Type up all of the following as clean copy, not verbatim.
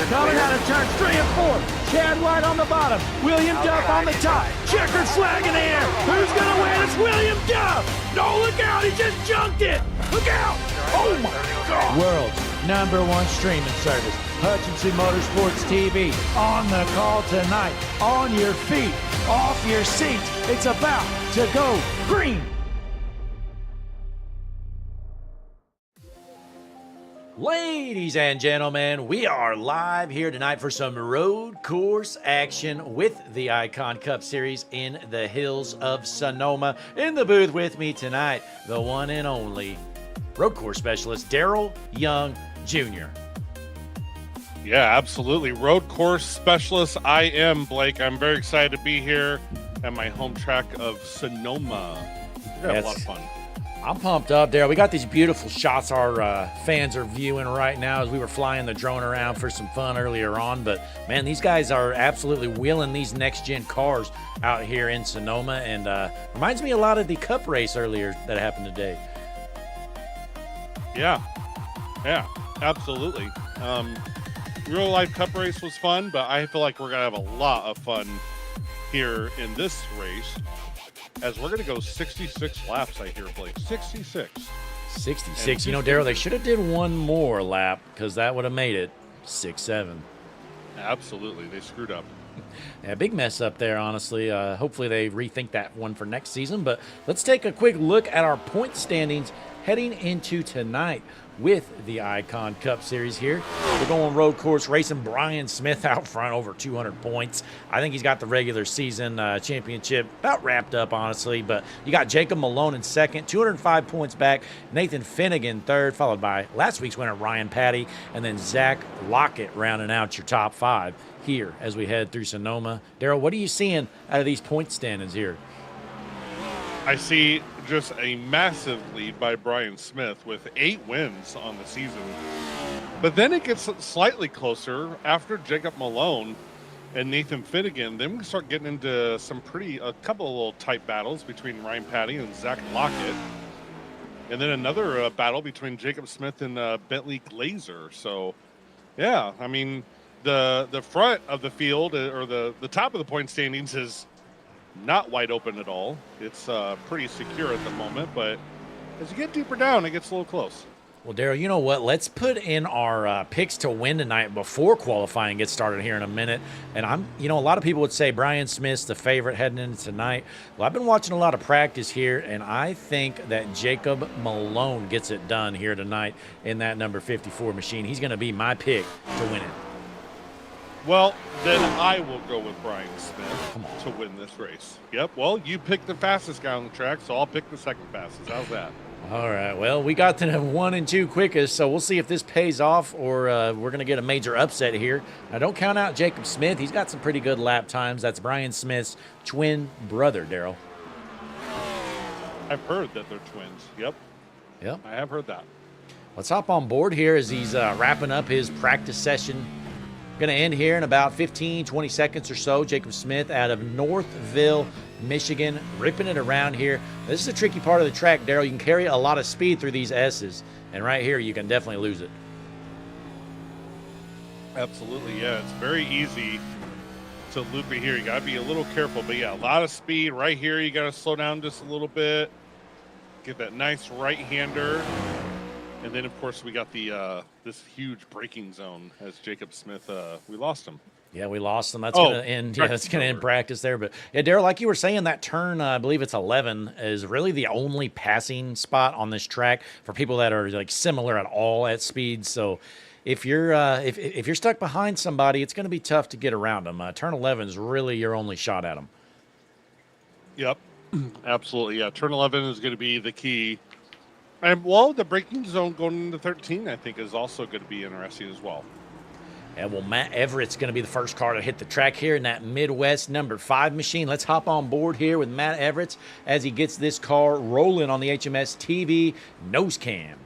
Coming out of turns 3 and 4. Chad White on the bottom. William Duff on the top. Checkered flag in the air. Who's going to win? It's William Duff. No, look out. He just junked it. Look out. Oh, my God. World's #1 streaming service. Hutchinson Motorsports TV. On the call tonight. On your feet. Off your seats. It's about to go green. Ladies and gentlemen, we are live here tonight for some road course action with the Icon Cup Series in the hills of Sonoma. In the booth with me tonight, the one and only road course specialist, Daryl Young Jr. Yeah, absolutely. Road course specialist I am, Blake. I'm very excited to be here at my home track of Sonoma. We're going to have a lot of fun. I'm pumped up, Daryl. We got these beautiful shots our fans are viewing right now as we were flying the drone around for some fun earlier on. But, man, these guys are absolutely wheeling these next-gen cars out here in Sonoma. And reminds me a lot of the Cup race earlier that happened today. Yeah, absolutely. Real life Cup race was fun, but I feel like we're going to have a lot of fun here in this race. As we're going to go 66 laps, I hear, Blake. 66. 66. You know, Daryl, they should have did one more lap because that would have made it 6-7. Absolutely. They screwed up. Yeah, big mess up there, honestly. Hopefully they rethink that one for next season. But let's take a quick look at our point standings heading into tonight with the Icon Cup Series here. We're going road course racing. Brian Smith out front, over 200 points. I think he's got the regular season championship about wrapped up, honestly. But you got Jacob Malone in second, 205 points back. Nathan Finnegan third, followed by last week's winner, Ryan Patty. And then Zach Lockett rounding out your top 5 here as we head through Sonoma. Daryl, what are you seeing out of these point standings here? I see just a massive lead by Brian Smith with 8 wins on the season. But then it gets slightly closer after Jacob Malone and Nathan Finnegan. Then we start getting into a couple of little tight battles between Ryan Patty and Zach Lockett. And then another battle between Jacob Smith and Bentley Glazer. So, yeah, I mean, the front of the field, or the top of the point standings, is not wide open at all. It's pretty secure at the moment, but as you get deeper down, it gets a little close. Well, Daryl, you know what? Let's put in our picks to win tonight before qualifying gets started here in a minute. And a lot of people would say Brian Smith's the favorite heading into tonight. Well, I've been watching a lot of practice here, and I think that Jacob Malone gets it done here tonight in that number 54 machine. He's going to be my pick to win it. Well, then I will go with Brian Smith to win this race. Yep, well, you picked the fastest guy on the track, so I'll pick the second fastest. How's that? All right, well, we got the 1 and 2 quickest, so we'll see if this pays off or we're going to get a major upset here. Now, don't count out Jacob Smith. He's got some pretty good lap times. That's Brian Smith's twin brother, Daryl. I've heard that they're twins. Yep. I have heard that. Let's hop on board here as he's wrapping up his practice session. Going to end here in about 15, 20 seconds or so. Jacob Smith out of Northville, Michigan, ripping it around here. This is a tricky part of the track, Daryl. You can carry a lot of speed through these S's, and right here you can definitely lose it. Absolutely, yeah. It's very easy to loop it here. You got to be a little careful, but yeah, a lot of speed. Right here, you got to slow down just a little bit. Get that nice right-hander. And then, of course, we got the this huge braking zone as Jacob Smith. We lost him. Yeah, we lost him. That's going to end. Yeah, that's going to end practice there. But yeah, Daryl, like you were saying, that turn, I believe it's 11, is really the only passing spot on this track for people that are like similar at all at speed. So if you're if you're stuck behind somebody, it's going to be tough to get around them. Turn 11 is really your only shot at them. Yep, absolutely. Yeah, turn 11 is going to be the key. And, well, the braking zone going into 13, I think, is also going to be interesting as well. Yeah, well, Matt Everett's going to be the first car to hit the track here in that Midwest number 5 machine. Let's hop on board here with Matt Everett as he gets this car rolling on the HMS TV nose cam.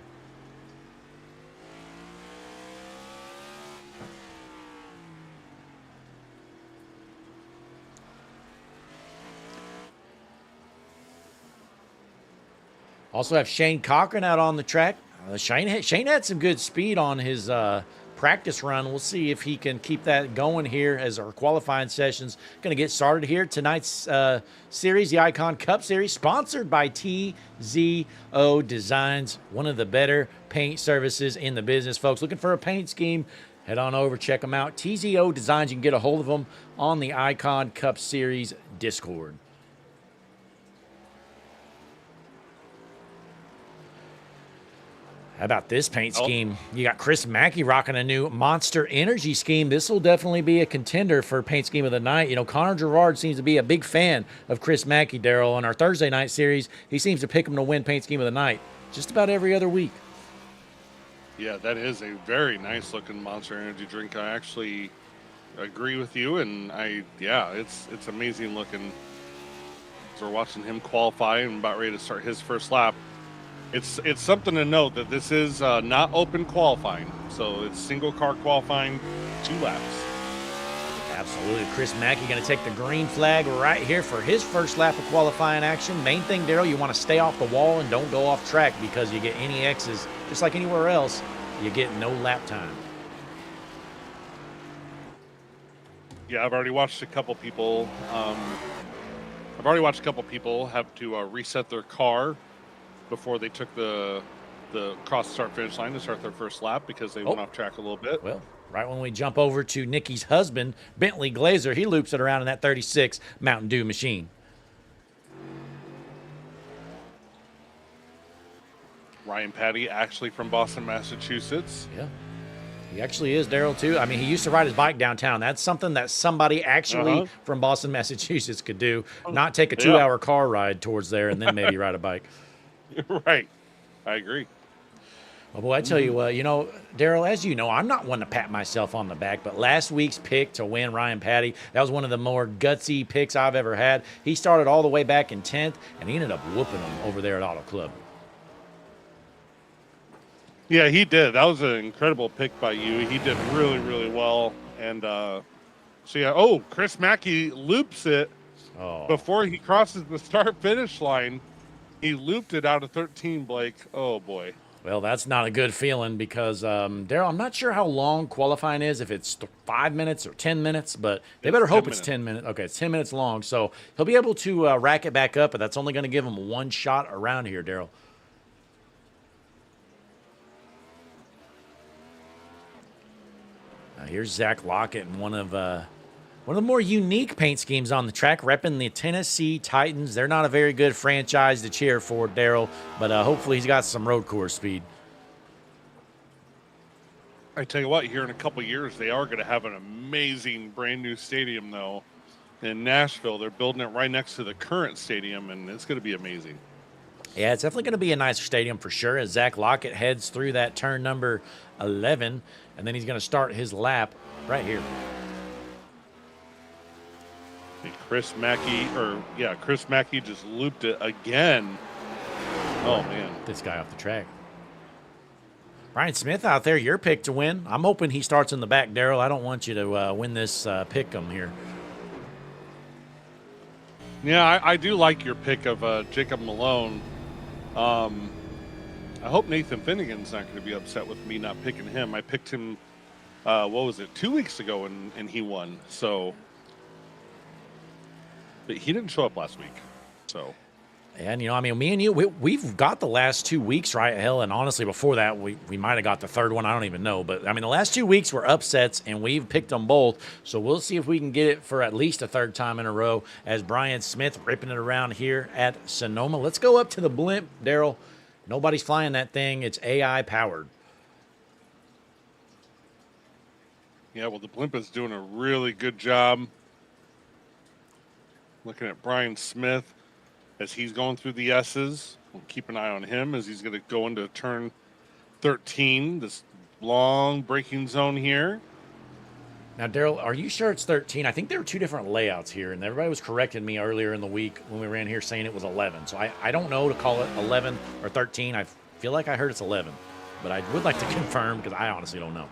Also have Shane Cochran out on the track. Shane had some good speed on his practice run. We'll see if he can keep that going here as our qualifying session's going to get started here. Tonight's series, the Icon Cup Series, sponsored by TZO Designs, one of the better paint services in the business, folks. Looking for a paint scheme? Head on over, check them out. TZO Designs, you can get a hold of them on the Icon Cup Series Discord. How about this paint scheme? You got Chris Mackey rocking a new Monster Energy scheme. This will definitely be a contender for paint scheme of the night. You know, Connor Gerard seems to be a big fan of Chris Mackey, Daryl. On our Thursday night series, he seems to pick him to win paint scheme of the night just about every other week. Yeah, that is a very nice looking Monster Energy drink. I actually agree with you, and it's amazing looking. So we're watching him qualify and about ready to start his first lap. It's something to note that this is not open qualifying, so it's single car qualifying, 2 laps. Absolutely. Chris Mackey going to take the green flag right here for his first lap of qualifying action. Main thing, Daryl, you want to stay off the wall and don't go off track, because you get any X's, just like anywhere else, you get no lap time. Yeah, I've already watched a couple people. Have to reset their car before they took the cross start finish line to start their first lap, because they went off track a little bit. Well, right when we jump over to Nikki's husband, Bentley Glazer, he loops it around in that 36 Mountain Dew machine. Ryan Patty, actually from Boston, Massachusetts. Yeah, he actually is, Daryl, too. I mean, he used to ride his bike downtown. That's something that somebody actually from Boston, Massachusetts could do, not take a 2-hour car ride towards there and then maybe ride a bike. Right. I agree. Well, boy, I tell you what, you know, Daryl, as you know, I'm not one to pat myself on the back, but last week's pick to win Ryan Patty, that was one of the more gutsy picks I've ever had. He started all the way back in 10th, and he ended up whooping them over there at Auto Club. Yeah, he did. That was an incredible pick by you. He did really, really well. And Chris Mackey loops it before he crosses the start-finish line. He looped it out of 13, Blake. Oh, boy. Well, that's not a good feeling, because, Daryl, I'm not sure how long qualifying is, if it's 5 minutes or 10 minutes, but they better hope it's 10 minutes. Okay, it's 10 minutes long, so he'll be able to rack it back up, but that's only going to give him one shot around here, Daryl. Here's Zach Lockett in one of the more unique paint schemes on the track, repping the Tennessee Titans. They're not a very good franchise to cheer for, Daryl, but hopefully he's got some road course speed. I tell you what, here in a couple of years, they are going to have an amazing brand new stadium, though, in Nashville. They're building it right next to the current stadium, and it's going to be amazing. Yeah, it's definitely going to be a nicer stadium for sure, as Zach Lockett heads through that turn number 11, and then he's going to start his lap right here. And Chris Mackey just looped it again. Oh, man. This guy off the track. Brian Smith out there, your pick to win. I'm hoping he starts in the back, Daryl. I don't want you to win this pick-em here. Yeah, I do like your pick of Jacob Malone. I hope Nathan Finnegan's not going to be upset with me not picking him. I picked him, 2 weeks ago, and he won. So, but he didn't show up last week. So, and, you know, I mean, me and you, we've got the last 2 weeks, right? Hell, and honestly, before that, we might have got the third one. I don't even know. But, I mean, the last 2 weeks were upsets, and we've picked them both. So we'll see if we can get it for at least a third time in a row, as Brian Smith ripping it around here at Sonoma. Let's go up to the blimp, Daryl. Nobody's flying that thing. It's AI-powered. Yeah, well, the blimp is doing a really good job. Looking at Brian Smith as he's going through the S's. We'll keep an eye on him as he's going to go into turn 13, this long braking zone here. Now, Daryl, are you sure it's 13? I think there were 2 different layouts here, and everybody was correcting me earlier in the week when we ran here saying it was 11. So I don't know to call it 11 or 13. I feel like I heard it's 11, but I would like to confirm, because I honestly don't know.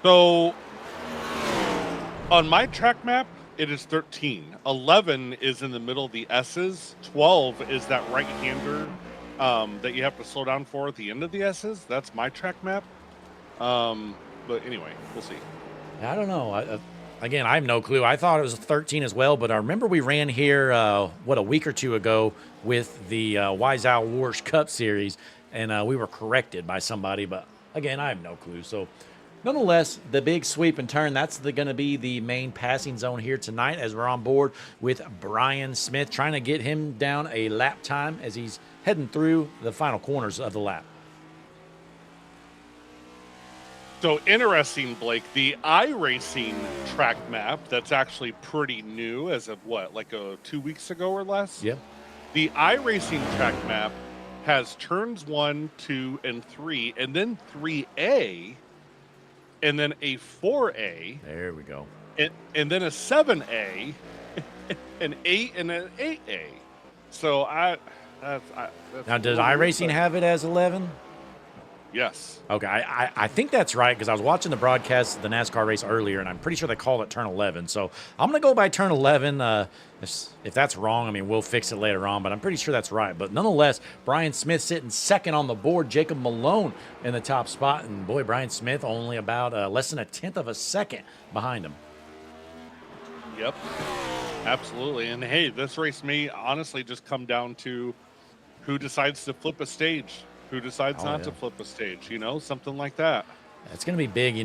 So on my track map, it is 13. 11 is in the middle of the S's. 12 is that right-hander that you have to slow down for at the end of the S's. That's my track map. But anyway, we'll see. I don't know. Again, I have no clue. I thought it was 13 as well, but I remember we ran here, a week or two ago with the Wise Owl Wars Cup Series, and we were corrected by somebody. But again, I have no clue. So nonetheless, the big sweep and turn, that's going to be the main passing zone here tonight as we're on board with Brian Smith, trying to get him down a lap time as he's heading through the final corners of the lap. So interesting, Blake, the iRacing track map, that's actually pretty new as of what, like 2 weeks ago or less? Yep. The iRacing track map has turns 1, 2, and 3, and then 3A, and then a 4A. There we go. And then a 7A, an 8, and an 8A. So that's Now, does iRacing have it as 11? Yes. Okay, I think that's right because I was watching the broadcast of the NASCAR race earlier, and I'm pretty sure they called it turn 11. So I'm going to go by turn 11. If that's wrong, I mean, we'll fix it later on, but I'm pretty sure that's right. But nonetheless, Brian Smith sitting second on the board, Jacob Malone in the top spot, and boy, Brian Smith only about less than a tenth of a second behind him. Yep, absolutely. And hey, this race may honestly just come down to who decides to flip a stage. Who decides not to flip a stage, something like that. It's going to be big.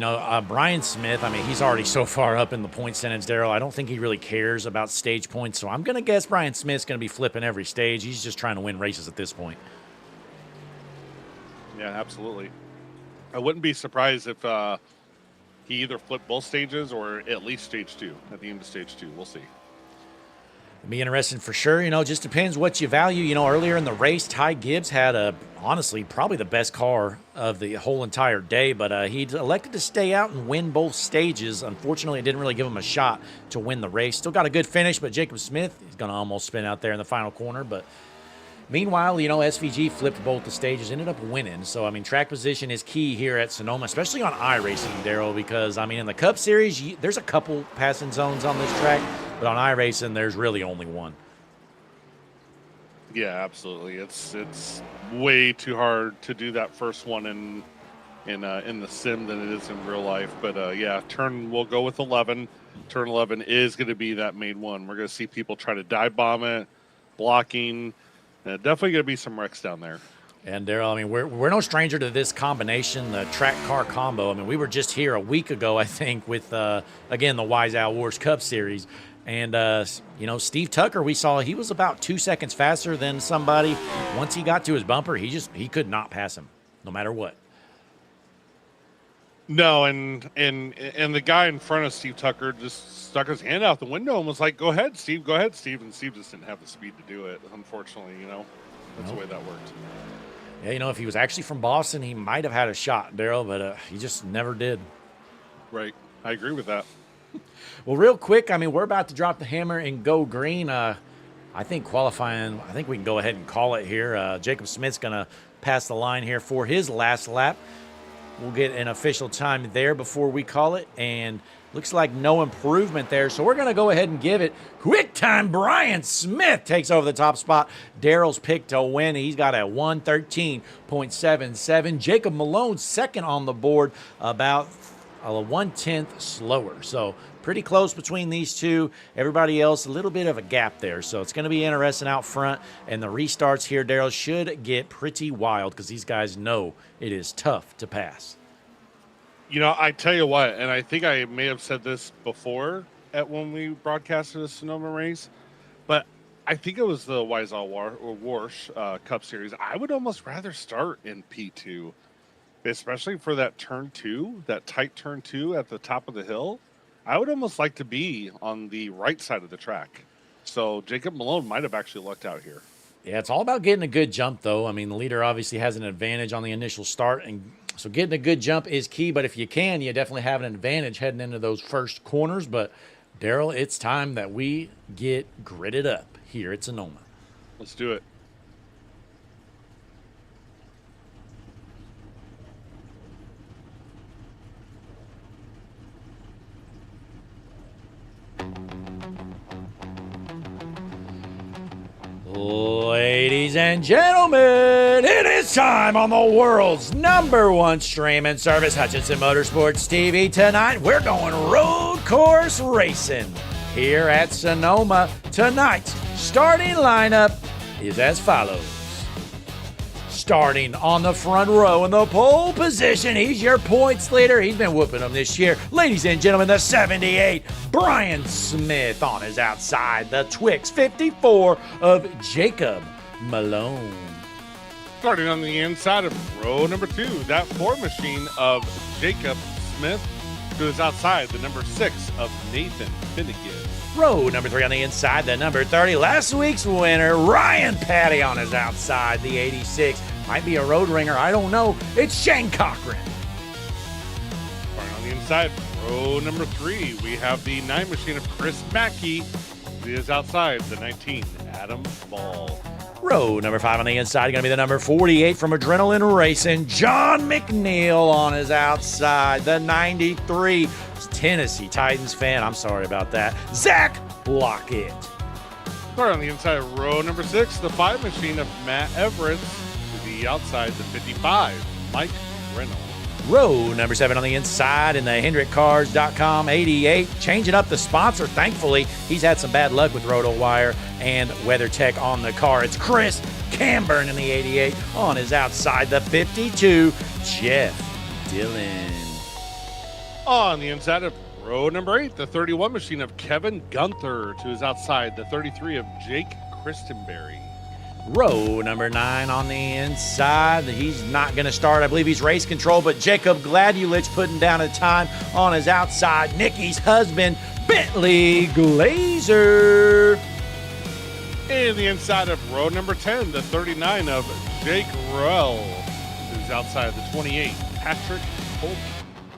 Brian Smith, I mean, he's already so far up in the point standings, Daryl. I don't think he really cares about stage points, so I'm going to guess Brian Smith's going to be flipping every stage. He's just trying to win races at this point. Yeah, absolutely. I wouldn't be surprised if he either flipped both stages or at least stage 2, at the end of stage 2. We'll see. It'll be interesting for sure. Just depends what you value. Earlier in the race, Ty Gibbs had honestly, probably the best car of the whole entire day, but he elected to stay out and win both stages. Unfortunately, it didn't really give him a shot to win the race. Still got a good finish, but Jacob Smith is going to almost spin out there in the final corner. But meanwhile, SVG flipped both the stages, ended up winning. So, I mean, track position is key here at Sonoma, especially on iRacing, Daryl, because, I mean, in the Cup Series, there's a couple passing zones on this track, but on iRacing, there's really only one. Yeah, absolutely. It's way too hard to do that first one in the sim than it is in real life. But yeah, we'll go with 11. Turn 11 is going to be that main one. We're going to see people try to dive bomb it, blocking. Definitely going to be some wrecks down there. And Daryl, I mean, we're no stranger to this combination, the track car combo. I mean, we were just here a week ago, I think, with again the Wise Owl Wars Cup Series. And, Steve Tucker, we saw he was about 2 seconds faster than somebody. Once he got to his bumper, he could not pass him, no matter what. No, and the guy in front of Steve Tucker just stuck his hand out the window and was like, go ahead, Steve. And Steve just didn't have the speed to do it, unfortunately, That's the way that worked. Yeah, if he was actually from Boston, he might have had a shot, Daryl, but he just never did. Right. I agree with that. Well, real quick, I mean, we're about to drop the hammer and go green. I think qualifying, I think we can go ahead and call it here. Jacob Smith's going to pass the line here for his last lap. We'll get an official time there before we call it, and looks like no improvement there. So we're going to go ahead and give it quick time. Brian Smith takes over the top spot. Daryl's pick to win. He's got a 1:13.77. Jacob Malone second on the board, about a 1/10 slower. So pretty close between these two. Everybody else, a little bit of a gap there. So it's going to be interesting out front. And the restarts here, Daryl, should get pretty wild because these guys know it is tough to pass. I tell you what, and I think I may have said this before when we broadcasted the Sonoma race, but I think it was the Wise Owl Wars Cup Series. I would almost rather start in P2, especially for that turn 2, that tight turn 2 at the top of the hill. I would almost like to be on the right side of the track. So Jacob Malone might have actually lucked out here. Yeah, it's all about getting a good jump, though. I mean, the leader obviously has an advantage on the initial start, and so getting a good jump is key. But if you can, you definitely have an advantage heading into those first corners. But, Daryl, it's time that we get gridded up here at Sonoma. Let's do it. Ladies and gentlemen, it is time on the world's #1 streaming service, Hutchinson Motorsports TV. Tonight, we're going road course racing here at Sonoma. Tonight's starting lineup is as follows. Starting on the front row in the pole position, he's your points leader. He's been whooping them this year. Ladies and gentlemen, the 78, Brian Smith on his outside. The Twix 54 of Jacob Malone. Starting on the inside of row number 2, that Ford machine of Jacob Smith, to his outside, the number 6 of Nathan Finnegan. Row number 3 on the inside, the number 30, last week's winner, Ryan Patty on his outside, the 86. Might be a road ringer, I don't know. It's Shane Cochran. Starting on the inside, row number 3, we have the 9 machine of Chris Mackey. He is outside, the 19, Adam Ball. Row number 5 on the inside, going to be the number 48 from Adrenaline Racing, John McNeil on his outside, the 93. Tennessee Titans fan, I'm sorry about that, Zach Lockett. Starting on the inside of row number 6, the 5 machine of Matt Everett. To the outside, the 55, Mike Reynolds. Row number 7 on the inside in the HendrickCars.com 88. Changing up the sponsor, thankfully. He's had some bad luck with RotoWire and WeatherTech on the car. It's Chris Camburn in the 88 on his outside, the 52, Jeff Dillon. On the inside of row number 8, the 31 machine of Kevin Gunther. To his outside, the 33 of Jake Christenberry. Row number 9 on the inside. He's not going to start. I believe he's race control, but Jacob Gladulich putting down a time on his outside. Nikki's husband, Bentley Glazer. In the inside of row number 10, the 39 of Jake Ruell. To his outside, the 28, Patrick Holton.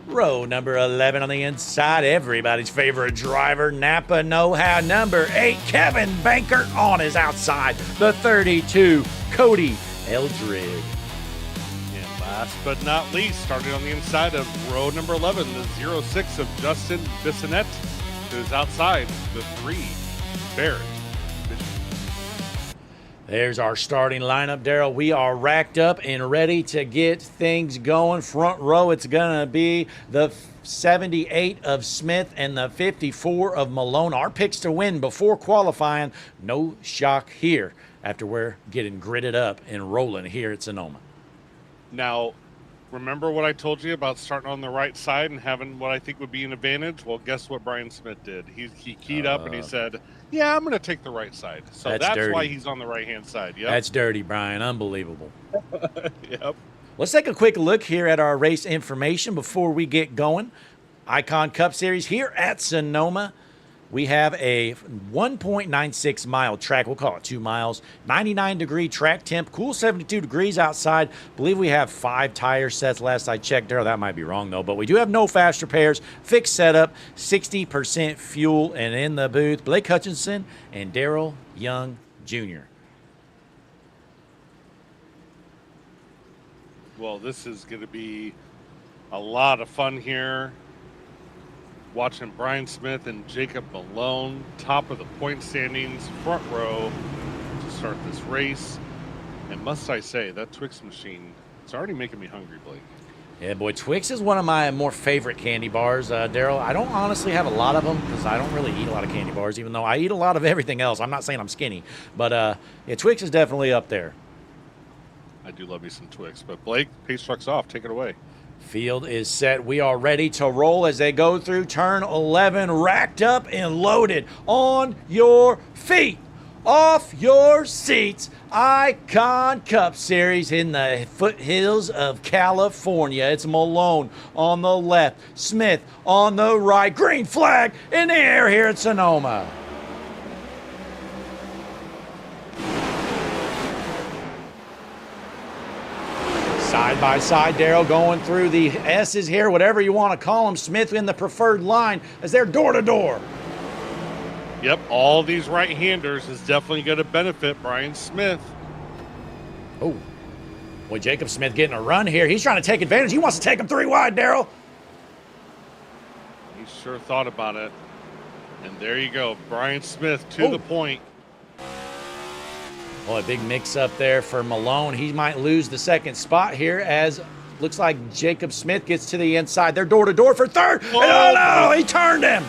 Row number 11 on the inside, everybody's favorite driver, Napa Know-How, number 8, Kevin Bankert on his outside, the 32, Cody Eldred. And last but not least, starting on the inside of row number 11, the 06 of Justin Bissonette. To his outside, the 3, Barrett. There's our starting lineup, Daryl. We are racked up and ready to get things going. Front row, it's going to be the 78 of Smith and the 54 of Malone. Our picks to win before qualifying. No shock here after we're getting gritted up and rolling here at Sonoma. Now, remember what I told you about starting on the right side and having what I think would be an advantage? Well, guess what Brian Smith did? He keyed up and he said, yeah, I'm going to take the right side. So that's why he's on the right-hand side. Yep. That's dirty, Brian. Unbelievable. Yep. Let's take a quick look here at our race information before we get going. Icon Cup Series here at Sonoma. We have a 1.96 mile track. We'll call it 2 miles. 99-degree track temp. Cool 72 degrees outside. Believe we have 5 tire sets last I checked. Daryl, that might be wrong, though. But we do have no fast repairs. Fixed setup. 60% fuel. And in the booth, Blake Hutchinson and Daryl Young Jr. Well, this is going to be a lot of fun here. Watching Brian Smith and Jacob Malone, top of the point standings, front row to start this race. And must I say, that Twix machine, it's already making me hungry, Blake. Yeah, boy, Twix is one of my more favorite candy bars, Daryl. I don't honestly have a lot of them because I don't really eat a lot of candy bars, even though I eat a lot of everything else. I'm not saying I'm skinny, but yeah, Twix is definitely up there. I do love me some Twix, but Blake, pace truck's off. Take it away. Field is set. We are ready to roll as they go through turn 11. Racked up and loaded. On your feet. Off your seats. Icon Cup Series in the foothills of California. It's Malone on the left. Smith on the right. Green flag in the air here at Sonoma. Side by side, Daryl, going through the S's here, whatever you want to call them. Smith in the preferred line as they're door to door. Yep, all these right-handers is definitely going to benefit Brian Smith. Oh, boy, Jacob Smith getting a run here. He's trying to take advantage. He wants to take him 3 wide, Daryl. He sure thought about it. And there you go, Brian Smith to the point. Oh, a big mix-up there for Malone. He might lose the second spot here as looks like Jacob Smith gets to the inside. They're door-to-door for third. Oh, Oh, no, he turned him.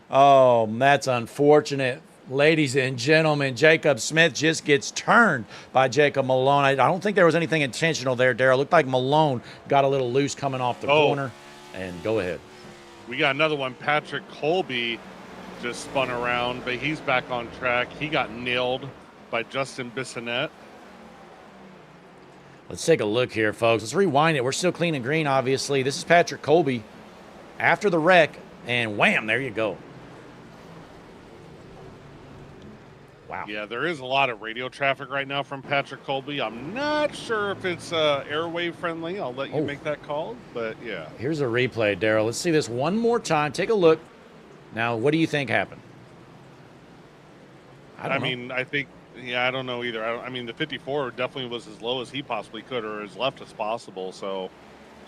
Oh, that's unfortunate. Ladies and gentlemen, Jacob Smith just gets turned by Jacob Malone. I don't think there was anything intentional there, Daryl. Looked like Malone got a little loose coming off the corner. And go ahead. We got another one. Patrick Colby just spun around, but he's back on track. He got nailed by Justin Bissonette. Let's take a look here, folks. Let's rewind it. We're still clean and green, obviously. This is Patrick Colby after the wreck, and wham, there you go. Wow. Yeah, there is a lot of radio traffic right now from Patrick Colby. I'm not sure if it's airwave friendly. I'll let you make that call, but yeah. Here's a replay, Daryl. Let's see this one more time. Take a look. Now, what do you think happened? I mean, I think, yeah, I don't know either. I mean, the 54 definitely was as low as he possibly could, or as left as possible, so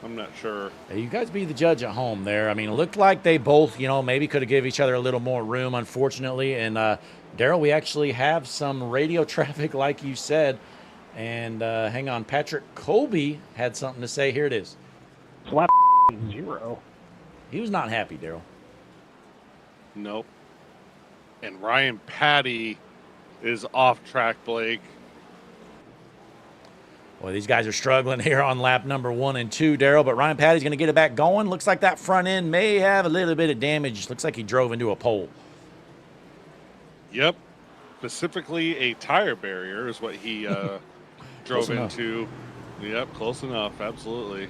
I'm not sure. You guys be the judge at home there. I mean, it looked like they both, maybe could have given each other a little more room, unfortunately. And, Daryl, we actually have some radio traffic, like you said. And hang on, Patrick Colby had something to say. Here it is. Slap 0. He was not happy, Daryl. Nope. And Ryan Patty is off track, Blake. Well, these guys are struggling here on lap number 1 and 2, Daryl, but Ryan Patty's going to get it back going. Looks like that front end may have a little bit of damage. Looks like he drove into a pole. Yep. Specifically, a tire barrier is what he drove into. Yep, close enough. Absolutely.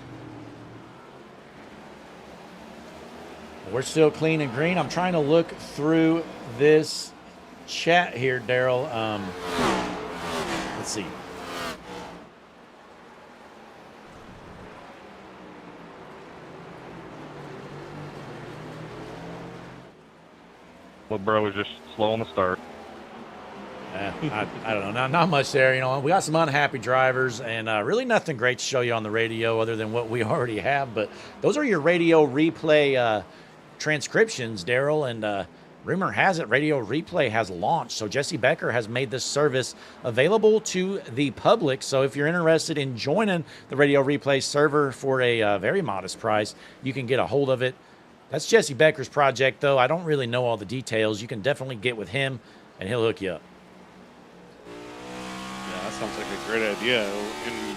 We're still clean and green. I'm trying to look through this chat here, Daryl. Let's see. Well, bro was just slow on the start. I don't know. Not much there. We got some unhappy drivers and really nothing great to show you on the radio other than what we already have. But those are your radio replay transcriptions, Daryl. And rumor has it Radio Replay has launched. So Jesse Becker has made this service available to the public. So if you're interested in joining the Radio Replay server for a very modest price, you can get a hold of it. That's Jesse Becker's project, though. I don't really know all the details. You can definitely get with him, and he'll hook you up. Yeah, that sounds like a great idea. In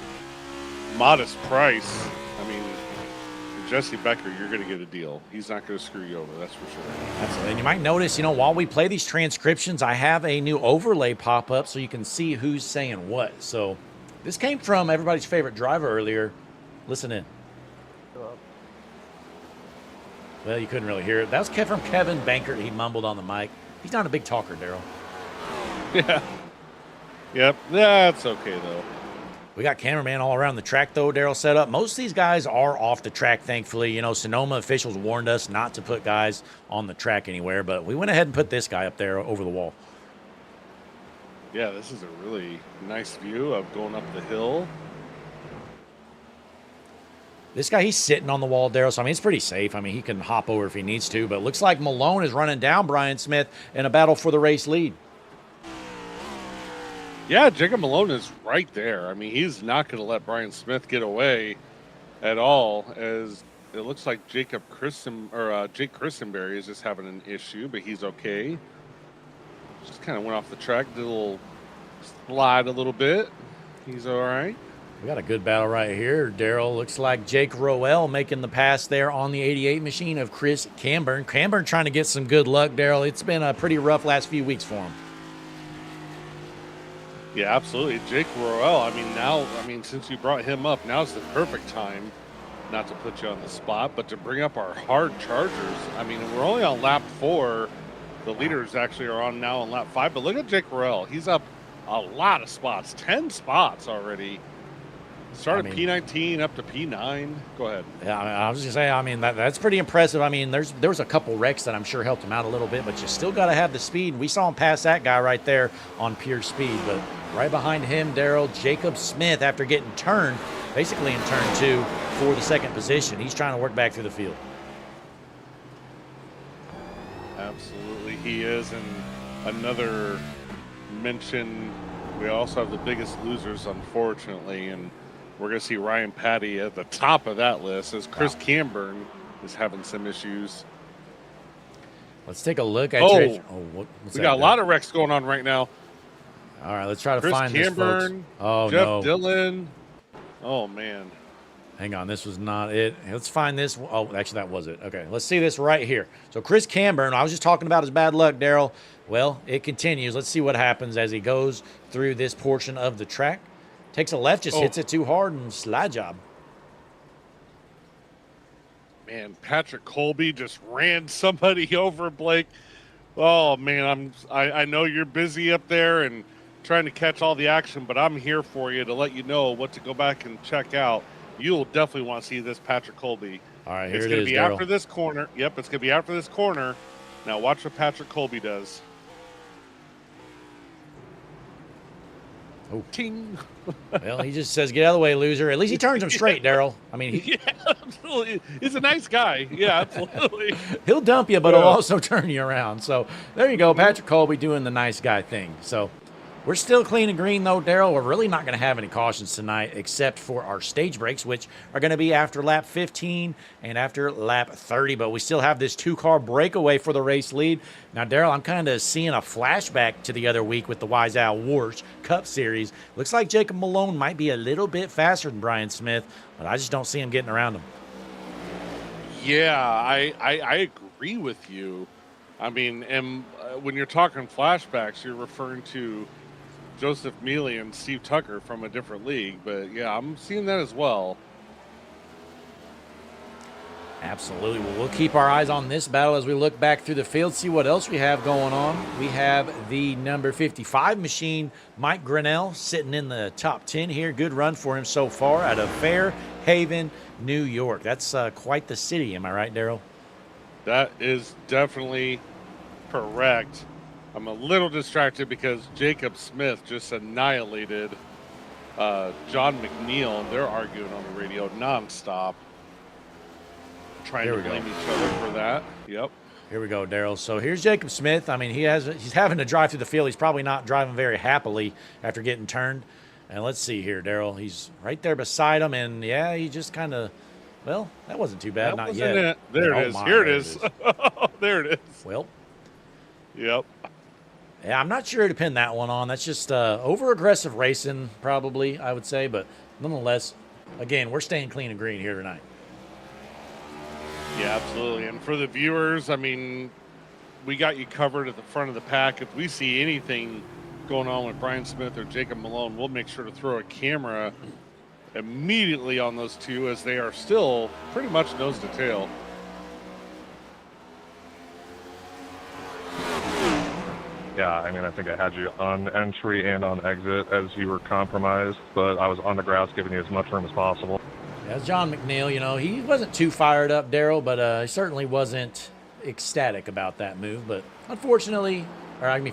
modest price, I mean, for Jesse Becker, you're going to get a deal. He's not going to screw you over, that's for sure. Absolutely. And you might notice, while we play these transcriptions, I have a new overlay pop up so you can see who's saying what. So this came from everybody's favorite driver earlier. Listen in. Well, you couldn't really hear it. That was from Kevin Bankert. He mumbled on the mic. He's not a big talker, Daryl. Yeah. Yep. That's okay, though. We got cameraman all around the track, though, Daryl set up. Most of these guys are off the track, thankfully. Sonoma officials warned us not to put guys on the track anywhere, but we went ahead and put this guy up there over the wall. Yeah, this is a really nice view of going up the hill. This guy, he's sitting on the wall, Daryl, so, it's pretty safe. He can hop over if he needs to, but it looks like Malone is running down Brian Smith in a battle for the race lead. Yeah, Jacob Malone is right there. He's not going to let Brian Smith get away at all, as it looks like Jake Christenberry is just having an issue, but he's okay. Just kind of went off the track, did a little slide a little bit. He's all right. We got a good battle right here, Daryl. Looks like Jake Roel making the pass there on the 88 machine of Chris Camburn. Camburn trying to get some good luck, Daryl. It's been a pretty rough last few weeks for him. Yeah, absolutely. Jake Roel, since you brought him up, now's the perfect time, not to put you on the spot, but to bring up our hard chargers. We're only on lap 4. The leaders actually are now on lap 5, but look at Jake Roel. He's up a lot of spots, 10 spots already. Started P19 up to P9. Go ahead. Yeah, I was just going to say, that's pretty impressive. There was a couple wrecks that I'm sure helped him out a little bit, but you still got to have the speed. We saw him pass that guy right there on pure speed, but right behind him, Daryl, Jacob Smith, after getting turned, basically in turn 2 for the second position. He's trying to work back through the field. Absolutely, he is, and another mention we also have the biggest losers, unfortunately, and we're going to see Ryan Patty at the top of that list as Chris Camburn is having some issues. Let's take a look at we got a lot of wrecks going on right now. All right, let's try to Chris find this, folks. Camburn, Oh, Jeff no. Dillon. Oh, man. Hang on, this was not it. Let's find this. Oh, actually, that was it. Okay, let's see this right here. So Chris Camburn, I was just talking about his bad luck, Daryl. Well, it continues. Let's see what happens as he goes through this portion of the track. Takes a left, just hits it too hard, and slide job. Man, Patrick Colby just ran somebody over, Blake. Oh, man, I know you're busy up there and trying to catch all the action, but I'm here for you to let you know what to go back and check out. You'll definitely want to see this Patrick Colby. All right, here it's it going is, to be Daryl. after this corner. Yep, it's going to be after this corner. Now watch what Patrick Colby does. Oh, ting! Well, he just says, "Get out of the way, loser." At least he turns him straight, Daryl. I mean, yeah, absolutely. He's a nice guy. Yeah, absolutely. He'll dump you, but he'll also turn you around. So there you go, Patrick Colby doing the nice guy thing. So we're still clean and green, though, Daryl. We're really not going to have any cautions tonight except for our stage breaks, which are going to be after lap 15 and after lap 30. But we still have this two-car breakaway for the race lead. Now, Daryl, I'm kind of seeing a flashback to the other week with the Wise Owl Wars Cup Series. Looks like Jacob Malone might be a little bit faster than Brian Smith, but I just don't see him getting around him. Yeah, I agree with you. I mean, and when you're talking flashbacks, you're referring to Joseph Mealy and Steve Tucker from a different league. But, yeah, I'm seeing that as well. Absolutely. Well, we'll keep our eyes on this battle as we look back through the field, see what else we have going on. We have the number 55 machine, Mike Grinnell, sitting in the top 10 here. Good run for him so far out of Fairhaven, New York. That's quite the city. Am I right, Daryl? That is definitely correct. I'm a little distracted because Jacob Smith just annihilated John McNeil, and they're arguing on the radio nonstop, trying to blame each other for that. Yep. Here we go, Daryl. So here's Jacob Smith. I mean, he's having to drive through the field. He's probably not driving very happily after getting turned. And let's see here, Daryl. He's right there beside him, and yeah, he just kind of, well, that wasn't too bad. Not yet. It. There it is. Here it is. There it is. Well. Yep. Yeah, I'm not sure to pin that one on. That's just over-aggressive racing, probably, I would say. But nonetheless, again, we're staying clean and green here tonight. Yeah, absolutely. And for the viewers, I mean, we got you covered at the front of the pack. If we see anything going on with Brian Smith or Jacob Malone, we'll make sure to throw a camera immediately on those two, as they are still pretty much nose to tail. Yeah, I mean, I think I had you on entry and on exit as you were compromised, but I was on the grass giving you as much room as possible. Yeah, John McNeil, you know, he wasn't too fired up, Daryl, but he certainly wasn't ecstatic about that move. But unfortunately,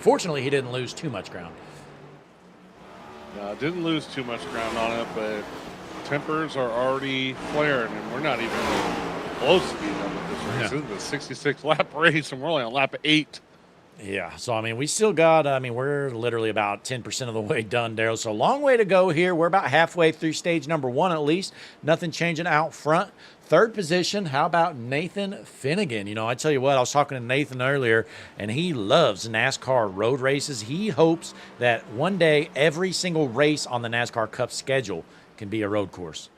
fortunately, he didn't lose too much ground. Didn't lose too much ground on it, but tempers are already flaring, and we're not even close to being done with this race. This is a 66-lap race, and we're only on lap 8. Yeah, so, I mean, we still got, we're literally about 10% of the way done, Daryl. So, a long way to go here. We're about halfway through stage number 1 at least. Nothing changing out front. Third position, how about Nathan Finnegan? You know, I tell you what, I was talking to Nathan earlier, and he loves NASCAR road races. He hopes that one day every single race on the NASCAR Cup schedule can be a road course.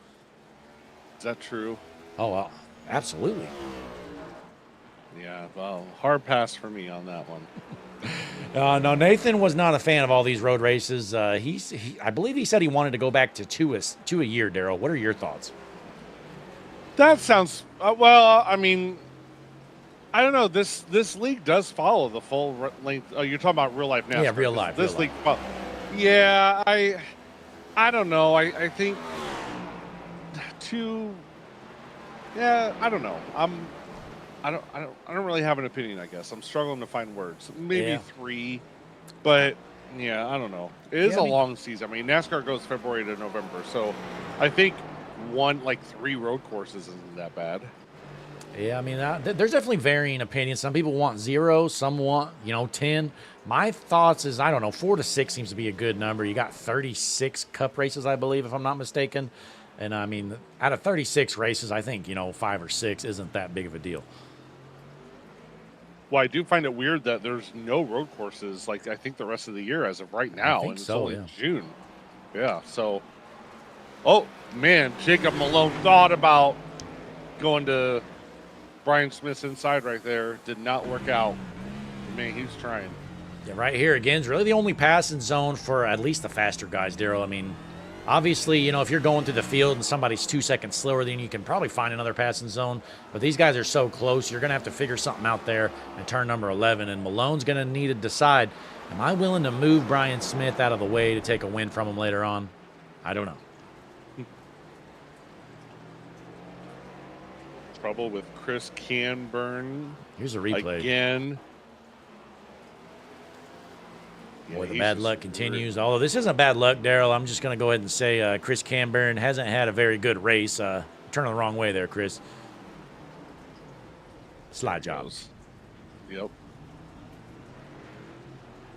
Is that true? Oh, well, absolutely. Yeah, well, hard pass for me on that one. No, Nathan was not a fan of all these road races. I believe he said he wanted to go back to two a year, Daryl. What are your thoughts? That sounds, well, I mean, I don't know. This league does follow the full length. Oh, you're talking about real life NASCAR. Yeah, real life. This league, yeah, I don't know. I think yeah, I don't know. I don't really have an opinion, I guess. I'm struggling to find words. Maybe 3, but yeah, I don't know. It is a long season. I mean, NASCAR goes February to November, so I think 3 road courses isn't that bad. Yeah, I mean, there's definitely varying opinions. Some people want 0, some want, 10. My thoughts is, I don't know, 4 to 6 seems to be a good number. You got 36 cup races, I believe, if I'm not mistaken. And I mean, out of 36 races, I think, 5 or 6 isn't that big of a deal. Well, I do find it weird that there's no road courses, like, I think the rest of the year as of right now. think And it's so, only yeah. June. Yeah, so. Oh, man, Jacob Malone thought about going to Brian Smith's inside right there. Did not work out. Man, he was trying. Yeah, right here again is really the only passing zone for at least the faster guys, Daryl. I mean, obviously, if you're going through the field and somebody's 2 seconds slower, then you can probably find another passing zone. But these guys are so close, you're going to have to figure something out there in turn number 11. And Malone's going to need to decide, am I willing to move Brian Smith out of the way to take a win from him later on? I don't know. Trouble with Chris Canburn. Here's a replay. Again. Boy, Yeah, the bad luck continues. Although this isn't bad luck, Daryl. I'm just going to go ahead and say Chris Canburn hasn't had a very good race. Turning the wrong way there, Chris. Slide jobs. Yep.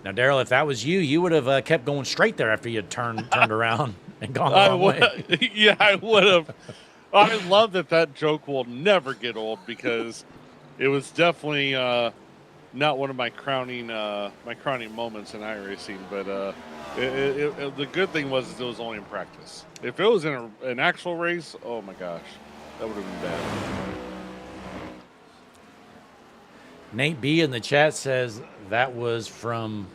Now, Daryl, if that was you, you would have kept going straight there after you had turned around and gone the wrong way. Yeah, I would have. I love that joke will never get old because it was definitely not one of my crowning moments in iRacing. But the good thing was it was only in practice. If it was in an actual race, oh my gosh, that would have been bad. Nate B in the chat says that was from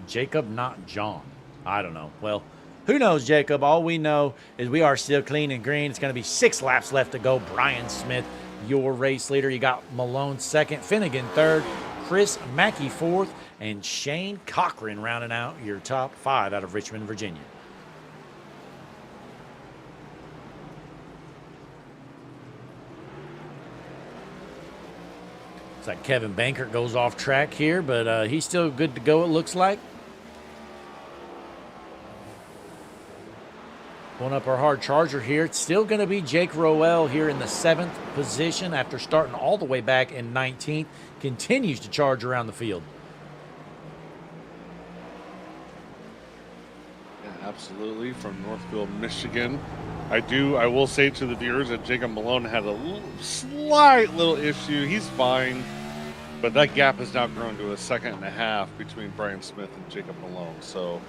Jacob, not John. I don't know. Well, who knows, Jacob? All we know is we are still clean and green. It's going to be 6 laps left to go. Brian Smith, your race leader. You got Malone second, Finnegan third, Chris Mackey fourth, and Shane Cochran rounding out your top 5 out of Richmond, Virginia. It's like Kevin Bankert goes off track here, but he's still good to go, it looks like. Going up our hard charger here. It's still going to be Jake Rowell here in the 7th position after starting all the way back in 19th. Continues to charge around the field. Yeah, absolutely. From Northfield, Michigan. I will say to the viewers that Jacob Malone had a slight little issue. He's fine. But that gap has now grown to a 1.5 seconds between Brian Smith and Jacob Malone. So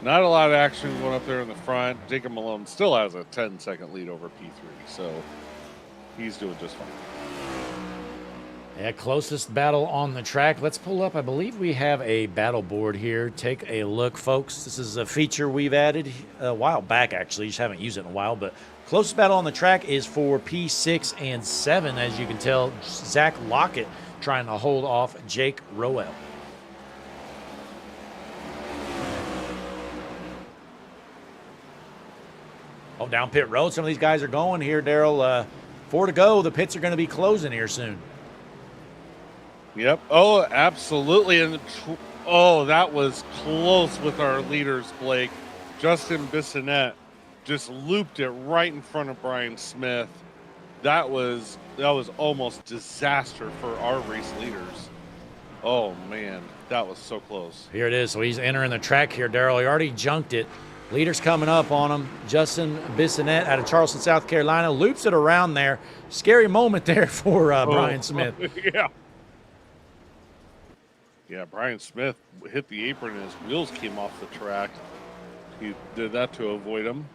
not a lot of action going up there in the front. Jacob Malone still has a 10-second lead over P3, so he's doing just fine. Yeah, closest battle on the track. Let's pull up. I believe we have a battle board here. Take a look, folks. This is a feature we've added a while back, actually. Just haven't used it in a while, but closest battle on the track is for P6 and 7. As you can tell, Zach Lockett trying to hold off Jake Rowell. Oh, down pit road. Some of these guys are going here, Daryl. 4 to go. The pits are going to be closing here soon. Yep. Oh, absolutely. And that was close with our leaders, Blake. Justin Bissonette just looped it right in front of Brian Smith. That was almost disaster for our race leaders. Oh, man. That was so close. Here it is. So he's entering the track here, Daryl. He already junked it. Leaders coming up on him. Justin Bissonette out of Charleston, South Carolina, loops it around there. Scary moment there for Brian Smith. Yeah. Yeah, Brian Smith hit the apron and his wheels came off the track. He did that to avoid him.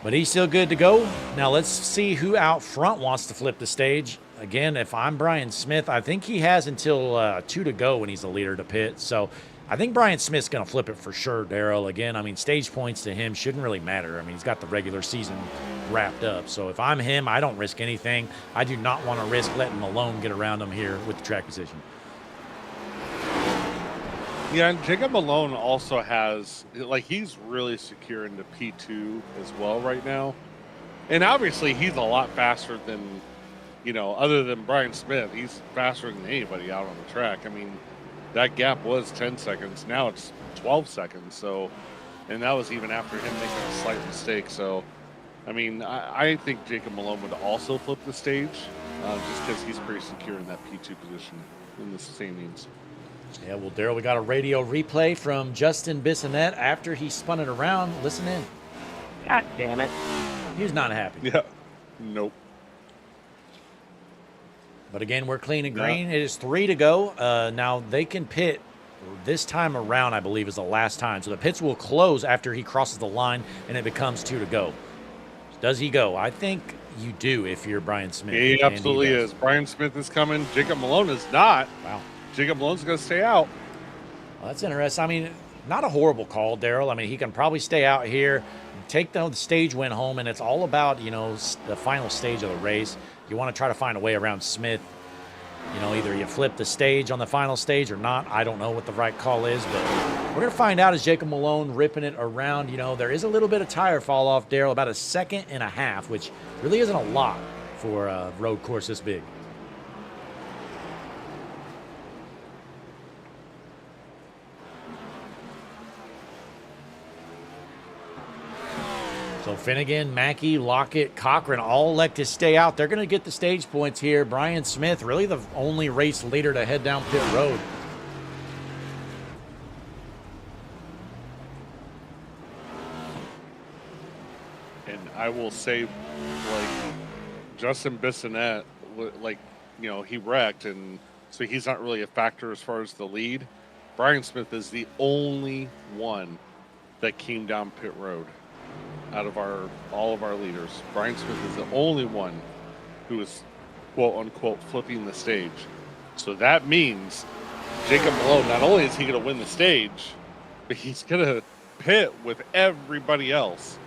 But he's still good to go. Now let's see who out front wants to flip the stage. Again, if I'm Brian Smith, I think he has until 2 to go when he's the leader to pit. So I think Brian Smith's going to flip it for sure, Daryl. Again, I mean, stage points to him shouldn't really matter. I mean, he's got the regular season wrapped up. So if I'm him, I don't risk anything. I do not want to risk letting Malone get around him here with the track position. Yeah, and Jacob Malone also has, he's really secure into P2 as well right now. And obviously, he's a lot faster than, other than Brian Smith, he's faster than anybody out on the track. I mean, that gap was 10 seconds. Now it's 12 seconds. So, and that was even after him making a slight mistake. So, I mean, I think Jacob Malone would also flip the stage, just because he's pretty secure in that P2 position in the standings. Yeah, well, Daryl, we got a radio replay from Justin Bissonette after he spun it around. Listen in. God damn it. He was not happy. Yeah. Nope. But again, we're clean and green. It is 3 to go. Now, they can pit this time around, I believe, is the last time. So the pits will close after he crosses the line, and it becomes 2 to go. Does he go? I think you do if you're Brian Smith. He absolutely is. Brian Smith is coming. Jacob Malone is not. Wow. Jacob Malone's going to stay out. Well, that's interesting. I mean, not a horrible call, Daryl. I mean, he can probably stay out here, take the stage win home, and it's all about, you know, the final stage of the race. You want to try to find a way around Smith. You know, either you flip the stage on the final stage or not. I don't know what the right call is, but we're going to find out as Jacob Malone ripping it around. You know, there is a little bit of tire fall off, Daryl, about 1.5 seconds, which really isn't a lot for a road course this big. So Finnegan, Mackey, Lockett, Cochran all elect to stay out. They're going to get the stage points here. Brian Smith, really the only race leader to head down pit road. And I will say, like, Justin Bissonette, like, you know, he wrecked, and so he's not really a factor as far as the lead. Brian Smith is the only one that came down pit road out of all of our leaders. Brian Smith is the only one who is, quote unquote, flipping the stage. So that means Jacob Malone, not only is he going to win the stage, but he's going to pit with everybody else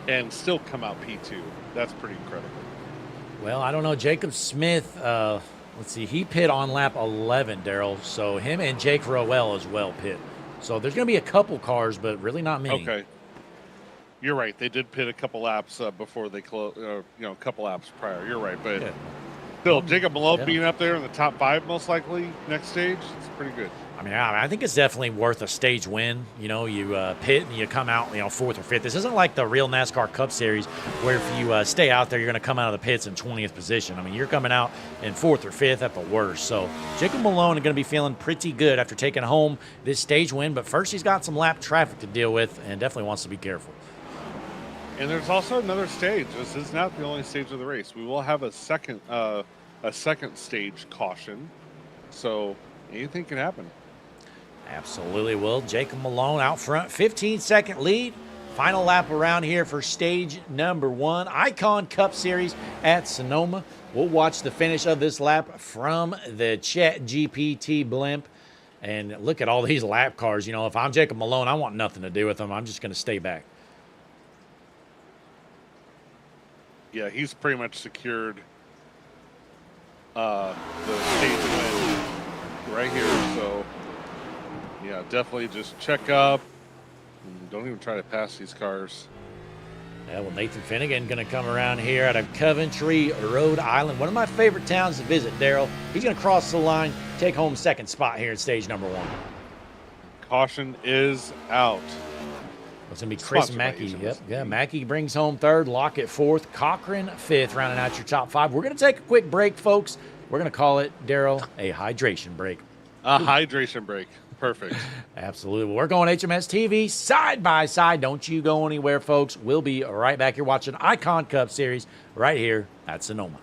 and still come out P2. That's pretty incredible. Well, I don't know. Jacob Smith, let's see, he pit on lap 11, Daryl. So him and Jake Rowell as well pit. So there's going to be a couple cars, but really not many. Okay. You're right. They did pit a couple laps before they closed, you know, a couple laps prior. You're right. But still, Jacob Malone being up there in the top 5 most likely next stage, it's pretty good. I mean, I think it's definitely worth a stage win. You know, you pit and you come out, you know, 4th or 5th. This isn't like the real NASCAR Cup Series where if you stay out there, you're going to come out of the pits in 20th position. I mean, you're coming out in 4th or 5th at the worst. So Jacob Malone is going to be feeling pretty good after taking home this stage win. But first, he's got some lap traffic to deal with and definitely wants to be careful. And there's also another stage. This is not the only stage of the race. We will have a second stage caution. So anything can happen. Absolutely will. Jacob Malone out front, 15-second lead. Final lap around here for stage number 1, Icon Cup Series at Sonoma. We'll watch the finish of this lap from the Chat GPT blimp. And look at all these lap cars. You know, if I'm Jacob Malone, I want nothing to do with them. I'm just going to stay back. Yeah, he's pretty much secured the stage win right here. So, yeah, definitely just check up. And don't even try to pass these cars. Yeah, well, Nathan Finnegan going to come around here out of Coventry, Rhode Island. One of my favorite towns to visit, Daryl. He's going to cross the line, take home 2nd spot here in stage number 1. Caution is out. It's going to be Chris Mackey. Yep. Yeah, Mackey brings home 3rd, Lockett 4th, Cochran 5th, rounding out your top 5. We're going to take a quick break, folks. We're going to call it, Daryl, a hydration break. A hydration break. Perfect. Absolutely. We're going HMS TV side by side. Don't you go anywhere, folks. We'll be right back here watching Icon Cup Series right here at Sonoma.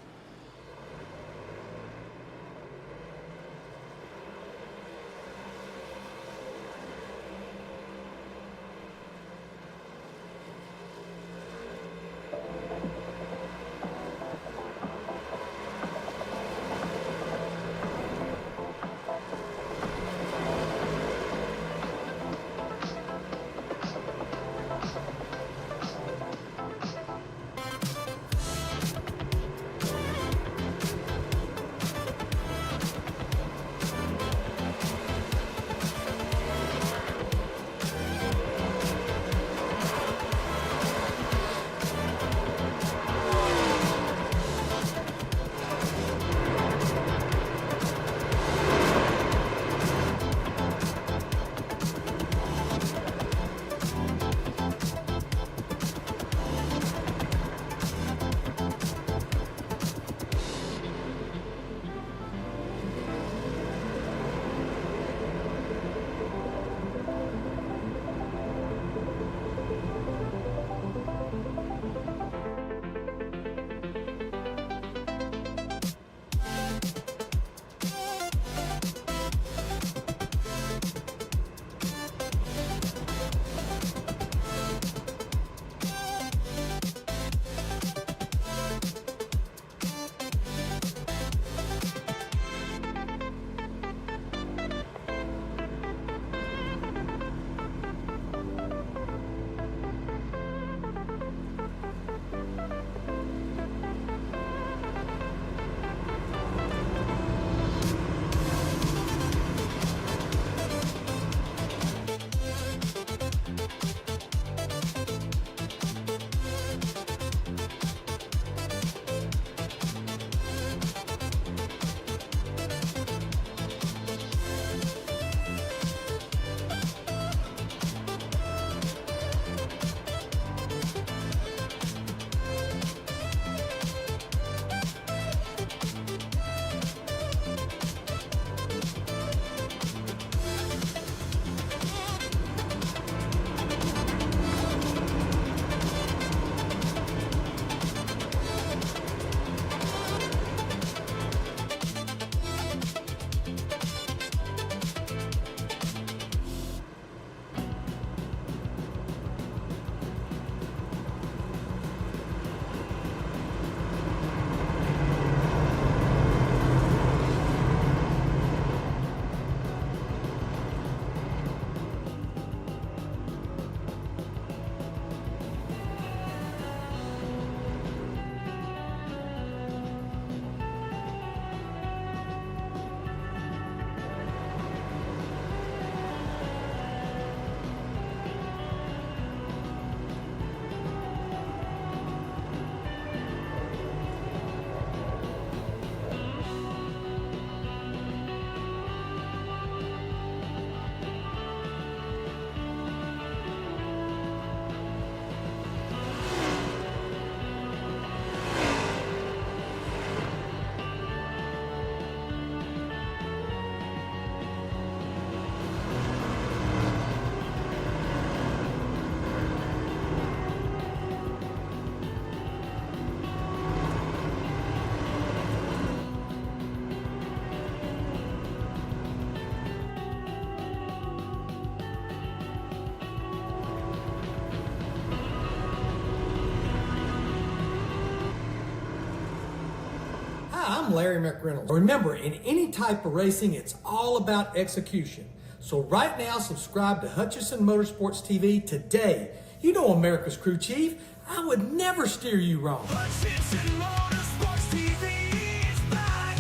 I'm Larry McReynolds. Remember, in any type of racing, it's all about execution. So right now, subscribe to Hutchinson Motorsports TV today. You know America's crew chief. I would never steer you wrong. Hutchinson Motorsports TV is back.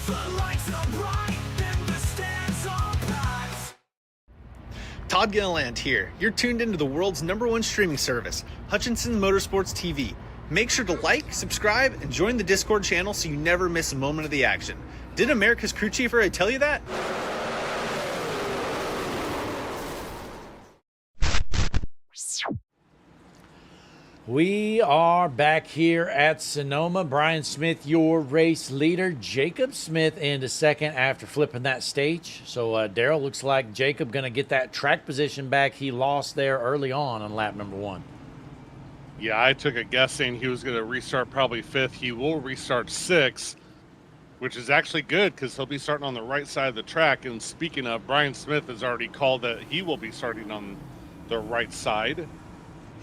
The lights are bright and the stands are packed. Todd Gilliland here. You're tuned into the world's #1 streaming service, Hutchinson Motorsports TV. Make sure to like, subscribe, and join the Discord channel so you never miss a moment of the action. Did America's crew chief already tell you that? We are back here at Sonoma. Brian Smith, your race leader. Jacob Smith into second after flipping that stage. So, Daryl, looks like Jacob going to get that track position back he lost there early on lap number 1. Yeah, I took a guess saying he was going to restart probably 5th. He will restart 6th, which is actually good because he'll be starting on the right side of the track. And speaking of, Brian Smith has already called that he will be starting on the right side.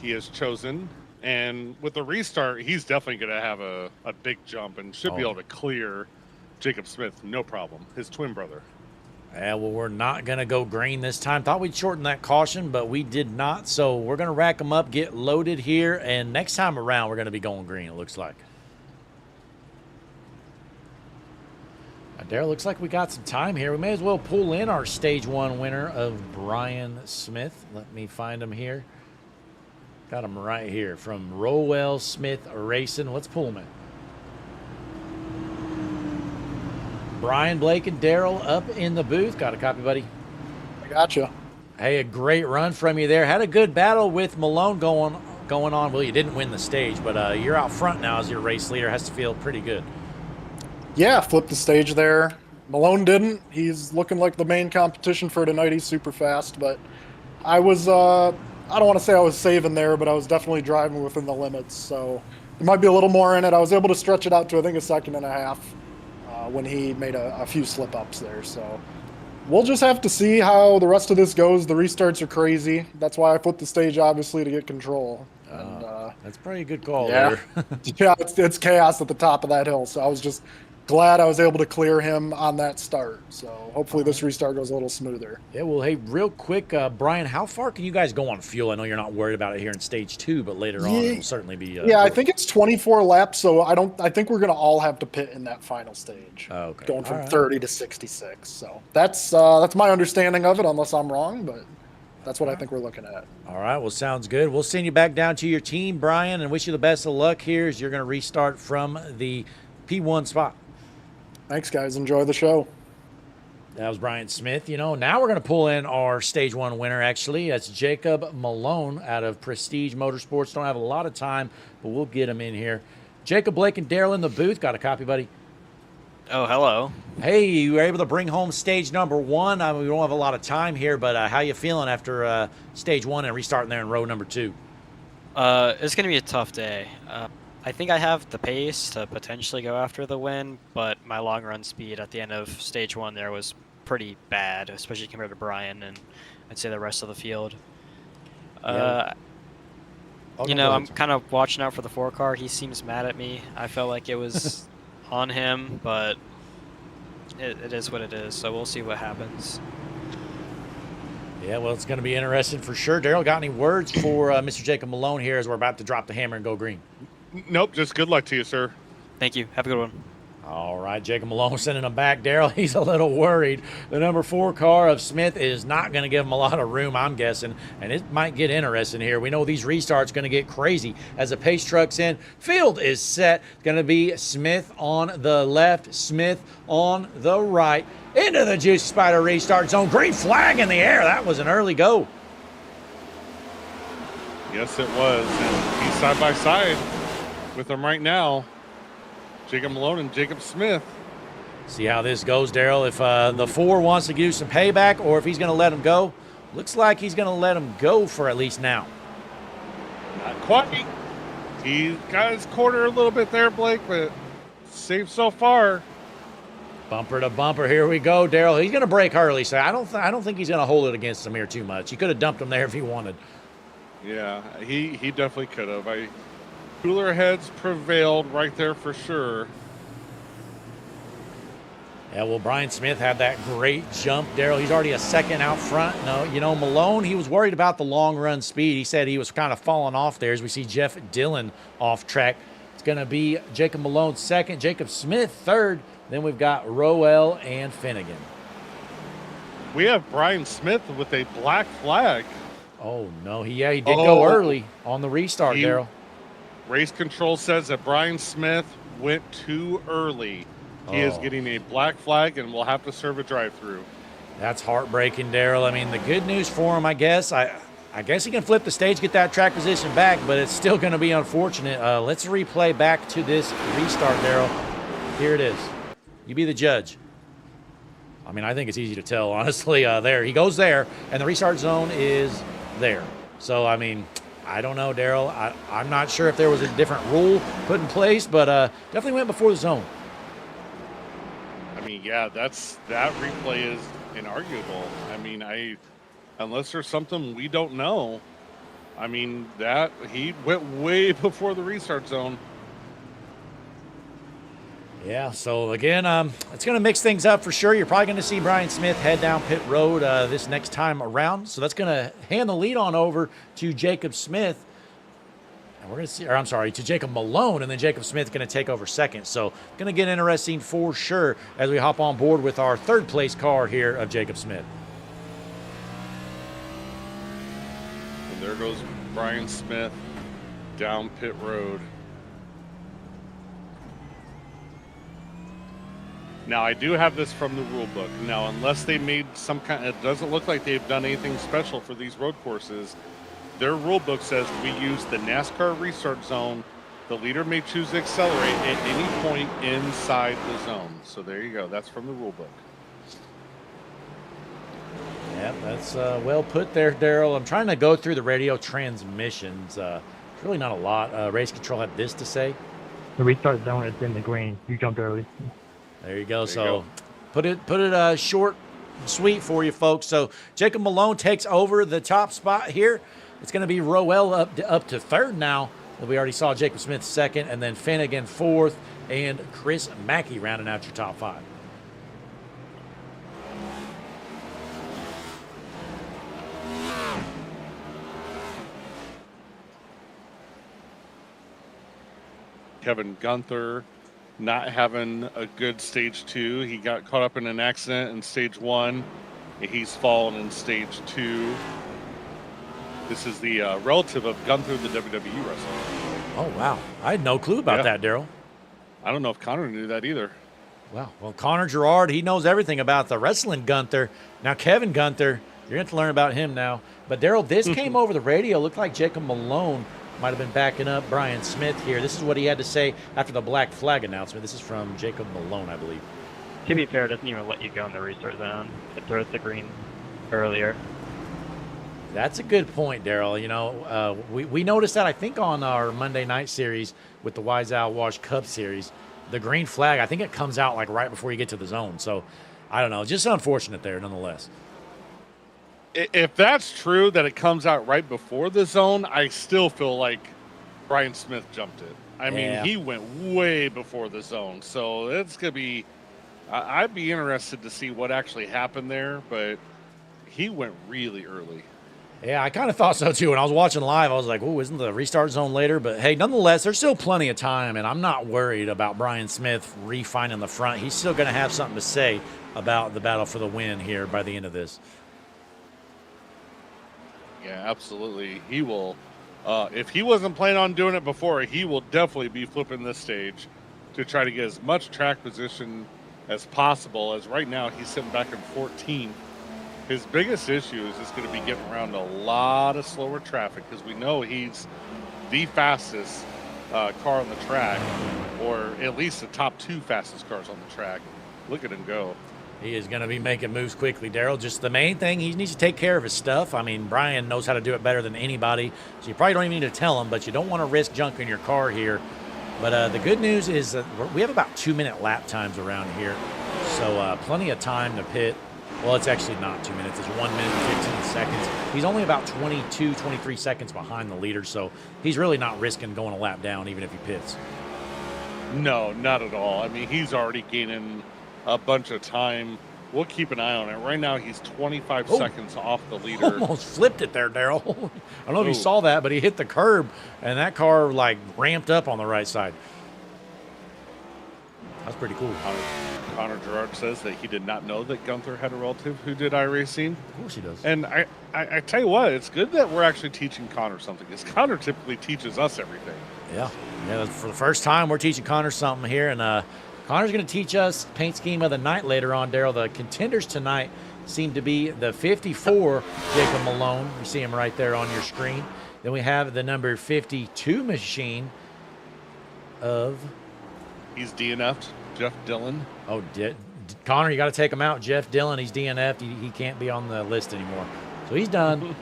He has chosen. And with the restart, he's definitely going to have a big jump and should be able to clear Jacob Smith, no problem, his twin brother. Yeah, well, we're not going to go green this time. Thought we'd shorten that caution, but we did not. So we're going to rack them up, get loaded here, and next time around, we're going to be going green, it looks like. Daryl, looks like we got some time here. We may as well pull in our Stage 1 winner of Brian Smith. Let me find him here. Got him right here from Rowell Smith Racing. Let's pull him in. Brian, Blake, and Daryl up in the booth. Got a copy, buddy? I gotcha. Hey, a great run from you there. Had a good battle with Malone going on. Well, you didn't win the stage, but you're out front now as your race leader. Has to feel pretty good. Yeah, flipped the stage there. Malone didn't. He's looking like the main competition for tonight. He's super fast, but I was, I don't want to say I was saving there, but I was definitely driving within the limits. So there might be a little more in it. I was able to stretch it out to, I think, a second and a half when he made a few slip-ups there. So we'll just have to see how the rest of this goes. The restarts are crazy. That's why I put the stage, obviously, to get control. And, that's probably a good call yeah. there. Yeah, it's chaos at the top of that hill. So I was just glad I was able to clear him on that start. So hopefully this restart goes a little smoother. Yeah, well, hey, real quick, Brian, how far can you guys go on fuel? I know you're not worried about it here in stage 2, but later on it will certainly be. Yeah, I think it's 24 laps, so I think we're going to all have to pit in that final stage. Okay. Going from 30 to 66. So that's my understanding of it, unless I'm wrong, but that's what I think we're looking at. All right, well, sounds good. We'll send you back down to your team, Brian, and wish you the best of luck here as you're going to restart from the P1 spot. Thanks, guys. Enjoy the show. That was Brian Smith. You know, now we're going to pull in our Stage 1 winner, actually. That's Jacob Malone out of Prestige Motorsports. Don't have a lot of time, but we'll get him in here. Jacob, Blake, and Daryl in the booth. Got a copy, buddy? Oh, hello. Hey, you were able to bring home stage number 1. I mean, we don't have a lot of time here, but how you feeling after Stage 1 and restarting there in row number 2? It's going to be a tough day. I think I have the pace to potentially go after the win, but my long run speed at the end of stage 1 there was pretty bad, especially compared to Brian and I'd say the rest of the field. You know, I'm kind of watching out for the 4 car. He seems mad at me. I felt like it was on him, but it is what it is, so we'll see what happens. Yeah, well, it's going to be interesting for sure. Daryl, got any words for Mr. Jacob Malone here as we're about to drop the hammer and go green? Nope, just good luck to you, sir. Thank you. Have a good one. All right, Jacob Malone sending him back. Daryl, he's a little worried. The number 4 car of Smith is not going to give him a lot of room, I'm guessing, and it might get interesting here. We know these restarts going to get crazy as the pace truck's in. Field is set. It's going to be Smith on the left, Smith on the right. Into the Juicy Spider restart zone. Green flag in the air. That was an early go. Yes, it was. And he's side by side with them right now. Jacob Malone and Jacob Smith. See how this goes, Daryl. If the 4 wants to do some payback or if he's going to let him go. Looks like he's going to let him go for at least now. Not quite. He got his quarter a little bit there, Blake, but safe so far. Bumper to bumper. Here we go, Daryl. He's going to break Hurley, so I don't think he's going to hold it against him here too much. He could have dumped him there if he wanted. Yeah, he definitely could have. Cooler heads prevailed right there for sure. Yeah, well, Brian Smith had that great jump, Daryl. He's already a second out front. No, you know, Malone, he was worried about the long run speed. He said he was kind of falling off there as we see Jeff Dillon off track. It's going to be Jacob Malone second, Jacob Smith third. Then we've got Roel and Finnegan. We have Brian Smith with a black flag. Oh, no. He did go early on the restart, Daryl. Race control says that Brian Smith went too early. He is getting a black flag and will have to serve a drive-through. That's heartbreaking, Daryl. I mean, the good news for him, I guess, I guess he can flip the stage, get that track position back, but it's still going to be unfortunate. Let's replay back to this restart, Daryl. Here it is. You be the judge. I mean, I think it's easy to tell, honestly. There, he goes there, and the restart zone is there. So, I mean, I don't know, Daryl. I'm not sure if there was a different rule put in place, but definitely went before the zone. I mean, yeah, that replay is inarguable. I mean, unless there's something we don't know, I mean, that he went way before the restart zone. Yeah, so again, it's going to mix things up for sure. You're probably going to see Brian Smith head down pit road this next time around. So that's going to hand the lead on over to Jacob Smith. And we're going to see, or I'm sorry, to Jacob Malone, and then Jacob Smith going to take over second. So going to get interesting for sure as we hop on board with our third place car here of Jacob Smith. And there goes Brian Smith down pit road. Now, I do have this from the rule book. Now, unless they made some kind, it doesn't look like they've done anything special for these road courses. Their rule book says we use the NASCAR restart zone. The leader may choose to accelerate at any point inside the zone. So there you go. That's from the rule book. Yeah, that's well put there, Daryl. I'm trying to go through the radio transmissions. Really not a lot. Race control had this to say. The restart zone is in the green. You jumped early. There you go. So put it short and sweet for you folks. So Jacob Malone takes over the top spot here. It's going to be Roel up to third now. We already saw Jacob Smith second, and then Finnegan fourth, and Chris Mackey rounding out your top five. Kevin Gunther not having a good stage two. He got caught up in an accident in stage one. He's fallen in stage two. This is the relative of Gunther, the WWE wrestler. Oh, wow. I had no clue about that, Daryl. I don't know if Connor knew that either. Wow. Well, Connor Gerard, he knows everything about the wrestling Gunther. Now, Kevin Gunther, you're going to learn about him now. But, Daryl, this came over the radio. Looked like Jacob Malone might have been backing up Brian Smith here. This is what he had to say after the black flag announcement. This is from Jacob Malone, I believe. To be fair, it doesn't even let you go in the restart zone. It throws the green earlier. That's a good point, Daryl. You know, we noticed that, I think, on our Monday night series with the Wise Owl Wash Cup series. The green flag, I think it comes out like right before you get to the zone. So, I don't know. Just unfortunate there, nonetheless. If that's true, that it comes out right before the zone, I still feel like Brian Smith jumped it. I mean, he went way before the zone. So it's going to be, I'd be interested to see what actually happened there, but he went really early. Yeah, I kind of thought so too. When I was watching live, I was like, oh, isn't the restart zone later? But hey, nonetheless, there's still plenty of time, and I'm not worried about Brian Smith refining the front. He's still going to have something to say about the battle for the win here by the end of this. Yeah, absolutely. He will, if he wasn't planning on doing it before, he will definitely be flipping this stage to try to get as much track position as possible, as right now he's sitting back in 14th. His biggest issue is just going to be getting around a lot of slower traffic, because we know he's the fastest car on the track, or at least the top two fastest cars on the track. Look at him go. He is going to be making moves quickly, Daryl. Just the main thing, he needs to take care of his stuff. I mean, Brian knows how to do it better than anybody, so you probably don't even need to tell him, but you don't want to risk junking your car here. But the good news is that we have about 2-minute lap times around here, so plenty of time to pit. Well, it's actually not 2 minutes. It's 1 minute and 15 seconds. He's only about 22, 23 seconds behind the leader, so he's really not risking going a lap down even if he pits. No, not at all. I mean, he's already gaining a bunch of time. We'll keep an eye on it. Right now, he's 25 Oh. seconds off the leader. Almost flipped it there, Daryl. I don't know if you Oh. saw that, but he hit the curb, and that car like ramped up on the right side. That's pretty cool. Connor Gerard says that he did not know that Gunther had a relative who did iRacing. Of course he does. And I tell you what, it's good that we're actually teaching Connor something, because Connor typically teaches us everything. Yeah, for the first time, we're teaching Connor something here, and Connor's going to teach us paint scheme of the night later on, Daryl. The contenders tonight seem to be the 54 Jacob Malone. You see him right there on your screen. Then we have the number 52 machine of... He's DNF'd, Jeff Dillon. Oh, Connor, you got to take him out. Jeff Dillon, he's DNF'd. He can't be on the list anymore. So he's done.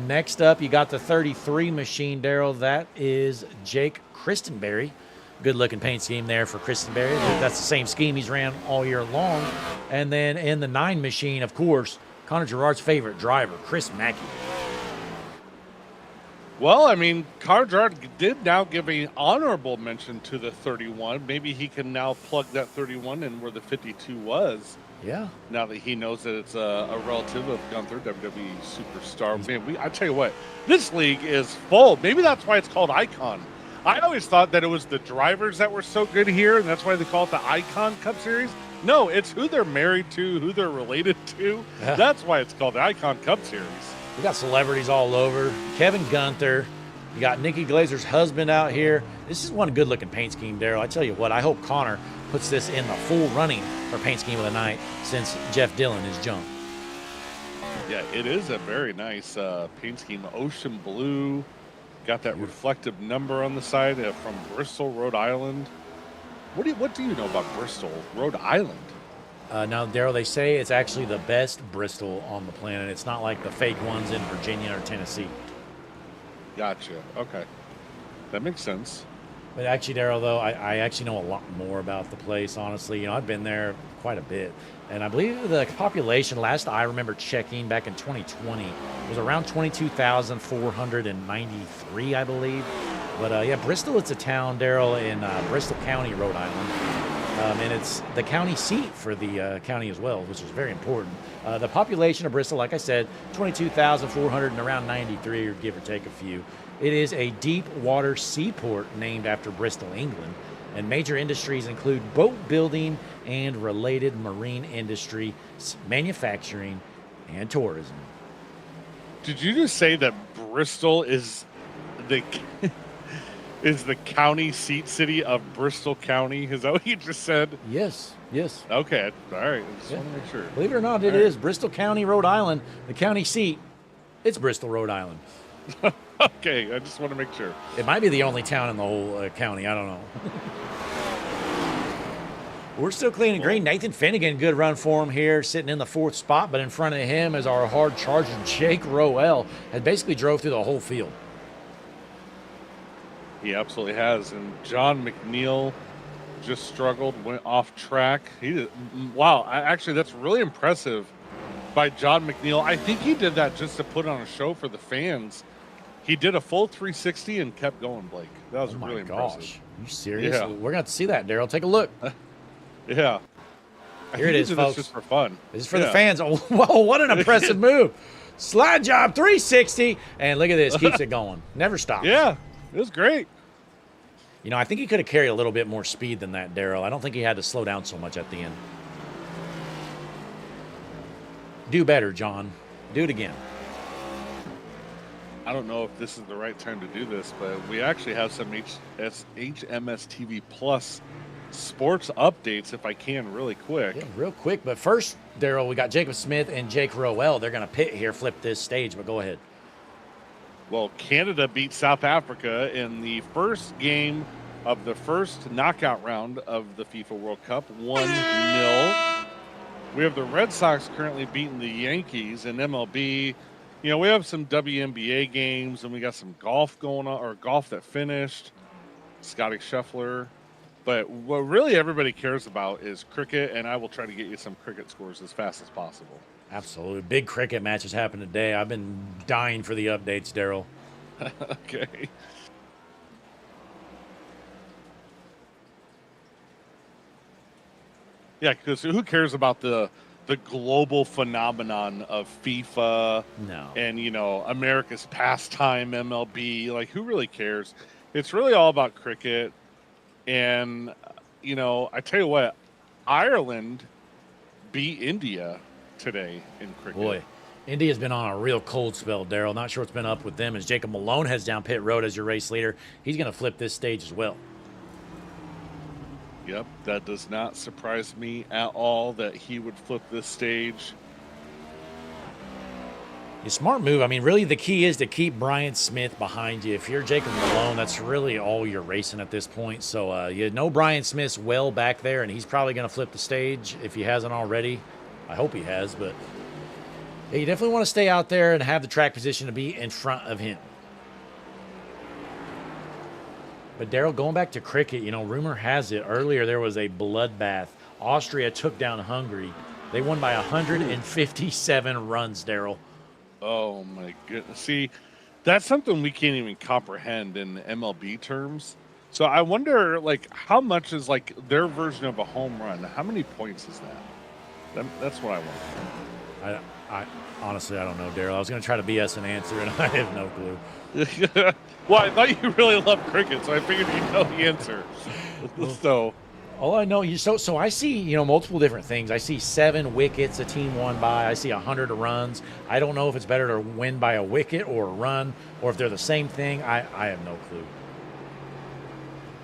Next up, you got the 33 machine, Daryl. That is Jake Christenberry. Good-looking paint scheme there for Christenberry. That's the same scheme he's ran all year long. And then in the 9 machine, of course, Connor Gerard's favorite driver, Chris Mackey. Well, I mean, Connor Gerard did now give an honorable mention to the 31. Maybe he can now plug that 31 in where the 52 was. Yeah. Now that he knows that it's a relative of Gunther, WWE superstar. Man, I tell you what, this league is full. Maybe that's why it's called Icon. I always thought that it was the drivers that were so good here, and that's why they call it the Icon Cup Series. No, it's who they're married to, who they're related to. Yeah. That's why it's called the Icon Cup Series. We got celebrities all over. Kevin Gunther. You got Nikki Glazer's husband out here. This is one good-looking paint scheme, Daryl. I tell you what, I hope Connor puts this in the full running for paint scheme of the night since Jeff Dillon is jumped. Yeah, it is a very nice paint scheme. Ocean blue. Got that reflective number on the side from Bristol, Rhode Island. What do you know about Bristol, Rhode Island? Now, Daryl, they say it's actually the best Bristol on the planet. It's not like the fake ones in Virginia or Tennessee. Gotcha. Okay. That makes sense. But actually, Daryl, though, I actually know a lot more about the place, honestly. You know, I've been there quite a bit. And I believe the population, last I remember checking back in 2020, was around 22,493, I believe. But, yeah, Bristol, it's a town, Daryl, in Bristol County, Rhode Island. And it's the county seat for the county as well, which is very important. The population of Bristol, like I said, 22,400 and around 93, or give or take a few. It is a deep water seaport named after Bristol, England. And major industries include boat building and related marine industry, manufacturing, and tourism. Did you just say that Bristol is the county seat city of Bristol County? Is that what you just said? Yes, yes. Okay, all right. I just want to make sure. Believe it or not, it is Bristol County, Rhode Island. The county seat, it's Bristol, Rhode Island. Okay, I just want to make sure. It might be the only town in the whole county. I don't know. We're still clean and green. Nathan Finnegan, good run for him here, sitting in the 4th spot. But in front of him is our hard charger, Jake Roel, had basically drove through the whole field. He absolutely has. And John McNeil just struggled, went off track. Wow, actually, that's really impressive by John McNeil. I think he did that just to put on a show for the fans. He did a full 360 and kept going, Blake. That was really impressive. Are you serious? Yeah. We're going to have to see that, Daryl. Take a look. Yeah. Here it is, folks. This just for fun. This is for the fans. Oh, whoa, what an impressive move. Slide job, 360. And look at this. Keeps it going. Never stops. Yeah, it was great. You know, I think he could have carried a little bit more speed than that, Daryl. I don't think he had to slow down so much at the end. Do better, John. Do it again. I don't know if this is the right time to do this, but we actually have some HMS TV Plus sports updates, if I can, really quick. Yeah, real quick. But first, Daryl, we got Jacob Smith and Jake Roel. They're going to pit here, flip this stage, but go ahead. Well, Canada beat South Africa in the first game of the first knockout round of the FIFA World Cup, 1-0. We have the Red Sox currently beating the Yankees in MLB. You know, we have some WNBA games, and we got some golf going on, or golf that finished, Scotty Scheffler. But what really everybody cares about is cricket, and I will try to get you some cricket scores as fast as possible. Absolutely. Big cricket matches happened today. I've been dying for the updates, Daryl. Okay. Yeah, because who cares about the global phenomenon of FIFA No. and, America's pastime MLB? Like, who really cares? It's really all about cricket. And, I tell you what, Ireland beat India today in cricket. Boy, India's been on a real cold spell, Daryl. Not sure what's been up with them as Jacob Malone heads down pit road as your race leader. He's going to flip this stage as well. Yep, that does not surprise me at all that he would flip this stage. A smart move. I mean, really the key is to keep Brian Smith behind you. If you're Jacob Malone, that's really all you're racing at this point. So you know Brian Smith's well back there, and he's probably going to flip the stage if he hasn't already. I hope he has, but yeah, you definitely want to stay out there and have the track position to be in front of him. But Daryl, going back to cricket, rumor has it earlier there was a bloodbath. Austria took down Hungary. They won by 157 runs, Daryl. Oh my goodness. See, that's something we can't even comprehend in MLB terms. So I wonder, how much is, their version of a home run? How many points is that? That's what I want. I honestly, I don't know, Daryl. I was going to try to BS an answer, and I have no clue. Well, I thought you really loved cricket, so I figured you'd know the answer. So, all I know, so I see, multiple different things. I see 7 wickets a team won by. I see 100 runs. I don't know if it's better to win by a wicket or a run, or if they're the same thing. I have no clue.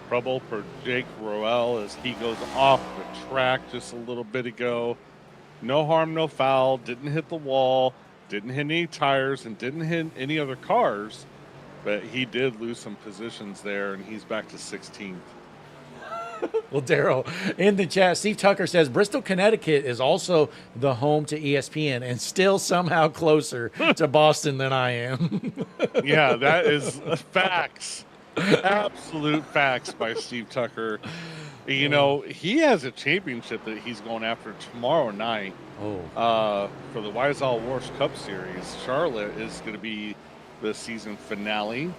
Trouble for Jake Roel as he goes off the track just a little bit ago. No harm, no foul. Didn't hit the wall. Didn't hit any tires, and didn't hit any other cars. But he did lose some positions there, and he's back to 16th. Well, Daryl, in the chat, Steve Tucker says Bristol, Connecticut is also the home to ESPN and still somehow closer to Boston than I am. Yeah, that is facts. Absolute facts by Steve Tucker. He has a championship that he's going after tomorrow night. For the Wiesel Wars Cup Series. Charlotte is going to be the season finale.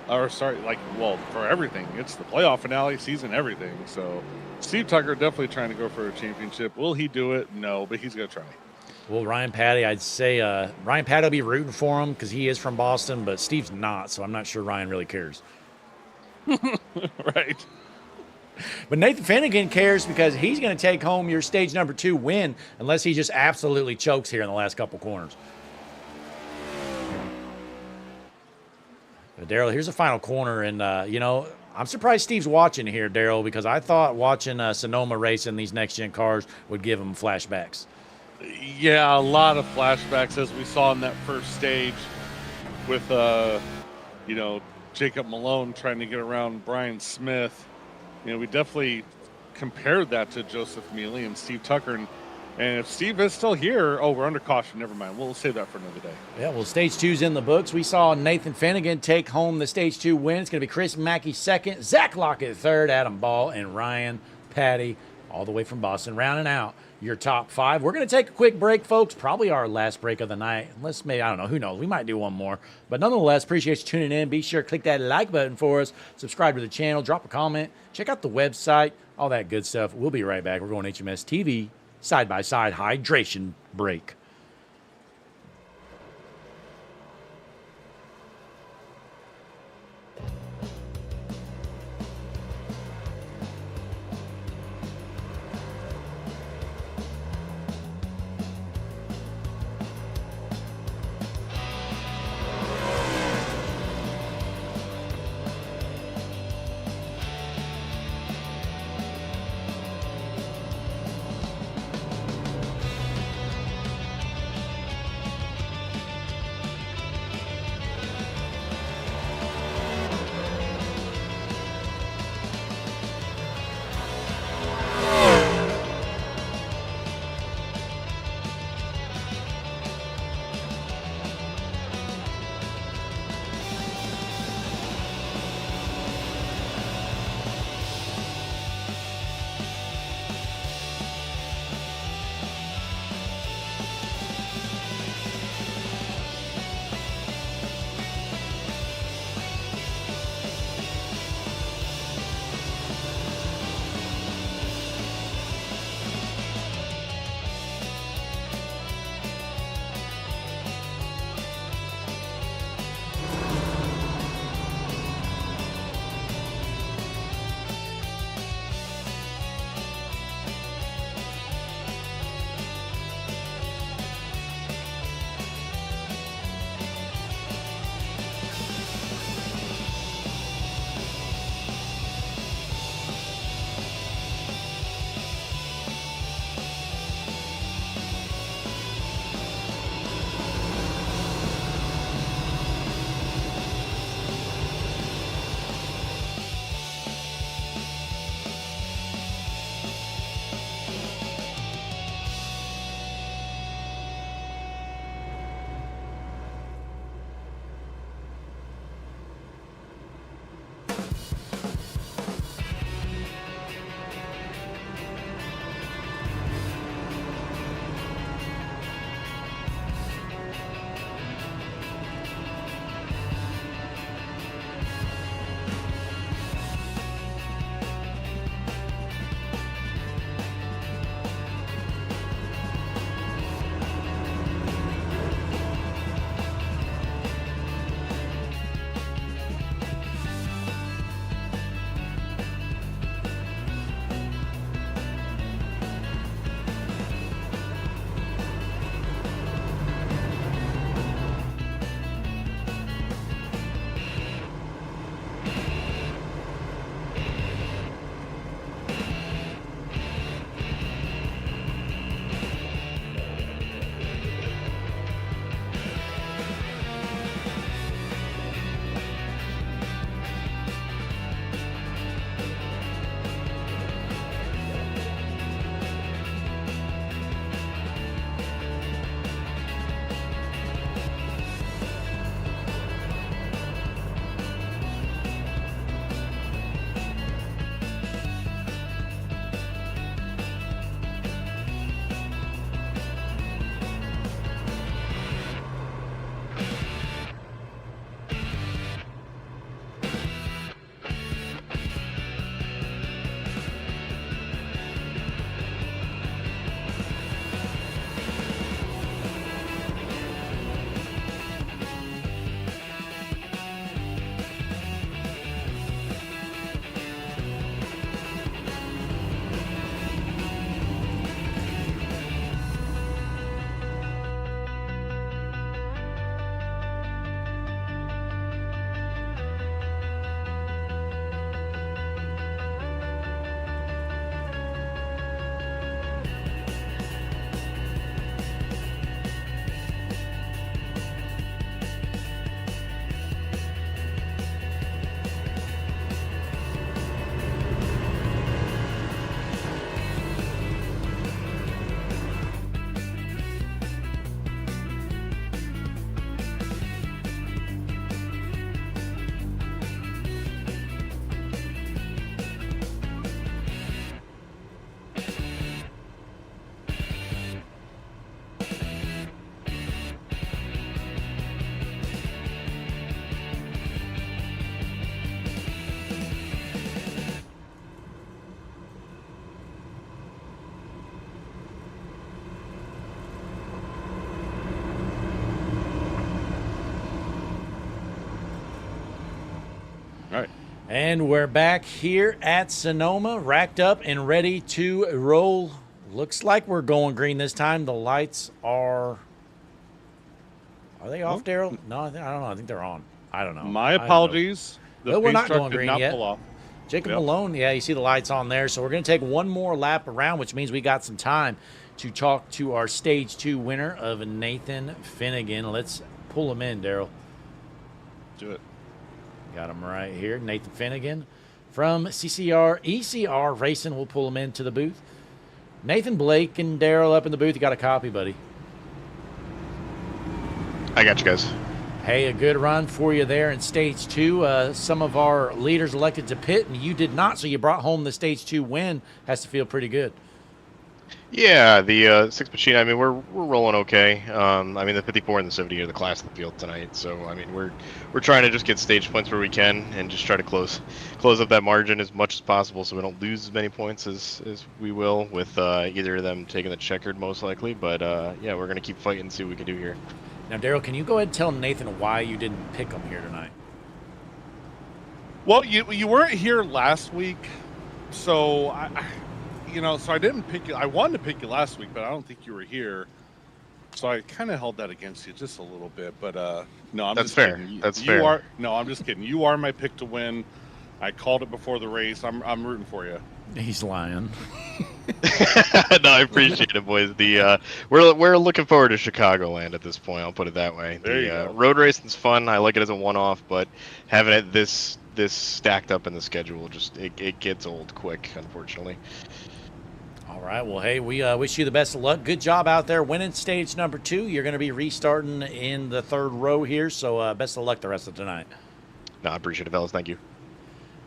For everything. It's the playoff finale, season, everything. So Steve Tucker definitely trying to go for a championship. Will he do it? No, but he's going to try. Well, Ryan Patty, I'd say Ryan Patty will be rooting for him because he is from Boston, but Steve's not, so I'm not sure Ryan really cares. Right. But Nathan Finnegan cares because he's going to take home your stage number 2 win unless he just absolutely chokes here in the last couple corners. Daryl, here's the final corner, and, I'm surprised Steve's watching here, Daryl, because I thought watching Sonoma racing these next-gen cars would give him flashbacks. Yeah, a lot of flashbacks as we saw in that first stage with, Jacob Malone trying to get around Brian Smith. We definitely compared that to Joseph Mealy and Steve Tucker. And if Steve is still here, we're under caution. Never mind. We'll save that for another day. Yeah, well, stage 2's in the books. We saw Nathan Finnegan take home the stage 2 win. It's going to be Chris Mackey second, Zach Lockett third, Adam Ball, and Ryan Patty all the way from Boston, rounding out your top 5. We're going to take a quick break, folks. Probably our last break of the night. Unless maybe, I don't know, who knows. We might do one more. But nonetheless, appreciate you tuning in. Be sure to click that like button for us. Subscribe to the channel. Drop a comment. Check out the website. All that good stuff. We'll be right back. We're going HMS TV side-by-side hydration break. All right. And we're back here at Sonoma, racked up and ready to roll. Looks like we're going green this time. The lights are they off, Daryl? No, I don't know. I think they're on. I don't know. My apologies. But we're not going did green not yet. pull off. Jacob Malone, yeah, you see the lights on there. So we're going to take one more lap around, which means we got some time to talk to our Stage 2 winner of Nathan Finnegan. Let's pull him in, Daryl. Do it. Got him right here. Nathan Finnegan from ECR Racing. We'll pull him into the booth. Nathan, Blake, and Daryl up in the booth. You got a copy, buddy? I got you guys. Hey, a good run for you there in Stage 2. Some of our leaders elected to pit, and you did not, so you brought home the Stage 2 win. Has to feel pretty good. Yeah, the six machine. I mean, we're rolling okay. I mean, the 54 and the 70 are the class of the field tonight. So I mean, we're trying to just get stage points where we can, and just try to close up that margin as much as possible, so we don't lose as many points as we will with either of them taking the checkered most likely. But yeah, we're gonna keep fighting and see what we can do here. Now, Daryl, can you go ahead and tell Nathan why you didn't pick him here tonight? Well, you weren't here last week, so so I didn't pick you. I wanted to pick you last week, but I don't think you were here, so I kind of held that against you just a little bit. But no, I'm That's just fair. kidding. That's you fair. Are, no, I'm just kidding. You are my pick to win. I called it before the race. I'm rooting for you. He's lying. No, I appreciate it, boys. The we're looking forward to Chicagoland at this point. I'll put it that way. There you go. Road racing's fun. I like it as a one-off, but having it this stacked up in the schedule, just it gets old quick, unfortunately. All right. Well, hey, we wish you the best of luck. Good job out there winning stage number 2. You're going to be restarting in the 3rd row here, so best of luck the rest of tonight. No, I appreciate it, fellas. Thank you.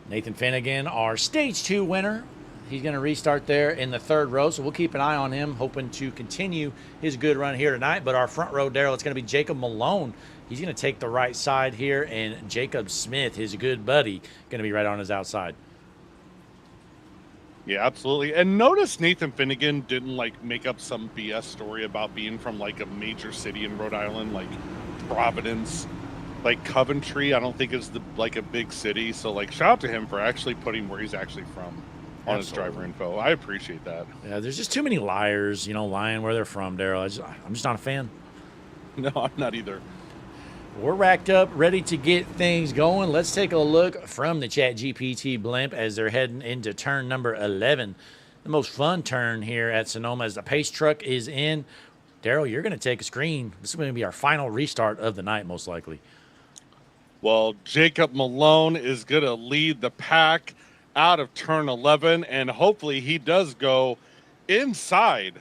Nathan Finnegan, our stage 2 winner. He's going to restart there in the 3rd row, so we'll keep an eye on him, hoping to continue his good run here tonight. But our front row, Daryl, it's going to be Jacob Malone. He's going to take the right side here, and Jacob Smith, his good buddy, going to be right on his outside. Yeah, absolutely. And notice Nathan Finnegan didn't make up some BS story about being from a major city in Rhode Island, like Providence, like Coventry. I don't think is a big city. So shout out to him for actually putting where he's actually from on his driver info. I appreciate that. Yeah, there's just too many liars, lying where they're from, Daryl. I'm just not a fan. No, I'm not either. We're racked up, ready to get things going. Let's take a look from the ChatGPT blimp as they're heading into turn number 11. The most fun turn here at Sonoma as the pace truck is in. Daryl, you're going to take a screen. This is going to be our final restart of the night, most likely. Well, Jacob Malone is going to lead the pack out of turn 11, and hopefully he does go inside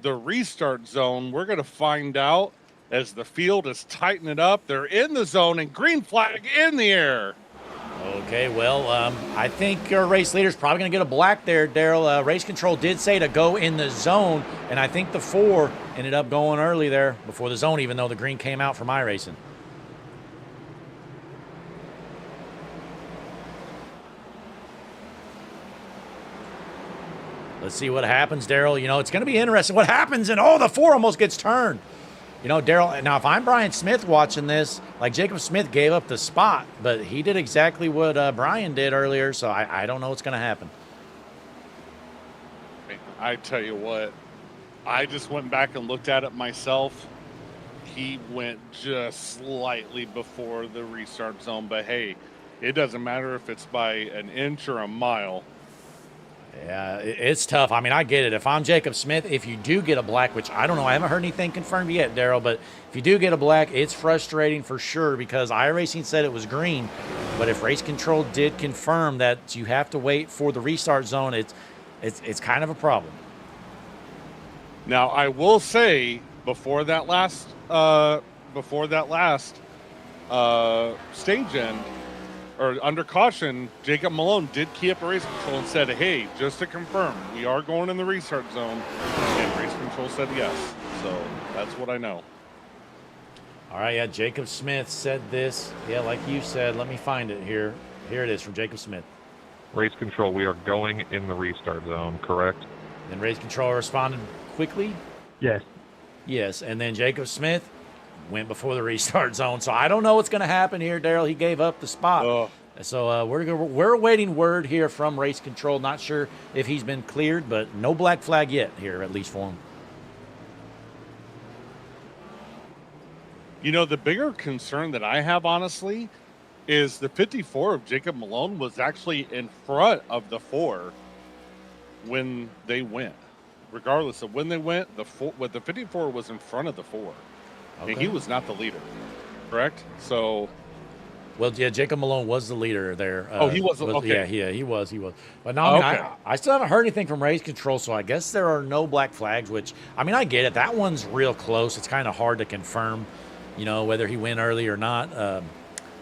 the restart zone. We're going to find out as the field is tightening up. They're in the zone, and green flag in the air. Okay, well, I think your race leader's probably going to get a black there, Daryl. Race control did say to go in the zone, and I think the 4 ended up going early there before the zone, even though the green came out from iRacing. Let's see what happens, Daryl. It's going to be interesting what happens, and the 4 almost gets turned. Daryl, now if I'm Brian Smith watching this, Jacob Smith gave up the spot, but he did exactly what Brian did earlier, so I don't know what's going to happen. I tell you what, I just went back and looked at it myself. He went just slightly before the restart zone, but hey, it doesn't matter if it's by an inch or a mile. Yeah, it's tough. I mean, I get it. If I'm Jacob Smith, if you do get a black, which I don't know, I haven't heard anything confirmed yet, Daryl, but if you do get a black, it's frustrating for sure because iRacing said it was green. But if race control did confirm that you have to wait for the restart zone, it's kind of a problem. Now, I will say before that last stage end, or under caution, Jacob Malone did key up a race control and said, hey, just to confirm, we are going in the restart zone. And race control said yes. So that's what I know. All right, yeah, Jacob Smith said this. Yeah, like you said, let me find it here. Here it is from Jacob Smith. Race control, we are going in the restart zone, correct? Then race control responded quickly. Yes. Yes, and then Jacob Smith went before the restart zone. So I don't know what's going to happen here, Daryl. He gave up the spot. So we're awaiting word here from race control. Not sure if he's been cleared, but no black flag yet here, at least for him. You know, the bigger concern that I have, honestly, is the 54 of Jacob Malone was actually in front of the 4 when they went. Regardless of when they went, the 54 was in front of the 4. Okay. And he was not the leader, correct? So... Well, yeah, Jacob Malone was the leader there. He was. Okay. Yeah, he was. But no, I mean, I still haven't heard anything from race control, so I guess there are no black flags, which, I mean, I get it. That one's real close. It's kind of hard to confirm, whether he went early or not.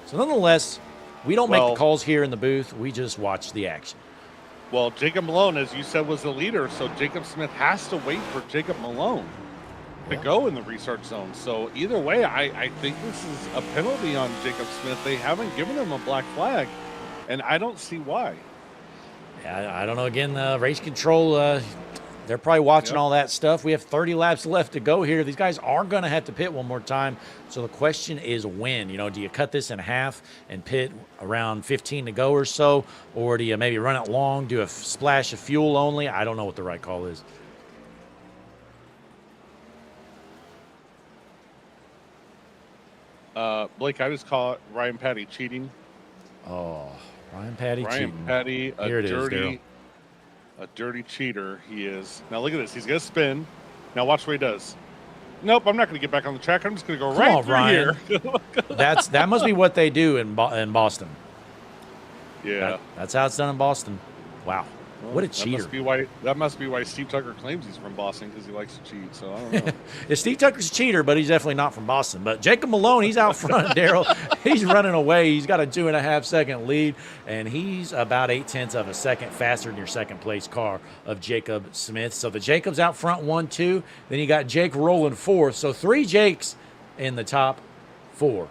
So nonetheless, we don't make the calls here in the booth. We just watch the action. Well, Jacob Malone, as you said, was the leader, so Jacob Smith has to wait for Jacob Malone to go in the restart zone. So either way, I think this is a penalty on Jacob Smith. They haven't given him a black flag, and I don't see why. Yeah, I don't know. Again, race control, they're probably watching all that stuff. We have 30 laps left to go here. These guys are going to have to pit one more time. So the question is when. Do you cut this in half and pit around 15 to go or so? Or do you maybe run it long, do a splash of fuel only? I don't know what the right call is. Blake, I just call it Ryan Patty cheating. Oh, Ryan Patty cheating. Ryan Patty, a dirty cheater he is. Now look at this. He's going to spin. Now watch what he does. Nope, I'm not going to get back on the track. I'm just going to go right through Ryan. here. That must be what they do in Boston. Yeah. That's how it's done in Boston. Wow. Well, what a cheater. That must be why Steve Tucker claims he's from Boston, because he likes to cheat. So I don't know. Yeah, Steve Tucker's a cheater, but he's definitely not from Boston. But Jacob Malone, he's out front, Daryl. He's running away. He's got a 2.5-second lead, and he's about 0.8 of a second faster than your second-place car of Jacob Smith. So the Jacob's out front 1-2. Then you got Jake rolling 4th. So 3 Jakes in the top 4.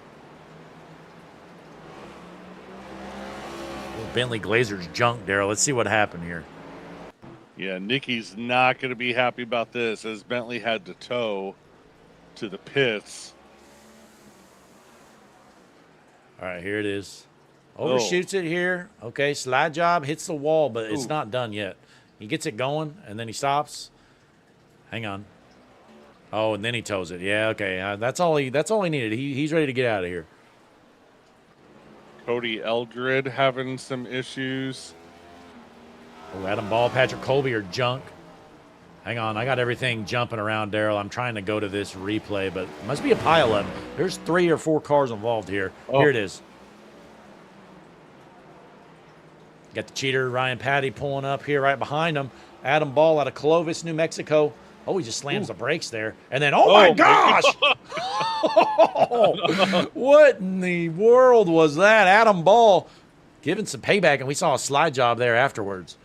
Bentley Glazer's junk, Daryl. Let's see what happened here. Yeah, Nicky's not going to be happy about this, as Bentley had to tow to the pits. All right, here it is. Overshoots it here. Okay, slide job, hits the wall, but it's not done yet. He gets it going, and then he stops. Hang on. Oh, and then he tows it. Yeah, okay. That's all he needed. He's ready to get out of here. Cody Eldred having some issues. Oh, Adam Ball, Patrick Colby are junk. Hang on, I got everything jumping around, Daryl. I'm trying to go to this replay, but it must be a pile of them. There's 3 or 4 cars involved here. Here it is. Got the cheater, Ryan Patty, pulling up here right behind him. Adam Ball out of Clovis, New Mexico. Oh, he just slams the brakes there. And then, oh my gosh! What in the world was that? Adam Ball giving some payback, and we saw a slide job there afterwards.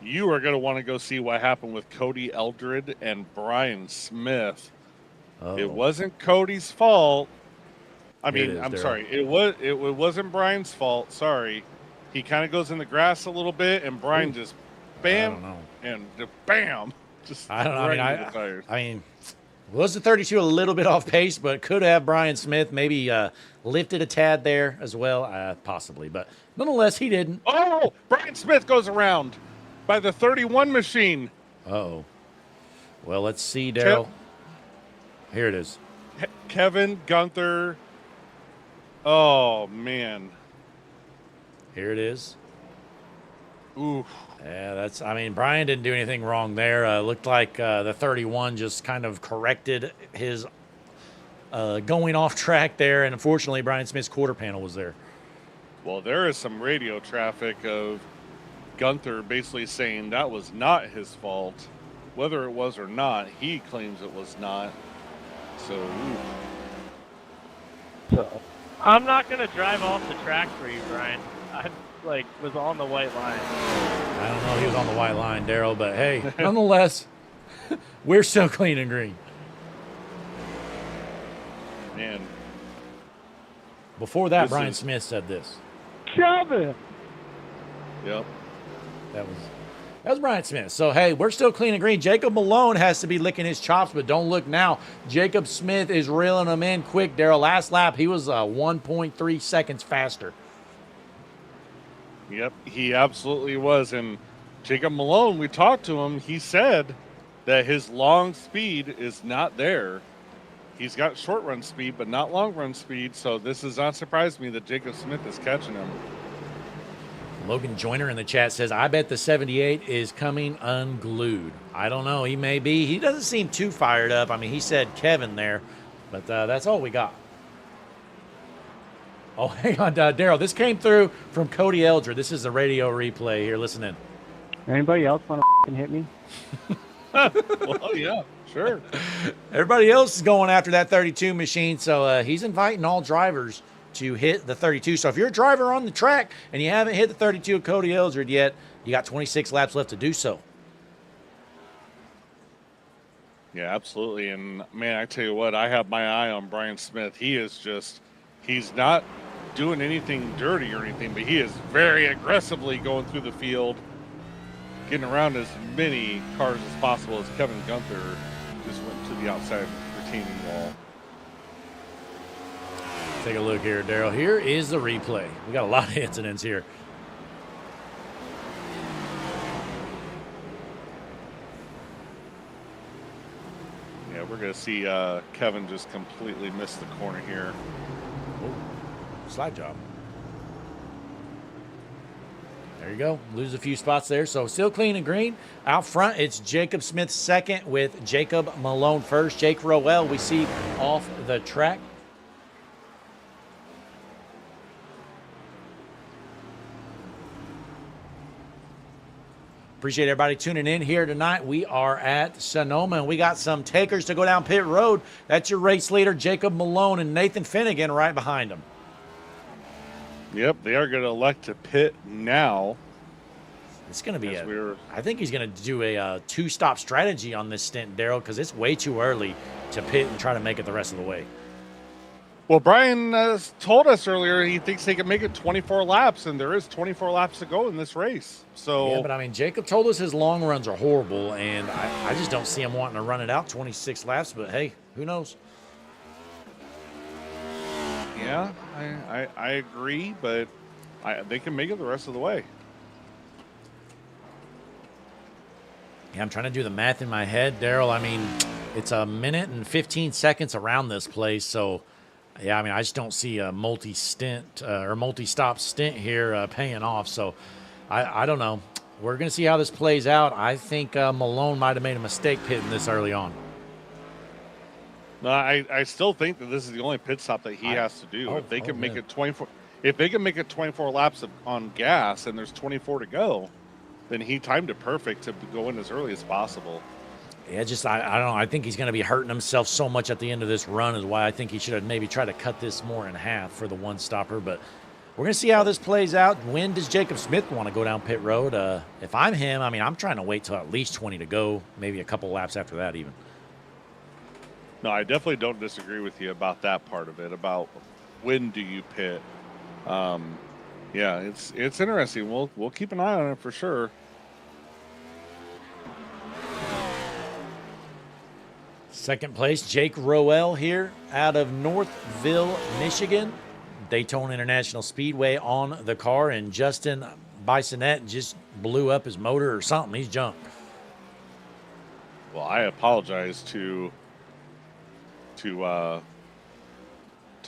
You are going to want to go see what happened with Cody Eldred and Brian Smith. It wasn't Cody's fault. I'm sorry. It wasn't Brian's fault. Sorry. He kind of goes in the grass a little bit, and Brian just bam and bam. I don't know. I mean, was the 32 a little bit off pace, but could have Brian Smith maybe lifted a tad there as well, possibly. But nonetheless, he didn't. Oh, Brian Smith goes around by the 31 machine. Uh-oh. Well, let's see, Daryl. Here it is. Kevin Gunther. Oh, man. Here it is. Ooh. Yeah, Brian didn't do anything wrong there. Looked like the 31 just kind of corrected his going off track there, and unfortunately, Brian Smith's quarter panel was there. Well, there is some radio traffic of Gunther basically saying that was not his fault. Whether it was or not, he claims it was not. So I'm not going to drive off the track for you, Brian. I was on the white line. I don't know if he was on the white line, Daryl, but hey, nonetheless, we're still clean and green. Man. Before that, Brian Smith said this. Kevin! Yep. That was Brian Smith. So, hey, we're still clean and green. Jacob Malone has to be licking his chops, but don't look now. Jacob Smith is reeling them in quick, Daryl. Last lap, he was 1.3 seconds faster. Yep, he absolutely was. And Jacob Malone, we talked to him. He said that his long speed is not there. He's got short run speed, but not long run speed. So this does not surprise me that Jacob Smith is catching him. Logan Joyner in the chat says, I bet the 78 is coming unglued. I don't know. He may be. He doesn't seem too fired up. I mean, he said Kevin there, but that's all we got. Oh, hang on, Daryl. This came through from Cody Eldred. This is a radio replay here. Listen in. Anybody else want to hit me? Well, yeah, sure. Everybody else is going after that 32 machine, so he's inviting all drivers to hit the 32. So if you're a driver on the track and you haven't hit the 32 of Cody Eldred yet, you got 26 laps left to do so. Yeah, absolutely. And, man, I tell you what, I have my eye on Brian Smith. He's not doing anything dirty or anything, but he is very aggressively going through the field, getting around as many cars as possible as Kevin Gunther just went to the outside retaining wall. Take a look here, Daryl. Here is the replay. We got a lot of incidents here. Yeah, we're going to see Kevin just completely miss the corner here. Oh, slide job. There you go. Lose a few spots there. So still clean and green. Out front, it's Jacob Smith second with Jacob Malone first. Jake Rowell we see off the track. Appreciate everybody tuning in here tonight. We are at Sonoma, and we got some takers to go down pit road. That's your race leader, Jacob Malone, and Nathan Finnegan right behind him. Yep, they are going to elect to pit now. It's going to be I think he's going to do a two-stop strategy on this stint, Daryl, because it's way too early to pit and try to make it the rest of the way. Well, Brian told us earlier he thinks they can make it 24 laps, and there is 24 laps to go in this race. So yeah, but I mean, Jacob told us his long runs are horrible, and I just don't see him wanting to run it out 26 laps. But hey, who knows? Yeah, I agree, but they can make it the rest of the way. Yeah, I'm trying to do the math in my head, Daryl. I mean, it's a minute and 15 seconds around this place, so. Yeah, I mean, I just don't see a multi-stint or multi-stop stint here paying off. So I don't know. We're going to see how this plays out. I think Malone might have made a mistake pitting this early on. No, I still think that this is the only pit stop that he has to do. If they can make it 24, if they can make it 24 laps on gas and there's 24 to go, then he timed it perfect to go in as early as possible. Yeah, just I don't know. I think he's going to be hurting himself so much at the end of this run is why I think he should have maybe tried to cut this more in half for the one stopper. But we're going to see how this plays out. When does Jacob Smith want to go down pit road? If I'm him, I mean, I'm trying to wait till at least 20 to go, maybe a couple laps after that even. No, I definitely don't disagree with you about that part of it, about when do you pit. Yeah, it's interesting. We'll keep an eye on it for sure. Second place, Jake Rowell here out of Northville, Michigan. Daytona International Speedway on the car, and Justin Bisonette just blew up his motor or something. He's jumped. Well, I apologize to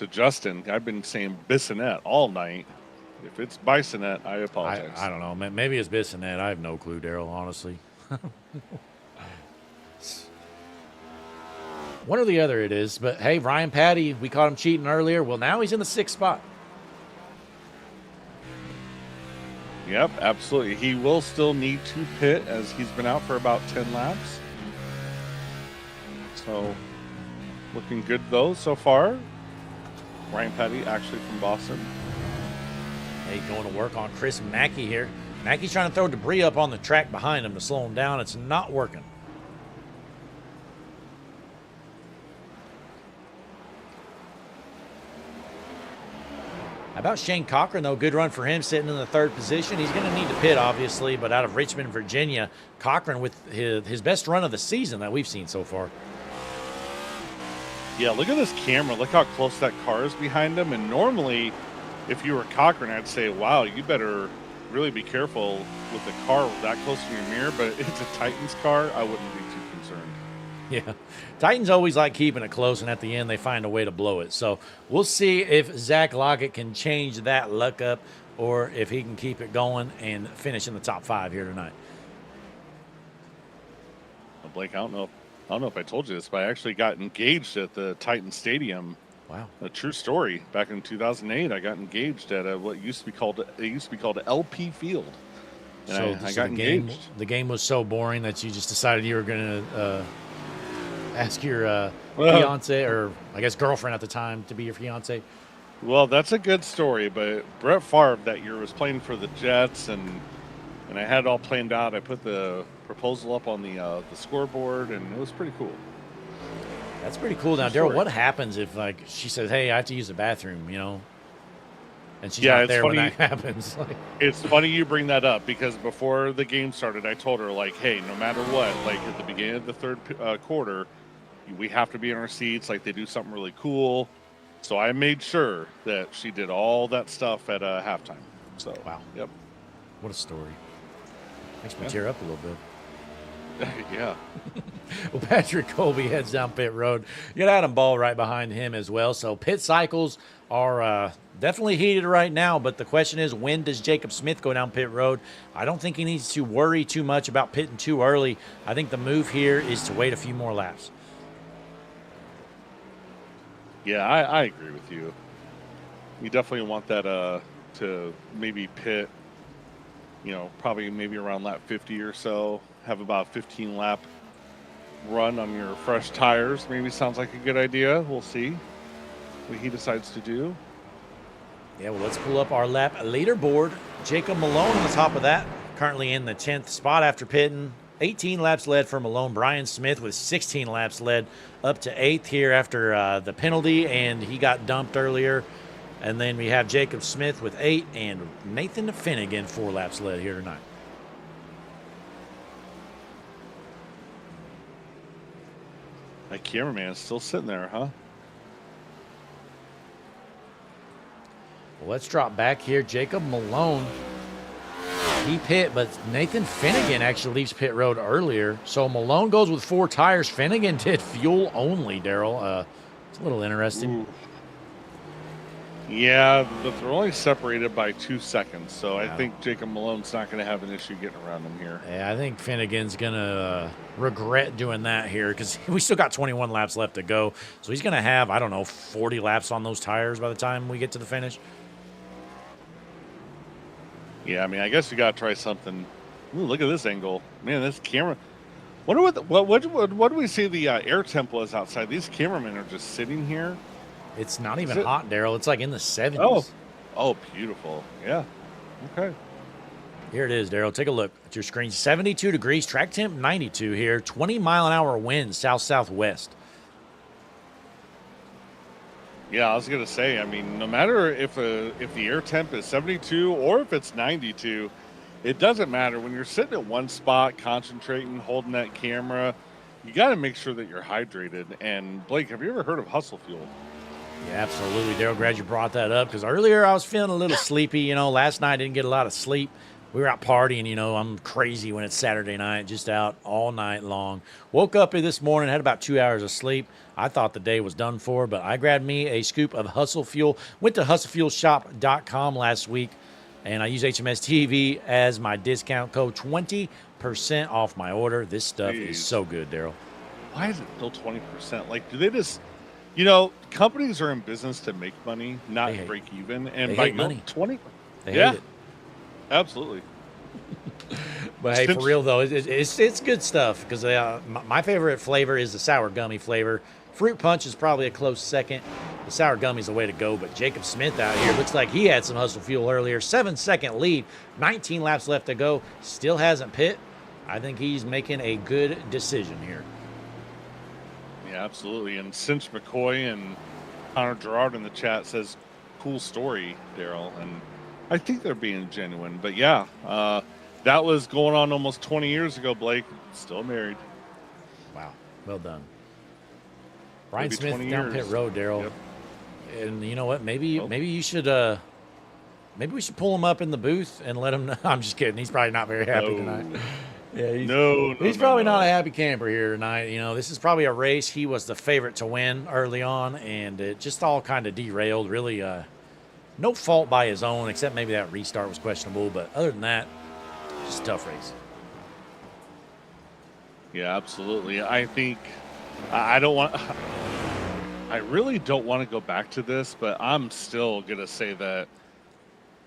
Justin. I've been saying Bissonette all night. If it's Bisonette, I apologize. I don't know. Maybe it's Bissonette. I have no clue, Daryl, honestly. One or the other it is. But, hey, Ryan Patty, we caught him cheating earlier. Well, now he's in the 6th spot. Yep, absolutely. He will still need to pit as he's been out for about 10 laps. So, looking good, though, so far. Ryan Patty, actually from Boston. Hey, going to work on Chris Mackey here. Mackey's trying to throw debris up on the track behind him to slow him down. It's not working. How about Shane Cochran, though? Good run for him, sitting in the 3rd position. He's going to need to pit, obviously, but out of Richmond, Virginia, Cochran with his best run of the season that we've seen so far. Yeah, look at this camera. Look how close that car is behind him. And normally, if you were Cochran, I'd say, wow, you better really be careful with the car that close to your mirror, but if it's a Titans car, I wouldn't be too concerned. Yeah. Titans always like keeping it close, and at the end, they find a way to blow it. So we'll see if Zach Lockett can change that luck up or if he can keep it going and finish in the top 5 here tonight. Well, Blake, I don't know if I told you this, but I actually got engaged at the Titan Stadium. Wow. A true story. Back in 2008, I got engaged at what used to be called LP Field. And I got engaged. The game was so boring that you just decided you were going to ask your fiance, or I guess girlfriend at the time, to be your fiance. Well, that's a good story, but Brett Favre that year was playing for the Jets, and I had it all planned out. I put the proposal up on the scoreboard, and it was pretty cool. That's pretty cool. Now, Daryl, what happens if, like, she says, "Hey, I have to use the bathroom," and she's not there when that happens? It's funny you bring that up, because before the game started, I told her, like, hey, no matter what, like at the beginning of the third quarter, we have to be in our seats. Like, they do something really cool. So I made sure that she did all that stuff at halftime. So wow, yep. What a story. Makes me tear up a little bit. Yeah. Well, Patrick Colby heads down pit road. You got Adam Ball right behind him as well. So pit cycles are definitely heated right now. But the question is, when does Jacob Smith go down pit road? I don't think he needs to worry too much about pitting too early. I think the move here is to wait a few more laps. Yeah, I agree with you. You definitely want that to maybe pit, probably maybe around lap 50 or so. Have about a 15 lap run on your fresh tires. Maybe sounds like a good idea. We'll see what he decides to do. Yeah, well, let's pull up our lap leaderboard. Jacob Malone on the top of that, currently in the 10th spot after pitting. 18 laps led for Malone. Brian Smith with 16 laps led up to 8th here after the penalty, and he got dumped earlier. And then we have Jacob Smith with 8 and Nathan Finnegan 4 laps led here tonight. That cameraman's still sitting there, huh? Well, let's drop back here. Jacob Malone, he pit, but Nathan Finnegan actually leaves pit road earlier. So Malone goes with 4 tires. Finnegan did fuel only, Daryl. It's a little interesting. Ooh. Yeah, but they're only separated by 2 seconds. So I think Jacob Malone's not going to have an issue getting around him here. Yeah, I think Finnegan's going to regret doing that here, because we still got 21 laps left to go. So he's going to have, 40 laps on those tires by the time we get to the finish. Yeah, I mean, I guess you got to try something. Ooh, look at this angle. Man, this camera. Wonder what do we see the air temp was outside? These cameramen are just sitting here. It's not even hot, Daryl. It's like in the 70s. Oh, beautiful. Yeah. Okay. Here it is, Daryl. Take a look at your screen. 72 degrees, track temp 92 here, 20-mile-an-hour wind, south-southwest. Yeah, I was gonna say. I mean, no matter if the air temp is 72 or if it's 92, it doesn't matter. When you're sitting at one spot, concentrating, holding that camera, you got to make sure that you're hydrated. And Blake, have you ever heard of Hustle Fuel? Yeah, absolutely, Daryl. Glad you brought that up, because earlier I was feeling a little sleepy. Last night I didn't get a lot of sleep. We were out partying. I'm crazy when it's Saturday night, just out all night long. Woke up this morning, had about 2 hours of sleep. I thought the day was done for, but I grabbed me a scoop of Hustle Fuel. Went to hustlefuelshop.com last week, and I use HMS TV as my discount code. 20% off my order. This stuff is so good, Daryl. Why is it still 20%? Like, do they just... companies are in business to make money, not break even. And by money. 20, they hate it. Absolutely. But hey, for real though, it's good stuff, because my favorite flavor is the sour gummy flavor. Fruit punch is probably a close second. The sour gummy is the way to go. But Jacob Smith out here looks like he had some Hustle Fuel earlier. 7-second lead, 19 laps left to go. Still hasn't pit. I think he's making a good decision here. Yeah, absolutely. And Cinch McCoy and Connor Gerard in the chat says, cool story, Daryl. And I think they're being genuine. But yeah, that was going on almost 20 years ago, Blake. Still married. Wow. Well done. Brian Maybe Smith down years. pit road, Daryl. Yep. And you know what? Maybe you should Maybe we should pull him up in the booth and let him know. I'm just kidding. He's probably not very happy tonight. Yeah, he's probably not a happy camper here tonight. You know, this is probably a race he was the favorite to win early on, and it just all kind of derailed. Really, no fault by his own, except maybe that restart was questionable. But other than that, just a tough race. Yeah, absolutely. I think I don't want. I really don't want to go back to this, but I'm still gonna say that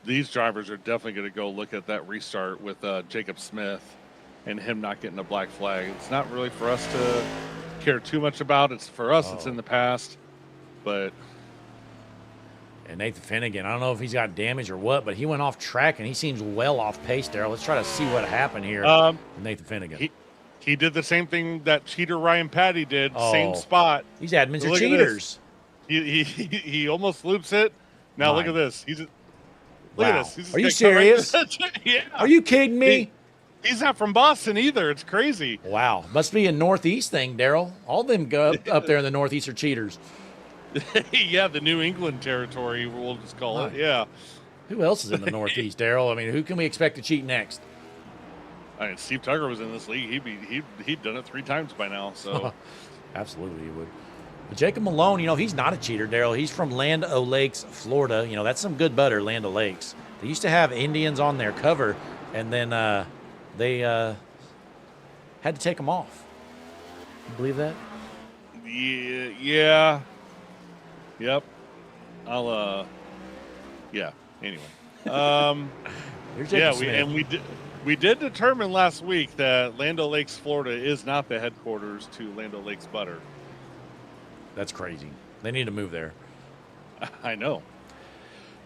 these drivers are definitely gonna go look at that restart with Jacob Smith and him not getting a black flag. It's not really for us to care too much about. It's for us. It's in the past, but. And Nathan Finnegan, I don't know if he's got damage or what, but he went off track and he seems well off pace, Daryl. Let's try to see what happened here with Nathan Finnegan. He did the same thing that cheater Ryan Patty did, same spot. These admins are cheaters. He almost loops it. Now look at this. Look at this. Are you serious? Yeah. Are you kidding me? He's not from Boston either. It's crazy. Wow. Must be a Northeast thing, Daryl. All of them go up there in the Northeast are cheaters. Yeah, the New England territory, we'll just call it. Yeah. Who else is in the Northeast, Daryl? I mean, who can we expect to cheat next? I mean, Steve Tugger was in this league. He'd done it 3 times by now. So, absolutely, he would. But Jacob Malone, you know, he's not a cheater, Daryl. He's from Land O'Lakes, Florida. You know, that's some good butter, Land O'Lakes. They used to have Indians on their cover, and then they had to take them off. You believe that? Yeah. Yep. Yeah. Anyway. We did determine last week that Land O'Lakes, Florida is not the headquarters to Land O'Lakes Butter. That's crazy. They need to move there. I know.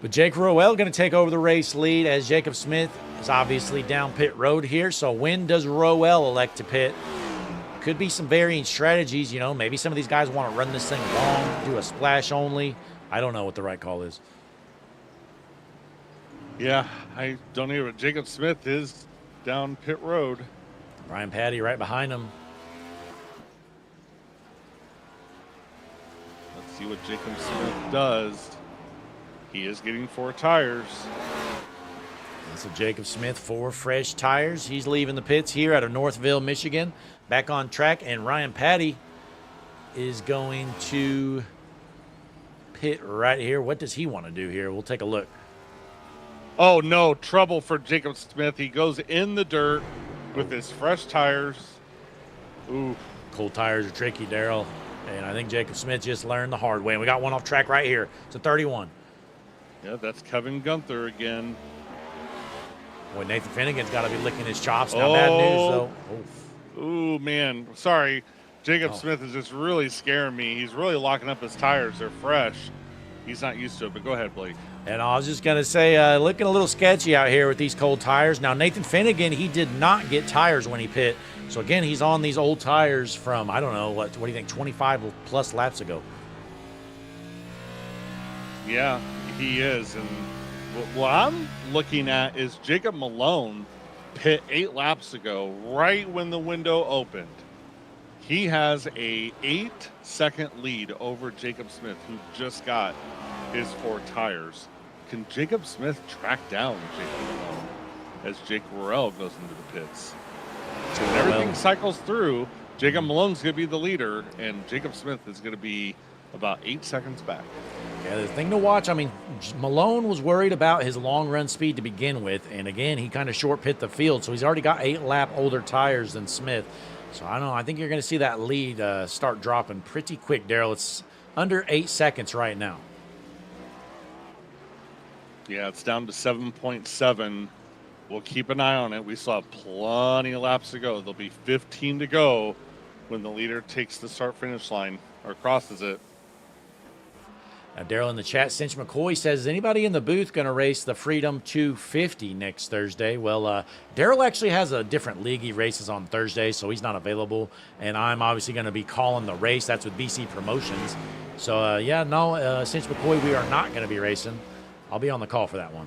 But Jake Rowell going to take over the race lead as Jacob Smith is obviously down pit road here. So when does Rowell elect to pit? Could be some varying strategies. You know, maybe some of these guys want to run this thing long, do a splash only. I don't know what the right call is. Yeah, I don't know. Jacob Smith is down pit road. Ryan Patty right behind him. Let's see what Jacob Smith does. He is getting 4 tires. So Jacob Smith, 4 fresh tires. He's leaving the pits here out of Northville, Michigan. Back on track, and Ryan Patty is going to pit right here. What does he want to do here? We'll take a look. Oh, no, trouble for Jacob Smith. He goes in the dirt with his fresh tires. Ooh. Cold tires are tricky, Daryl. And I think Jacob Smith just learned the hard way. And we got one off track right here. It's a 31. Yeah, that's Kevin Gunther again. Boy, Nathan Finnegan's got to be licking his chops. Now, bad news, though. Ooh, man. Sorry. Jacob Smith is just really scaring me. He's really locking up his tires. They're fresh. He's not used to it, but go ahead, Blake. And I was just going to say, looking a little sketchy out here with these cold tires. Now, Nathan Finnegan, he did not get tires when he pit. So, again, he's on these old tires from, I don't know, what do you think, 25-plus laps ago? Yeah, he is. And what I'm looking at is Jacob Malone pit 8 laps ago, right when the window opened. He has a 8-second lead over Jacob Smith, who just got his 4 tires. Can Jacob Smith track down Jacob Malone as Jake Rowell goes into the pits? So when everything cycles through, Jacob Malone's going to be the leader, and Jacob Smith is going to be about 8 seconds back. Yeah, the thing to watch, I mean, Malone was worried about his long run speed to begin with, and again, he kind of short pit the field, so he's already got 8-lap older tires than Smith. So I don't know, I think you're going to see that lead start dropping pretty quick, Daryl. It's under 8 seconds right now. Yeah, it's down to 7.7. We'll keep an eye on it. We still have plenty of laps to go. There'll be 15 to go when the leader takes the start-finish line or crosses it. Now, Daryl in the chat, Cinch McCoy says, is anybody in the booth going to race the Freedom 250 next Thursday? Well, Daryl actually has a different league he races on Thursday, so he's not available. And I'm obviously going to be calling the race. That's with BC Promotions. So, Cinch McCoy, we are not going to be racing. I'll be on the call for that one.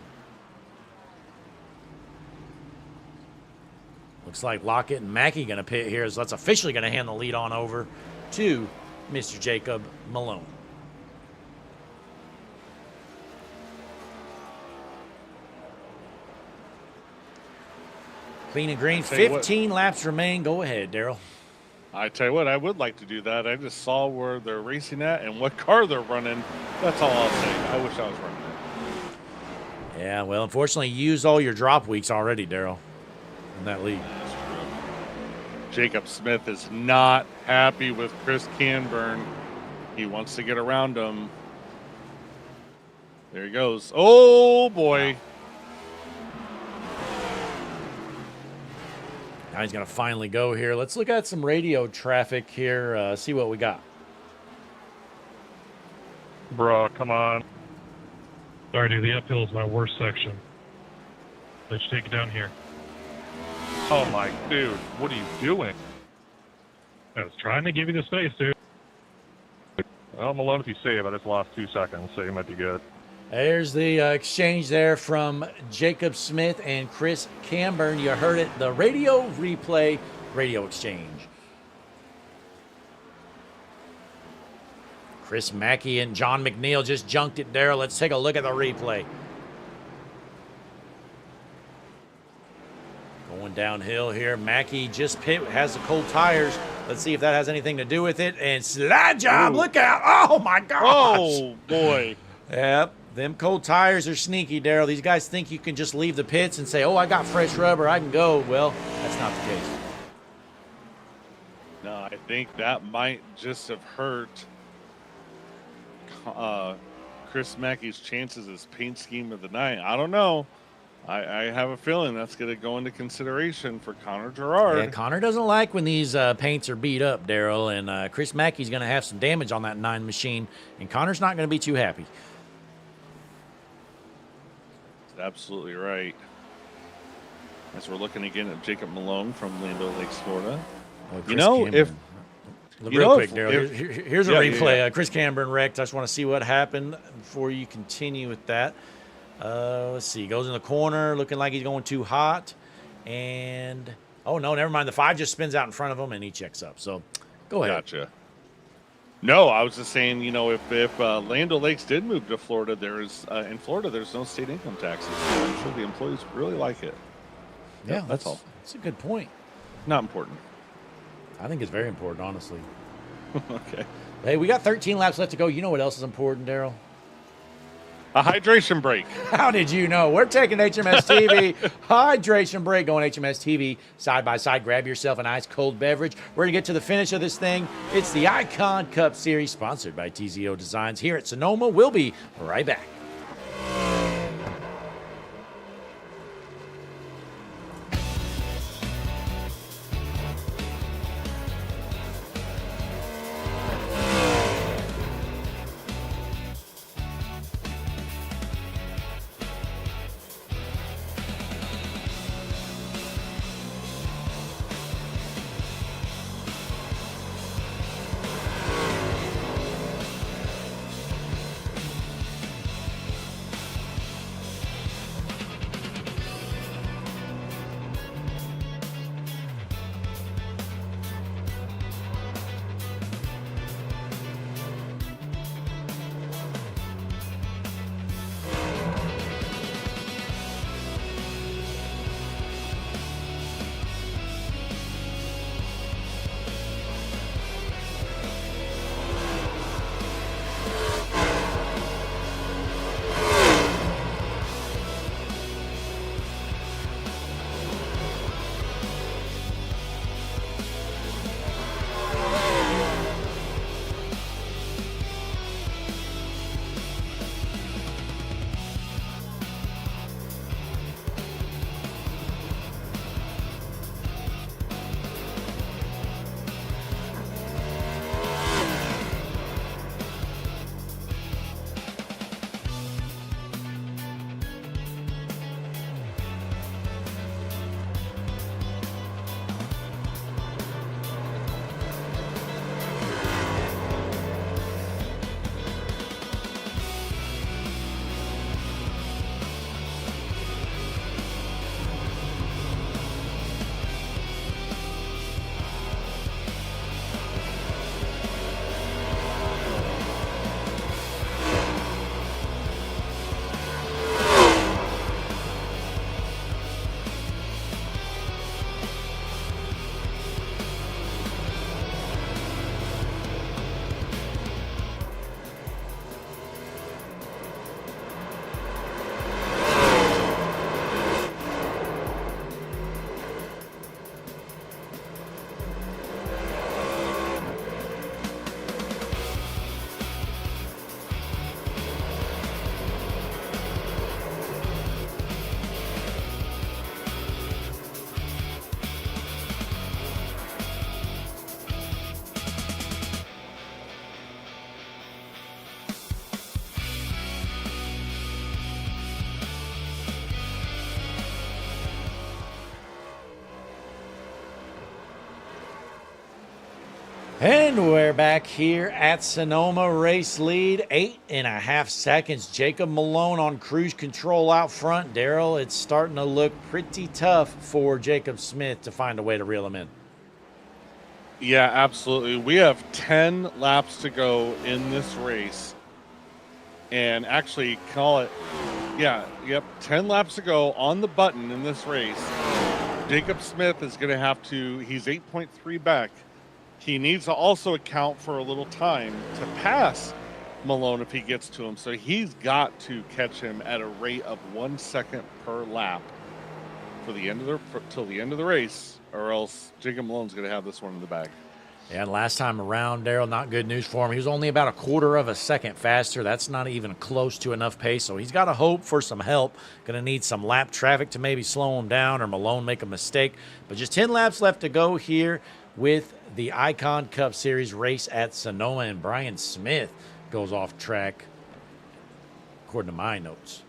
Looks like Lockett and Mackey going to pit here, so that's officially going to hand the lead on over to Mr. Jacob Malone. Clean and green. Tell you what. 15 laps remain. Go ahead, Daryl. I tell you what, I would like to do that. I just saw where they're racing at and what car they're running. That's all I'll say. I wish I was running it. Yeah, well, unfortunately, you used all your drop weeks already, Daryl, in that lead. That's true. Jacob Smith is not happy with Chris Canburn. He wants to get around him. There he goes. Oh, boy. Now he's going to finally go here. Let's look at some radio traffic here, see what we got. Bro, come on. Sorry, dude. The uphill is my worst section. Let's take it down here. Oh, my dude. What are you doing? I was trying to give you the space, dude. Well, Malone, if you save, I just lost 2 seconds, so you might be good. There's the exchange there from Jacob Smith and Chris Camburn. You heard it, the radio replay, radio exchange. Chris Mackey and John McNeil just junked it, Daryl. Let's take a look at the replay. Going downhill here. Mackey just has the cold tires. Let's see if that has anything to do with it. And slide job, look out. Oh, my gosh. Oh, boy. Yep. Them cold tires are sneaky, Daryl. These guys think you can just leave the pits and say, oh, I got fresh rubber, I can go. Well, that's not the case. No, I think that might just have hurt Chris Mackey's chances as paint scheme of the night. I don't know. I have a feeling that's going to go into consideration for Connor Gerard. Yeah, Connor doesn't like when these paints are beat up, Daryl. And Chris Mackey's going to have some damage on that 9 machine. And Connor's not going to be too happy. Absolutely right. As we're looking again at Jacob Malone from Land O' Lakes, Florida. Oh, You know, Cameron. if Real quick, if- Daryl. if- Here's a yeah, replay. yeah. Chris Camburn wrecked. I just want to see what happened before you continue with that. Let's see. Goes in the corner, looking like he's going too hot. And, oh, no, never mind. The 5 just spins out in front of him, and he checks up. So, go ahead. Gotcha. No, I was just saying, you know, if Land O'Lakes did move to Florida, in Florida there's no state income taxes. So I'm sure the employees really like it. Yeah, that's all. That's a good point. Not important. I think it's very important, honestly. Okay. Hey, we got 13 laps left to go. You know what else is important, Daryl? A hydration break. How did you know? We're taking HMS TV hydration break, going HMS TV side by side. Grab yourself an ice cold beverage. We're gonna get to the finish of this thing. It's the Icon Cup Series, sponsored by TZO Designs here at Sonoma. We'll be right back. And we're back here at Sonoma. Race lead, 8.5 seconds. Jacob Malone on cruise control out front. Daryl, it's starting to look pretty tough for Jacob Smith to find a way to reel him in. Yeah, absolutely. We have 10 laps to go in this race. And actually, call it, 10 laps to go on the button in this race. Jacob Smith is going to have to, he's 8.3 back. He needs to also account for a little time to pass Malone if he gets to him. So he's got to catch him at a rate of 1 second per lap for the end of till the end of the race, or else Jacob Malone's going to have this one in the bag. Yeah, and last time around, Daryl, not good news for him. He was only about 1/4 of a second faster. That's not even close to enough pace, so he's got to hope for some help. Going to need some lap traffic to maybe slow him down or Malone make a mistake. But just 10 laps left to go here with the Icon Cup Series race at Sonoma, and Brian Smith goes off track, according to my notes.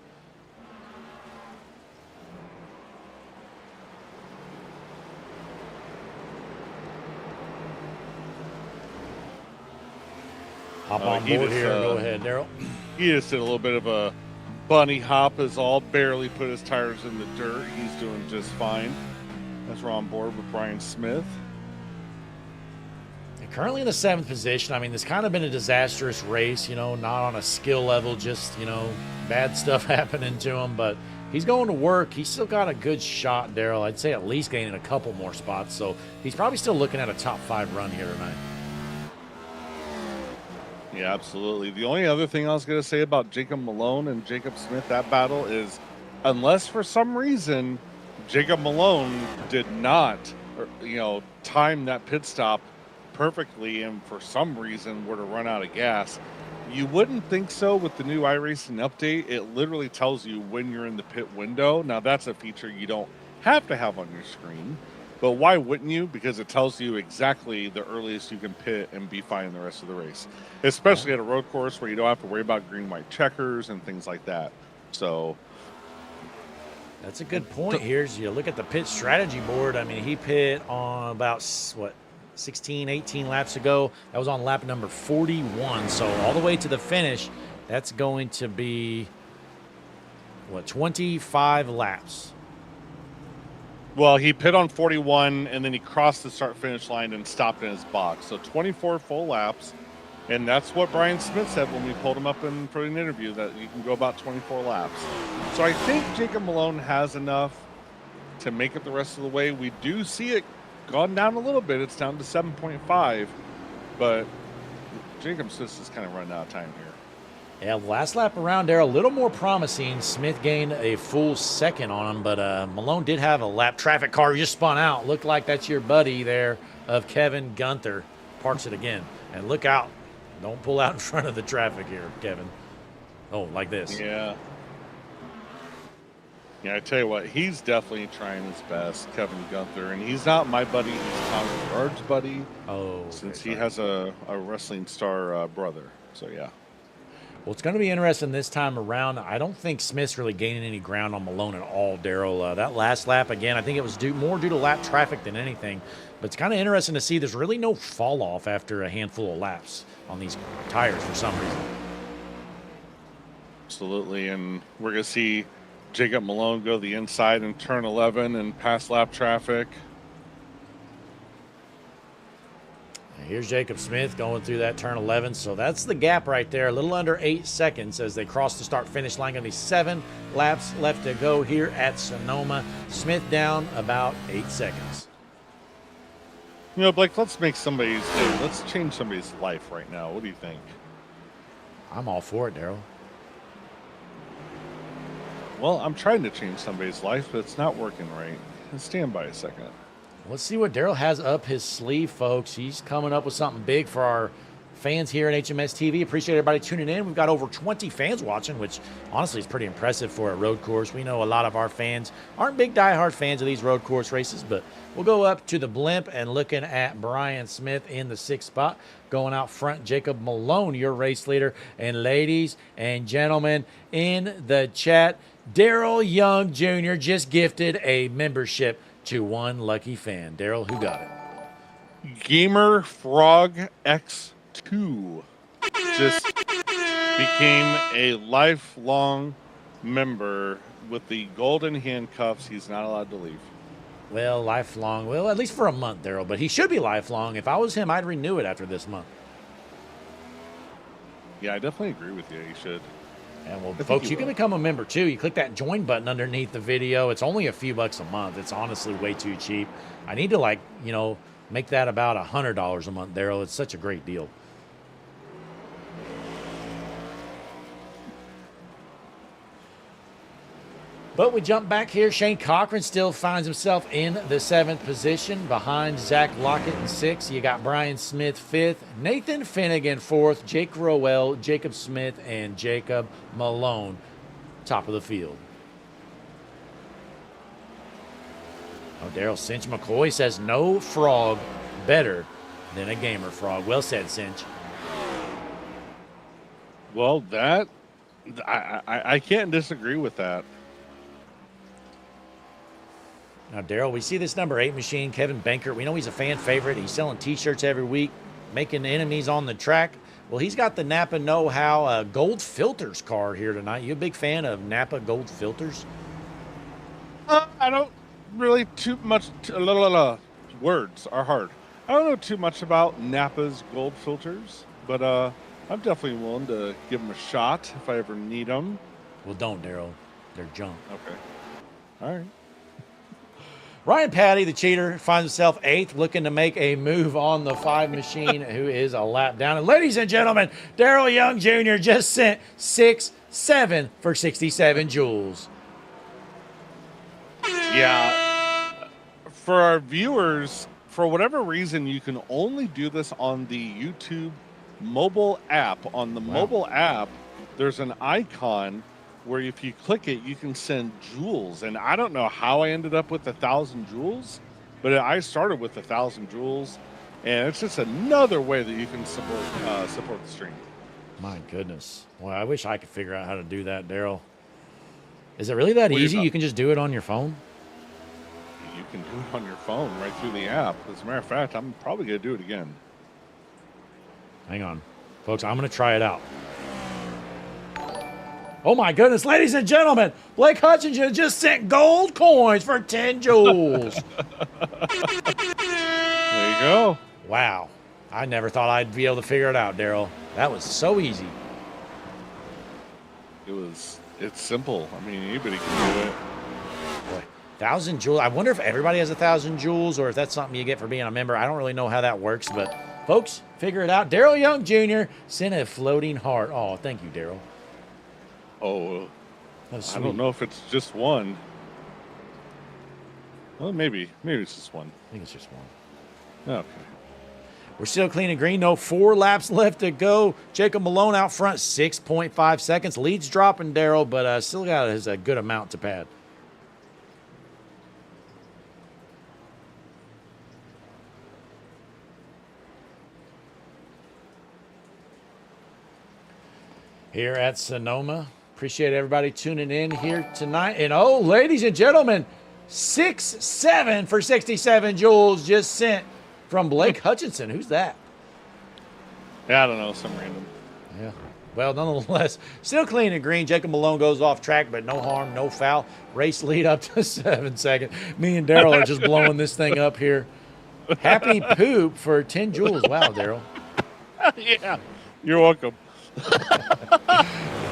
Hop on board here. Go ahead, Daryl. He just did a little bit of a bunny hop, is all, barely put his tires in the dirt. He's doing just fine. As we're on board with Brian Smith. Currently in the 7th position. I mean, this kind of been a disastrous race, you know, not on a skill level, just, you know, bad stuff happening to him. But he's going to work. He's still got a good shot, Daryl. I'd say at least gaining a couple more spots. So he's probably still looking at a top 5 run here tonight. Yeah, absolutely. The only other thing I was going to say about Jacob Malone and Jacob Smith, that battle, is unless for some reason Jacob Malone did not, time that pit stop perfectly and for some reason were to run out of gas, you wouldn't think so with the new iRacing update. It literally tells you when you're in the pit window. Now, that's a feature you don't have to have on your screen, but why wouldn't you? Because it tells you exactly the earliest you can pit and be fine the rest of the race, especially at a road course where you don't have to worry about green-white checkers and things like that. So that's a good point here. As you look at the pit strategy board, I mean, he pit on about, 16, 18 laps ago. That was on lap number 41. So all the way to the finish, that's going to be, 25 laps. Well, he pit on 41, and then he crossed the start-finish line and stopped in his box. So 24 full laps, and that's what Brian Smith said when we pulled him up for an interview, that you can go about 24 laps. So I think Jacob Malone has enough to make it the rest of the way. We do see it gone down a little bit. It's down to 7.5, but Jacob Smith is kind of running out of time here. Yeah, last lap around there, a little more promising. Smith gained a full second on him, but Malone did have a lap traffic car just spun out. Looked like that's your buddy there of Kevin Gunther. Parks it again. And look out. Don't pull out in front of the traffic here, Kevin. Oh, like this. Yeah. Yeah, I tell you what, he's definitely trying his best, Kevin Gunther, and he's not my buddy. He's Tom Gerard's buddy. Oh, okay, since he has a wrestling star brother. So yeah. Well, it's going to be interesting this time around. I don't think Smith's really gaining any ground on Malone at all, Daryl. That last lap, again, I think it was more due to lap traffic than anything. But it's kind of interesting to see there's really no fall off after a handful of laps on these tires for some reason. Absolutely, and we're going to see Jacob Malone go the inside and turn 11 and pass lap traffic. Here's Jacob Smith going through that turn 11. So that's the gap right there, a little under 8 seconds as they cross the start-finish line. Going to be 7 laps left to go here at Sonoma. Smith down about 8 seconds. You know, Blake, let's make somebody's day. Let's change somebody's life right now. What do you think? I'm all for it, Daryl. Well, I'm trying to change somebody's life, but it's not working right. Stand by a second. Let's see what Daryl has up his sleeve, folks. He's coming up with something big for our fans here at HMS TV. Appreciate everybody tuning in. We've got over 20 fans watching, which honestly is pretty impressive for a road course. We know a lot of our fans aren't big diehard fans of these road course races, but we'll go up to the blimp and looking at Brian Smith in the 6th spot. Going out front, Jacob Malone, your race leader. And ladies and gentlemen in the chat, Daryl Young Jr. just gifted a membership to one lucky fan. Daryl, who got it? Gamer Frog X2 just became a lifelong member with the golden handcuffs. He's not allowed to leave. Well, lifelong. Well, at least for a month, Daryl. But he should be lifelong. If I was him, I'd renew it after this month. Yeah, I definitely agree with you. You should. And well, think folks, he you can will. become a member too. You click that join button underneath the video. It's only a few bucks a month. It's honestly way too cheap. I need to make that about $100 a month, Daryl. It's such a great deal. But we jump back here. Shane Cochran still finds himself in the 7th position behind Zach Lockett in 6th. You got Brian Smith 5th, Nathan Finnegan 4th, Jake Rowell, Jacob Smith, and Jacob Malone top of the field. Oh, Daryl Cinch McCoy says no frog better than a gamer frog. Well said, Cinch. Well, that I can't disagree with that. Now, Daryl, we see this number 8 machine, Kevin Bankert. We know he's a fan favorite. He's selling T-shirts every week, making enemies on the track. Well, he's got the Napa Know-How Gold Filters car here tonight. You a big fan of Napa Gold Filters? I don't really too much. Words are hard. I don't know too much about Napa's gold filters, but I'm definitely willing to give them a shot if I ever need them. Well, don't, Daryl. They're junk. Okay. All right. Ryan Patty, the cheater, finds himself 8th, looking to make a move on the 5 machine, who is a lap down. And ladies and gentlemen, Daryl Young Jr. just sent 6-7 for 67 joules. Yeah. For our viewers, for whatever reason, you can only do this on the YouTube mobile app. On the mobile app, there's an icon where if you click it, you can send joules. And I don't know how I ended up with 1,000 joules, but I started with 1,000 joules. And it's just another way that you can support the stream. My goodness. Well, I wish I could figure out how to do that, Daryl. Is it really that easy? You can just do it on your phone? You can do it on your phone right through the app. As a matter of fact, I'm probably going to do it again. Hang on. Folks, I'm going to try it out. Oh my goodness, ladies and gentlemen, Blake Hutchinson just sent gold coins for 10 joules. There you go. Wow. I never thought I'd be able to figure it out, Daryl. That was so easy. It's simple. I mean, anybody can do it. Boy, 1,000 joules. I wonder if everybody has 1,000 joules or if that's something you get for being a member. I don't really know how that works, but folks, figure it out. Daryl Young Jr. sent a floating heart. Oh, thank you, Daryl. Oh, I don't know if it's just one. Well, maybe it's just one. I think it's just one. Okay. We're still clean and green. No 4 laps left to go. Jacob Malone out front, 6.5 seconds. Lead's dropping, Daryl, but still got a good amount to pad. Here at Sonoma. Appreciate everybody tuning in here tonight. And oh, ladies and gentlemen, 6-7 for 67 joules just sent from Blake Hutchinson. Who's that? Yeah, I don't know, some random. Yeah. Well, nonetheless, still clean and green. Jacob Malone goes off track, but no harm, no foul. Race lead up to 7 seconds. Me and Daryl are just blowing this thing up here. Happy poop for 10 joules. Wow, Daryl. Yeah, you're welcome.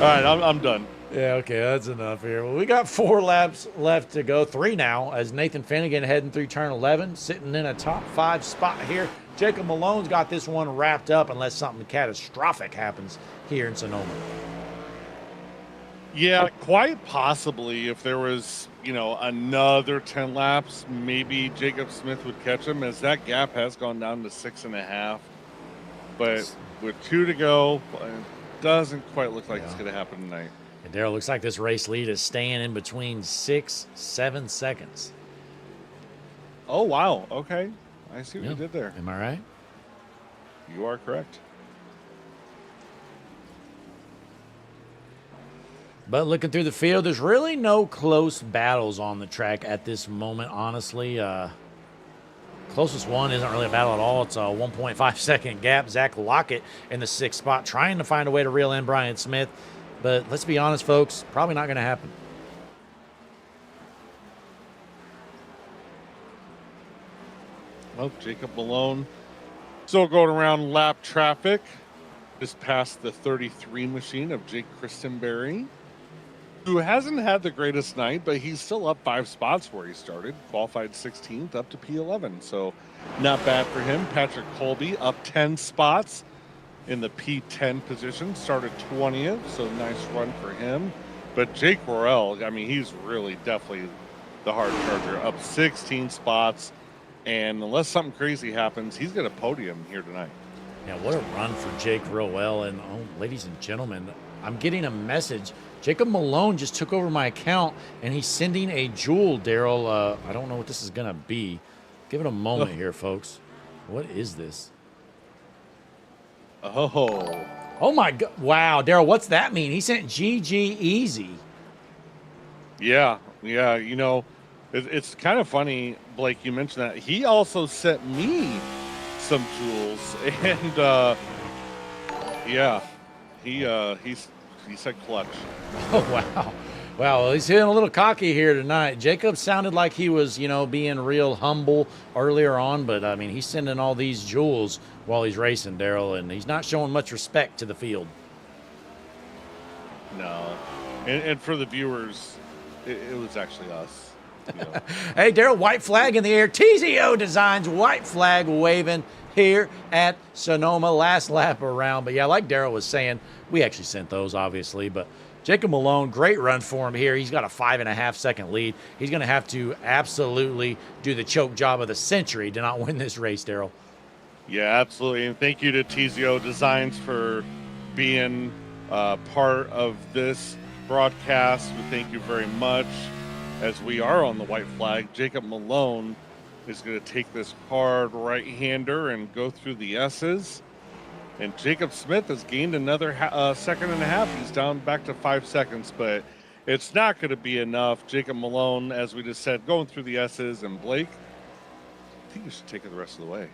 All right, I'm done. Yeah, okay, that's enough here. Well, we got 4 laps left to go, 3 now, as Nathan Finnegan heading through turn 11, sitting in a top 5 spot here. Jacob Malone's got this one wrapped up unless something catastrophic happens here in Sonoma. Yeah, quite possibly if there was, another 10 laps, maybe Jacob Smith would catch him, as that gap has gone down to 6.5. But with 2 to go, it doesn't quite look like it's going to happen tonight. And Daryl, looks like this race lead is staying in between 6-7 seconds. Oh, wow. Okay. I see what you did there. Am I right? You are correct. But looking through the field, there's really no close battles on the track at this moment, honestly. Closest one isn't really a battle at all. It's a 1.5 second gap. Zach Lockett in the 6th spot, trying to find a way to reel in Brian Smith. But let's be honest, folks, probably not going to happen. Well, Jacob Malone still going around lap traffic. Just past the 33 machine of Jake Christenberry, who hasn't had the greatest night, but he's still up 5 spots where he started. Qualified 16th up to P11, so not bad for him. Patrick Colby up 10 spots in the P10 position, started 20th, so nice run for him. But Jake Royale, I mean, he's really definitely the hard charger, up 16 spots, and unless something crazy happens, he's got a podium here tonight. Yeah, what a run for Jake Rowell. And, oh, ladies and gentlemen, I'm getting a message. Jacob Malone just took over my account, and he's sending a jewel, Daryl. I don't know what this is going to be. Give it a moment here, folks. What is this? Oh, my God. Wow, Daryl, what's that mean? He sent GG Easy. Yeah. You know, it's kind of funny, Blake, you mentioned that. He also sent me some jewels, and yeah, he said clutch. Oh, wow, well, he's hitting a little cocky here tonight. Jacob sounded like he was, you know, being real humble earlier on, but I mean, he's sending all these jewels while he's racing, Daryl, and he's not showing much respect to the field. No, and for the viewers, it was actually us. You know. Hey, Daryl, white flag in the air. TZO Designs, white flag waving here at Sonoma. Last lap around. But yeah, like Daryl was saying, we actually sent those, obviously. But Jacob Malone, great run for him here. He's got a 5.5 second lead. He's going to have to absolutely do the choke job of the century to not win this race, Daryl. Yeah, absolutely. And thank you to TZO Designs for being part of this broadcast. We thank you very much. As we are on the white flag, Jacob Malone is going to take this hard right-hander and go through the S's. And Jacob Smith has gained another 1.5 seconds. He's down back to 5 seconds, but it's not going to be enough. Jacob Malone, as we just said, going through the S's. And Blake, I think you should take it the rest of the way.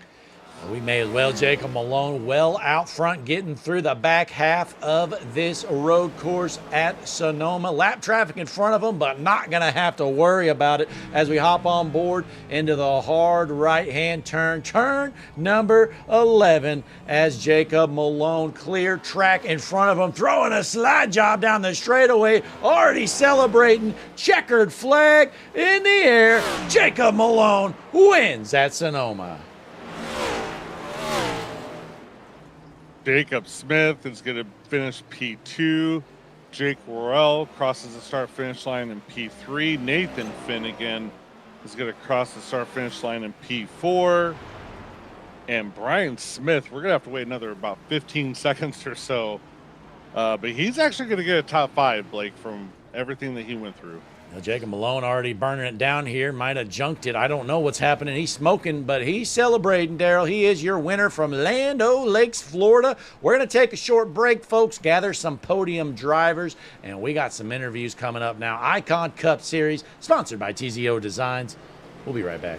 We may as well. Jacob Malone well out front, getting through the back half of this road course at Sonoma. Lap traffic in front of him, but not going to have to worry about it as we hop on board into the hard right-hand turn. Turn number 11 as Jacob Malone clear track in front of him, throwing a slide job down the straightaway, already celebrating. Checkered flag in the air. Jacob Malone wins at Sonoma. Jacob Smith is going to finish P2. Jake Royale crosses the start-finish line in P3. Nathan Finnegan is going to cross the start-finish line in P4. And Brian Smith, we're going to have to wait another about 15 seconds or so. But he's actually going to get a top 5, Blake, from everything that he went through. Now, Jacob Malone already burning it down here. Might have junked it. I don't know what's happening. He's smoking, but he's celebrating, Daryl. He is your winner from Land O'Lakes, Florida. We're going to take a short break, folks, gather some podium drivers, and we got some interviews coming up now. Icon Cup Series, sponsored by TZO Designs. We'll be right back.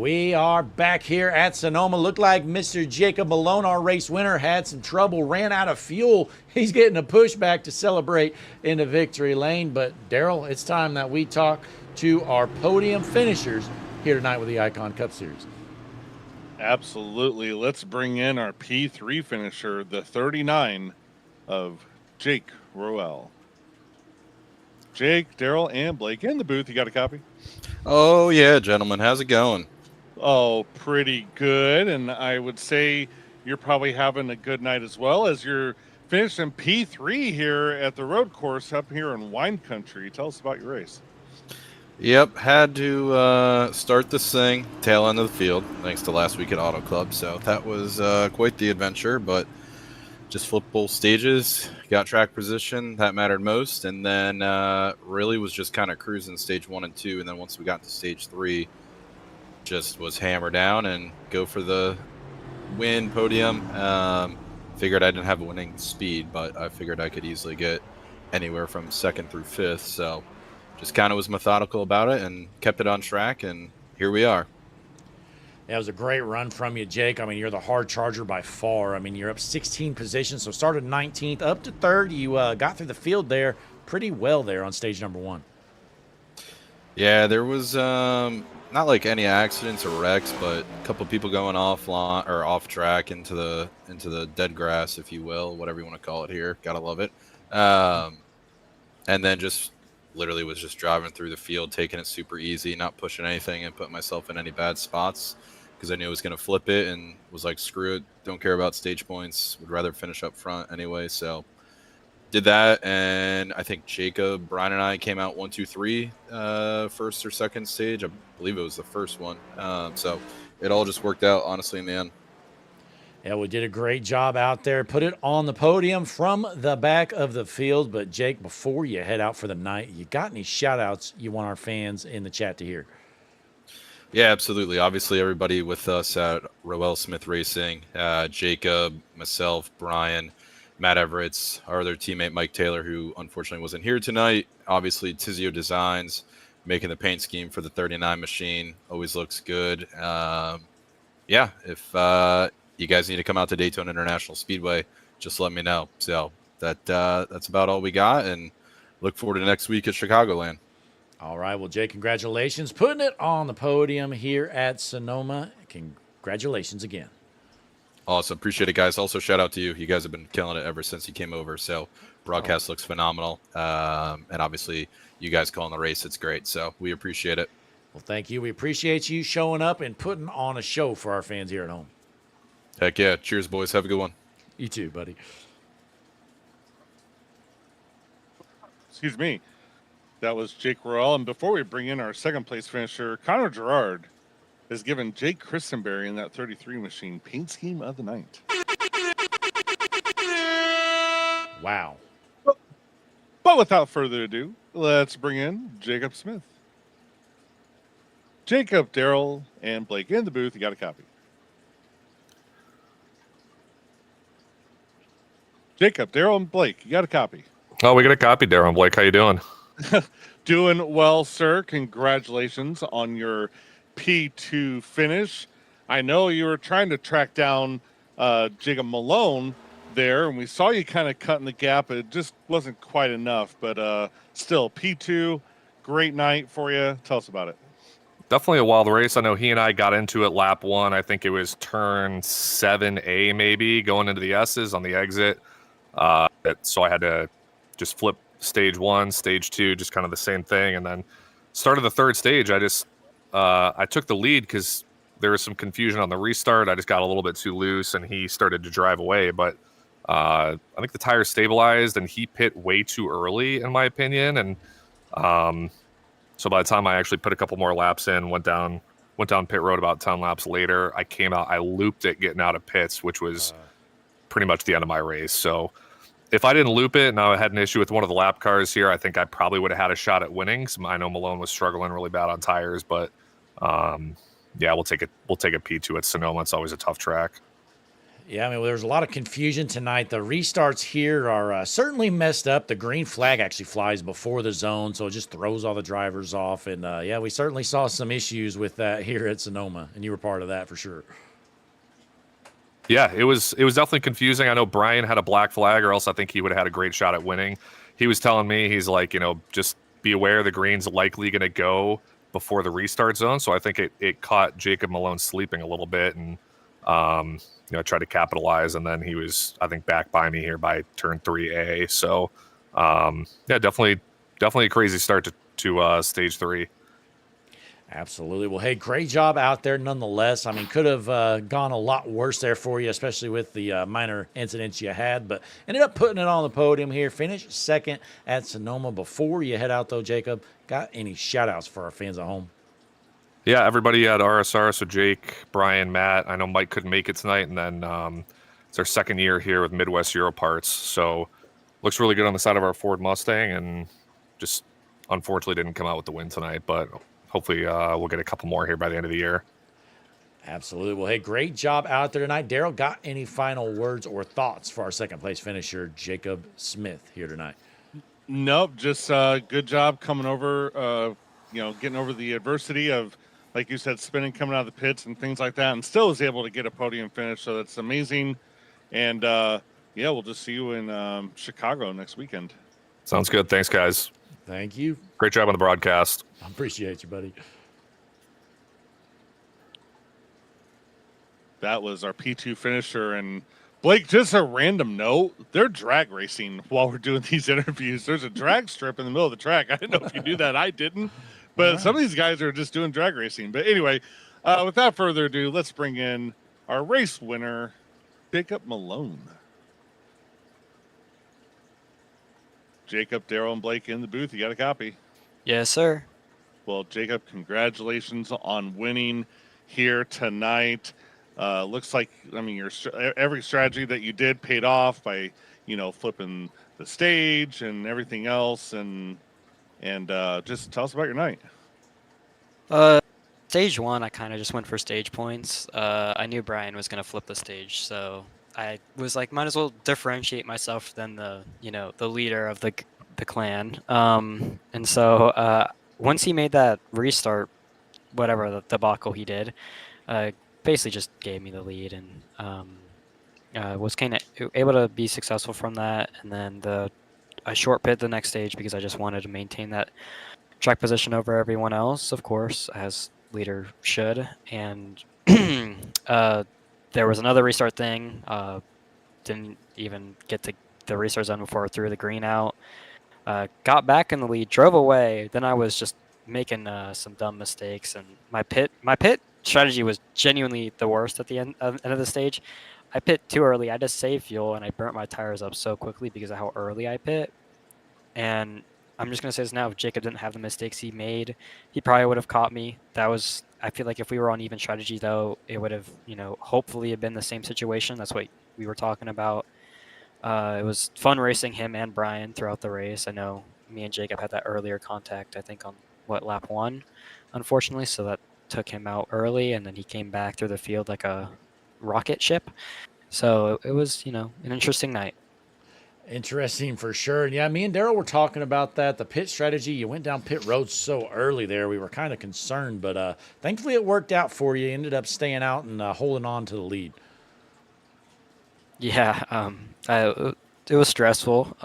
We are back here at Sonoma. Looked like Mr. Jacob Malone, our race winner, had some trouble, ran out of fuel. He's getting a pushback to celebrate in the victory lane. But, Daryl, it's time that we talk to our podium finishers here tonight with the Icon Cup Series. Absolutely. Let's bring in our P3 finisher, the 39 of Jake Roel. Jake, Daryl, and Blake in the booth. You got a copy? Oh, yeah, gentlemen. How's it going? Oh, pretty good. And I would say you're probably having a good night as well, as you're finishing P3 here at the road course up here in wine country. Tell us about your race. Yep, had to start this thing tail end of the field thanks to last week at Auto Club. So that was quite the adventure, but just flipped both stages, got track position. That mattered most. And then really was just kind of cruising stage 1 and 2. And then once we got to stage 3, just was hammer down and go for the win podium. Figured I didn't have a winning speed, but I figured I could easily get anywhere from 2nd through 5th. So just kind of was methodical about it and kept it on track, and here we are. That was a great run from you, Jake. I mean, you're the hard charger by far. I mean, you're up 16 positions, so started 19th, up to 3rd. You got through the field there pretty well there on stage number 1. Yeah, there was not like any accidents or wrecks, but a couple people going off track into the dead grass, if you will, whatever you want to call it here. Gotta love it. And then just literally was just driving through the field, taking it super easy, not pushing anything and putting myself in any bad spots because I knew I was going to flip it, and was like, screw it, don't care about stage points, would rather finish up front anyway. So did that, and I think Jacob, Brian, and I came out 1, 2, 3 first or second stage. I believe it was the first one. So it all just worked out, honestly, in the end. Yeah, we did a great job out there. Put it on the podium from the back of the field. But, Jake, before you head out for the night, you got any shout-outs you want our fans in the chat to hear? Yeah, absolutely. Obviously, everybody with us at Roel Smith Racing, Jacob, myself, Brian, Matt Everett's, our other teammate Mike Taylor, who unfortunately wasn't here tonight. Obviously, Tizio Designs, making the paint scheme for the 39 machine. Always looks good. Yeah, if you guys need to come out to Daytona International Speedway, just let me know. So that's about all we got, and look forward to next week at Chicagoland. All right. Well, Jay, congratulations. Putting it on the podium here at Sonoma. Congratulations again. Awesome. Appreciate it, guys. Also, shout out to you. You guys have been killing it ever since you came over. So broadcast looks phenomenal. And obviously, you guys calling the race, it's great. So we appreciate it. Well, thank you. We appreciate you showing up and putting on a show for our fans here at home. Heck yeah. Cheers, boys. Have a good one. You too, buddy. Excuse me. That was Jake Roel. And before we bring in our second place finisher, Connor Gerard has given Jake Christenberry in that 33 machine paint scheme of the night. Wow. But without further ado, let's bring in Jacob Smith. Jacob, Daryl, and Blake in the booth. You got a copy. Jacob, Daryl, and Blake, you got a copy. Oh, we got a copy, Daryl and Blake. How you doing? Doing well, sir. Congratulations on your P2 finish. I know you were trying to track down Jacob Malone there, and we saw you kind of cutting the gap. It just wasn't quite enough, but still, P2, great night for you. Tell us about it. Definitely a wild race. I know he and I got into it lap 1. I think it was turn 7A maybe, going into the S's on the exit. So I had to just flip stage 1, stage 2, just kind of the same thing. And then started the third stage. I took the lead because there was some confusion on the restart. I just got a little bit too loose, and he started to drive away. But I think the tires stabilized, and he pit way too early, in my opinion. And so by the time I actually put a couple more laps in, went down pit road about 10 laps later, I came out, I looped it getting out of pits, which was pretty much the end of my race. So if I didn't loop it and I had an issue with one of the lap cars here, I think I probably would have had a shot at winning. So I know Malone was struggling really bad on tires, but yeah, we'll take a P2 at Sonoma. It's always a tough track. Yeah, I mean, there's a lot of confusion tonight. The restarts here are certainly messed up. The green flag actually flies before the zone, so it just throws all the drivers off. And yeah, we certainly saw some issues with that here at Sonoma, and you were part of that for sure. Yeah, it was definitely confusing. I know Brian had a black flag, or else I think he would have had a great shot at winning. He was telling me, he's like, just be aware the green's likely going to go before the restart zone. So I think it caught Jacob Malone sleeping a little bit, and tried to capitalize, and then he was, I think, back by me here by turn 3A. So yeah, definitely a crazy start to stage 3. Absolutely. Well, hey, great job out there nonetheless. I mean, could have gone a lot worse there for you, especially with the minor incidents you had, but ended up putting it on the podium here. Finished second at Sonoma. Before you head out, though, Jacob, got any shout-outs for our fans at home? Yeah, everybody at RSR, so Jake, Brian, Matt. I know Mike couldn't make it tonight, and then it's our second year here with Midwest Euro Parts, so looks really good on the side of our Ford Mustang, and just unfortunately didn't come out with the win tonight, but hopefully we'll get a couple more here by the end of the year. Absolutely. Well, hey, great job out there tonight. Daryl, got any final words or thoughts for our second-place finisher, Jacob Smith, here tonight? Nope, just good job coming over, getting over the adversity of, like you said, spinning, coming out of the pits and things like that, and still was able to get a podium finish, so that's amazing. And, we'll just see you in Chicago next weekend. Sounds good. Thanks, guys. Thank you. Great job on the broadcast. I appreciate you, buddy. That was our P2 finisher. And Blake, just a random note, they're drag racing while we're doing these interviews. There's a drag strip in the middle of the track. I didn't know if you knew that. I didn't. But some of these guys are just doing drag racing. But anyway, without further ado, let's bring in our race winner, Jacob Malone. Jacob, Daryl, and Blake in the booth. You got a copy? Yes, sir. Well, Jacob, congratulations on winning here tonight. Looks like, your every strategy that you did paid off by, flipping the stage and everything else. And just tell us about your night. Stage 1, I kind of just went for stage points. I knew Brian was going to flip the stage, so I was like, might as well differentiate myself than the leader of the clan. And so once he made that restart, whatever the debacle he did, basically just gave me the lead, and was kind of able to be successful from that. And then I short pit the next stage because I just wanted to maintain that track position over everyone else, of course, as leader should. And there was another restart thing. Didn't even get to the restart zone before I threw the green out. Got back in the lead, drove away. Then I was just making some dumb mistakes, and my pit strategy was genuinely the worst at the end of the stage. I pit too early. I just saved fuel, and I burnt my tires up so quickly because of how early I pit. And I'm just gonna say this now: if Jacob didn't have the mistakes he made, he probably would have caught me. I feel like if we were on even strategy, though, it would have, hopefully have been the same situation. That's what we were talking about. It was fun racing him and Brian throughout the race. I know me and Jacob had that earlier contact, I think on lap 1, unfortunately. So that took him out early, and then he came back through the field like a rocket ship. So it was, an interesting night. Interesting for sure. And yeah, me and Daryl were talking about that. The pit strategy, you went down pit road so early there. We were kind of concerned, but thankfully it worked out for you. You ended up staying out and holding on to the lead. Yeah, it was stressful,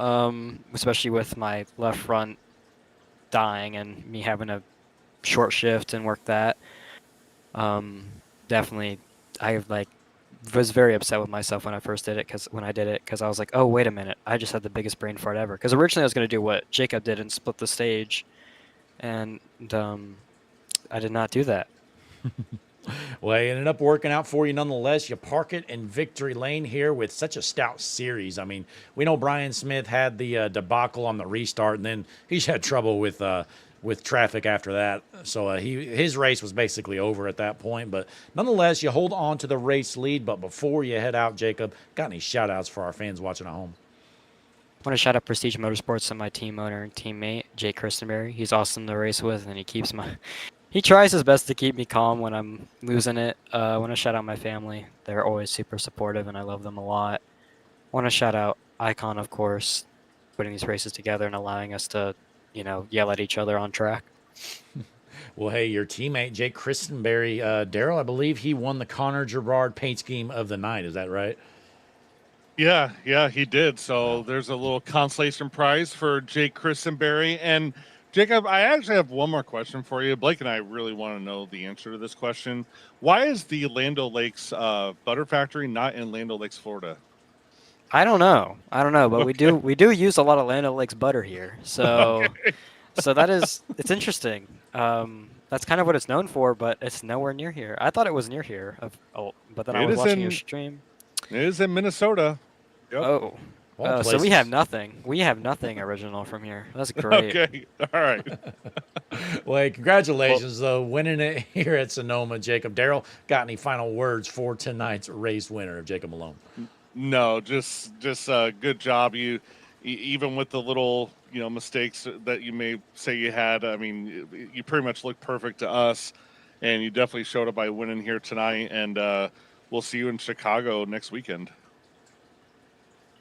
especially with my left front dying and me having a short shift and work that. Definitely, I was very upset with myself when I first did it, because I was like, oh, wait a minute, I just had the biggest brain fart ever. Because originally I was going to do what Jacob did and split the stage, and I did not do that. Well, it ended up working out for you nonetheless. You park it in victory lane here with such a stout series. I mean, we know Brian Smith had the debacle on the restart, and then he's had trouble with traffic after that. So his race was basically over at that point. But nonetheless, you hold on to the race lead. But before you head out, Jacob, got any shout-outs for our fans watching at home? I want to shout out Prestige Motorsports and my team owner and teammate, Jake Christenberry. He's awesome to race with, and he keeps He tries his best to keep me calm when I'm losing it. I want to shout out my family. They're always super supportive, and I love them a lot. I want to shout out Icon, of course, putting these races together and allowing us to, yell at each other on track. Well, hey, your teammate, Jake Christenberry, Daryl, I believe he won the Connor Gerard paint scheme of the night. Is that right? Yeah, he did. So there's a little consolation prize for Jake Christenberry. And Jacob, I actually have one more question for you. Blake and I really want to know the answer to this question. Why is the Land O'Lakes butter factory not in Land O'Lakes, Florida? I don't know, but Okay. we do use a lot of Land O'Lakes butter here. So Okay. so it's interesting. That's kind of what it's known for, but it's nowhere near here. I thought it was near here. But then I It was is watching in your stream. It is in Minnesota. Yep. Oh. All So we have places. nothing. We have nothing original from here. That's great. Okay. All right. Well, hey, congratulations, though, winning it here at Sonoma, Jacob. Daryl, got any final words for tonight's race winner, Jacob Malone? No, just good job. You even with the little mistakes that you may say you had. I mean, you pretty much looked perfect to us, and you definitely showed up by winning here tonight. And we'll see you in Chicago next weekend.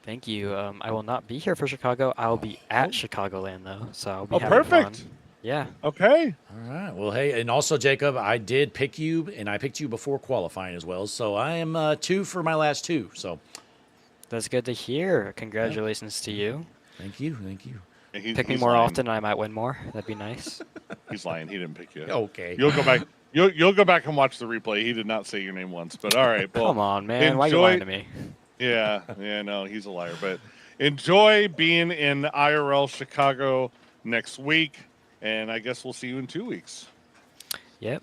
Thank you. I will not be here for Chicago. I will be at Chicagoland, though, so I'll be Oh, having perfect. fun. Yeah. Okay. All right. Well, hey, and also, Jacob, I did pick you, and I picked you before qualifying as well. So I am 2 for my last 2. So That's good to hear. Congratulations to you. thank you. Thank you. Yeah, Pick me he's more lying. often, and I might win more. That'd be nice. He's lying. He didn't pick you. Okay. You'll go back. You'll go back and watch the replay. He did not say your name once. But all right. Well, Come on, man. Why are you lying to me? Yeah, no, he's a liar. But enjoy being in IRL Chicago next week, and I guess we'll see you in 2 weeks. Yep.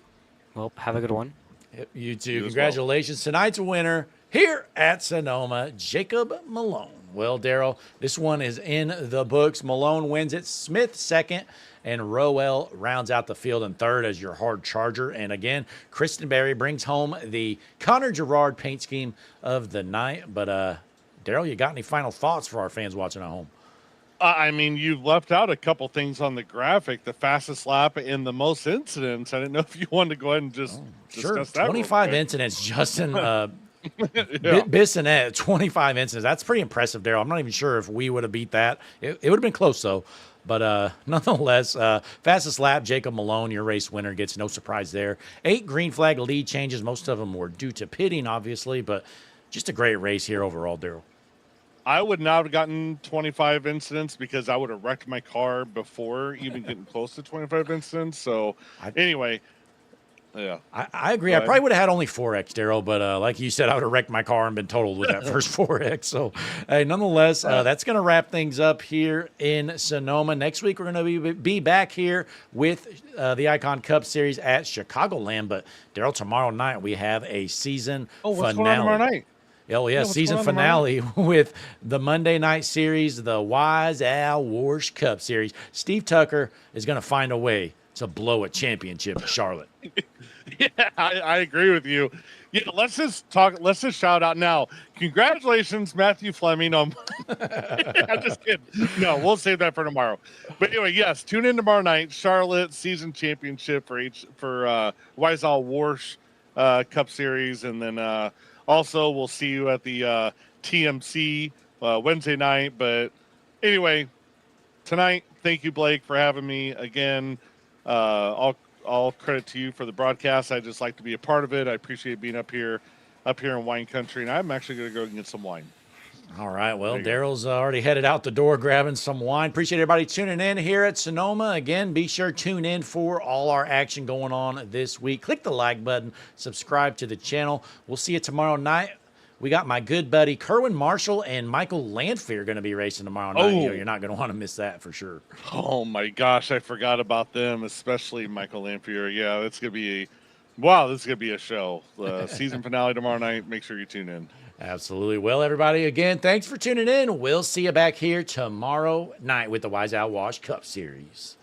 Well, have a good one. Yep, you too. You as well. Congratulations. Tonight's winner here at Sonoma, Jacob Malone. Well, Daryl, this one is in the books. Malone wins it. Smith second, and Rowell rounds out the field in third as your hard charger. And again, Kristen Berry brings home the Connor Gerard paint scheme of the night. But Daryl, you got any final thoughts for our fans watching at home? I mean, you left out a couple things on the graphic. The fastest lap and the most incidents. I didn't know if you wanted to go ahead and just Sure. discuss that. real 25 quick. incidents. Justin Yeah. Bissonette, 25 incidents. That's pretty impressive, Daryl. I'm not even sure if we would have beat that. It would have been close, though. But nonetheless, fastest lap, Jacob Malone, your race winner, gets no surprise there. 8 green flag lead changes. Most of them were due to pitting, obviously, but just a great race here overall, Daryl. I would not have gotten 25 incidents because I would have wrecked my car before even getting close to 25 incidents. So anyway, yeah. I agree. Go I ahead. probably would have had only 4X, Daryl, but like you said, I would have wrecked my car and been totaled with that first 4X. So, hey, nonetheless, that's going to wrap things up here in Sonoma. Next week, we're going to be back here with the Icon Cup Series at Chicagoland. But, Daryl, tomorrow night we have a season What's finale. going on tomorrow night? Oh, yeah, what's season going on tomorrow finale with the Monday night series, the Wise Al Warsh Cup Series. Steve Tucker is going to find a way to blow a championship in Charlotte. Yeah, I agree with you. Yeah, let's just shout out now. Congratulations, Matthew Fleming. I'm just kidding. No, we'll save that for tomorrow. But anyway, yes, tune in tomorrow night. Charlotte season championship for Wise-Al Warsh Cup Series, and then also we'll see you at the TMC Wednesday night. But anyway, tonight, thank you, Blake, for having me again. All credit to you for the broadcast. I just like to be a part of it. I appreciate being up here in wine country, and I'm actually going to go and get some wine. All right. Well, There you go. Daryl's already headed out the door grabbing some wine. Appreciate everybody tuning in here at Sonoma. Again, be sure to tune in for all our action going on this week. Click the like button, subscribe to the channel. We'll see you tomorrow night. We got my good buddy Kerwin Marshall and Michael Lanphier going to be racing tomorrow night. Oh. You're not going to want to miss that for sure. Oh my gosh, I forgot about them, especially Michael Lanphier. Yeah, this is gonna be a show. The season finale tomorrow night. Make sure you tune in. Absolutely. Well, everybody, again, thanks for tuning in. We'll see you back here tomorrow night with the Wise Out Wash Cup Series.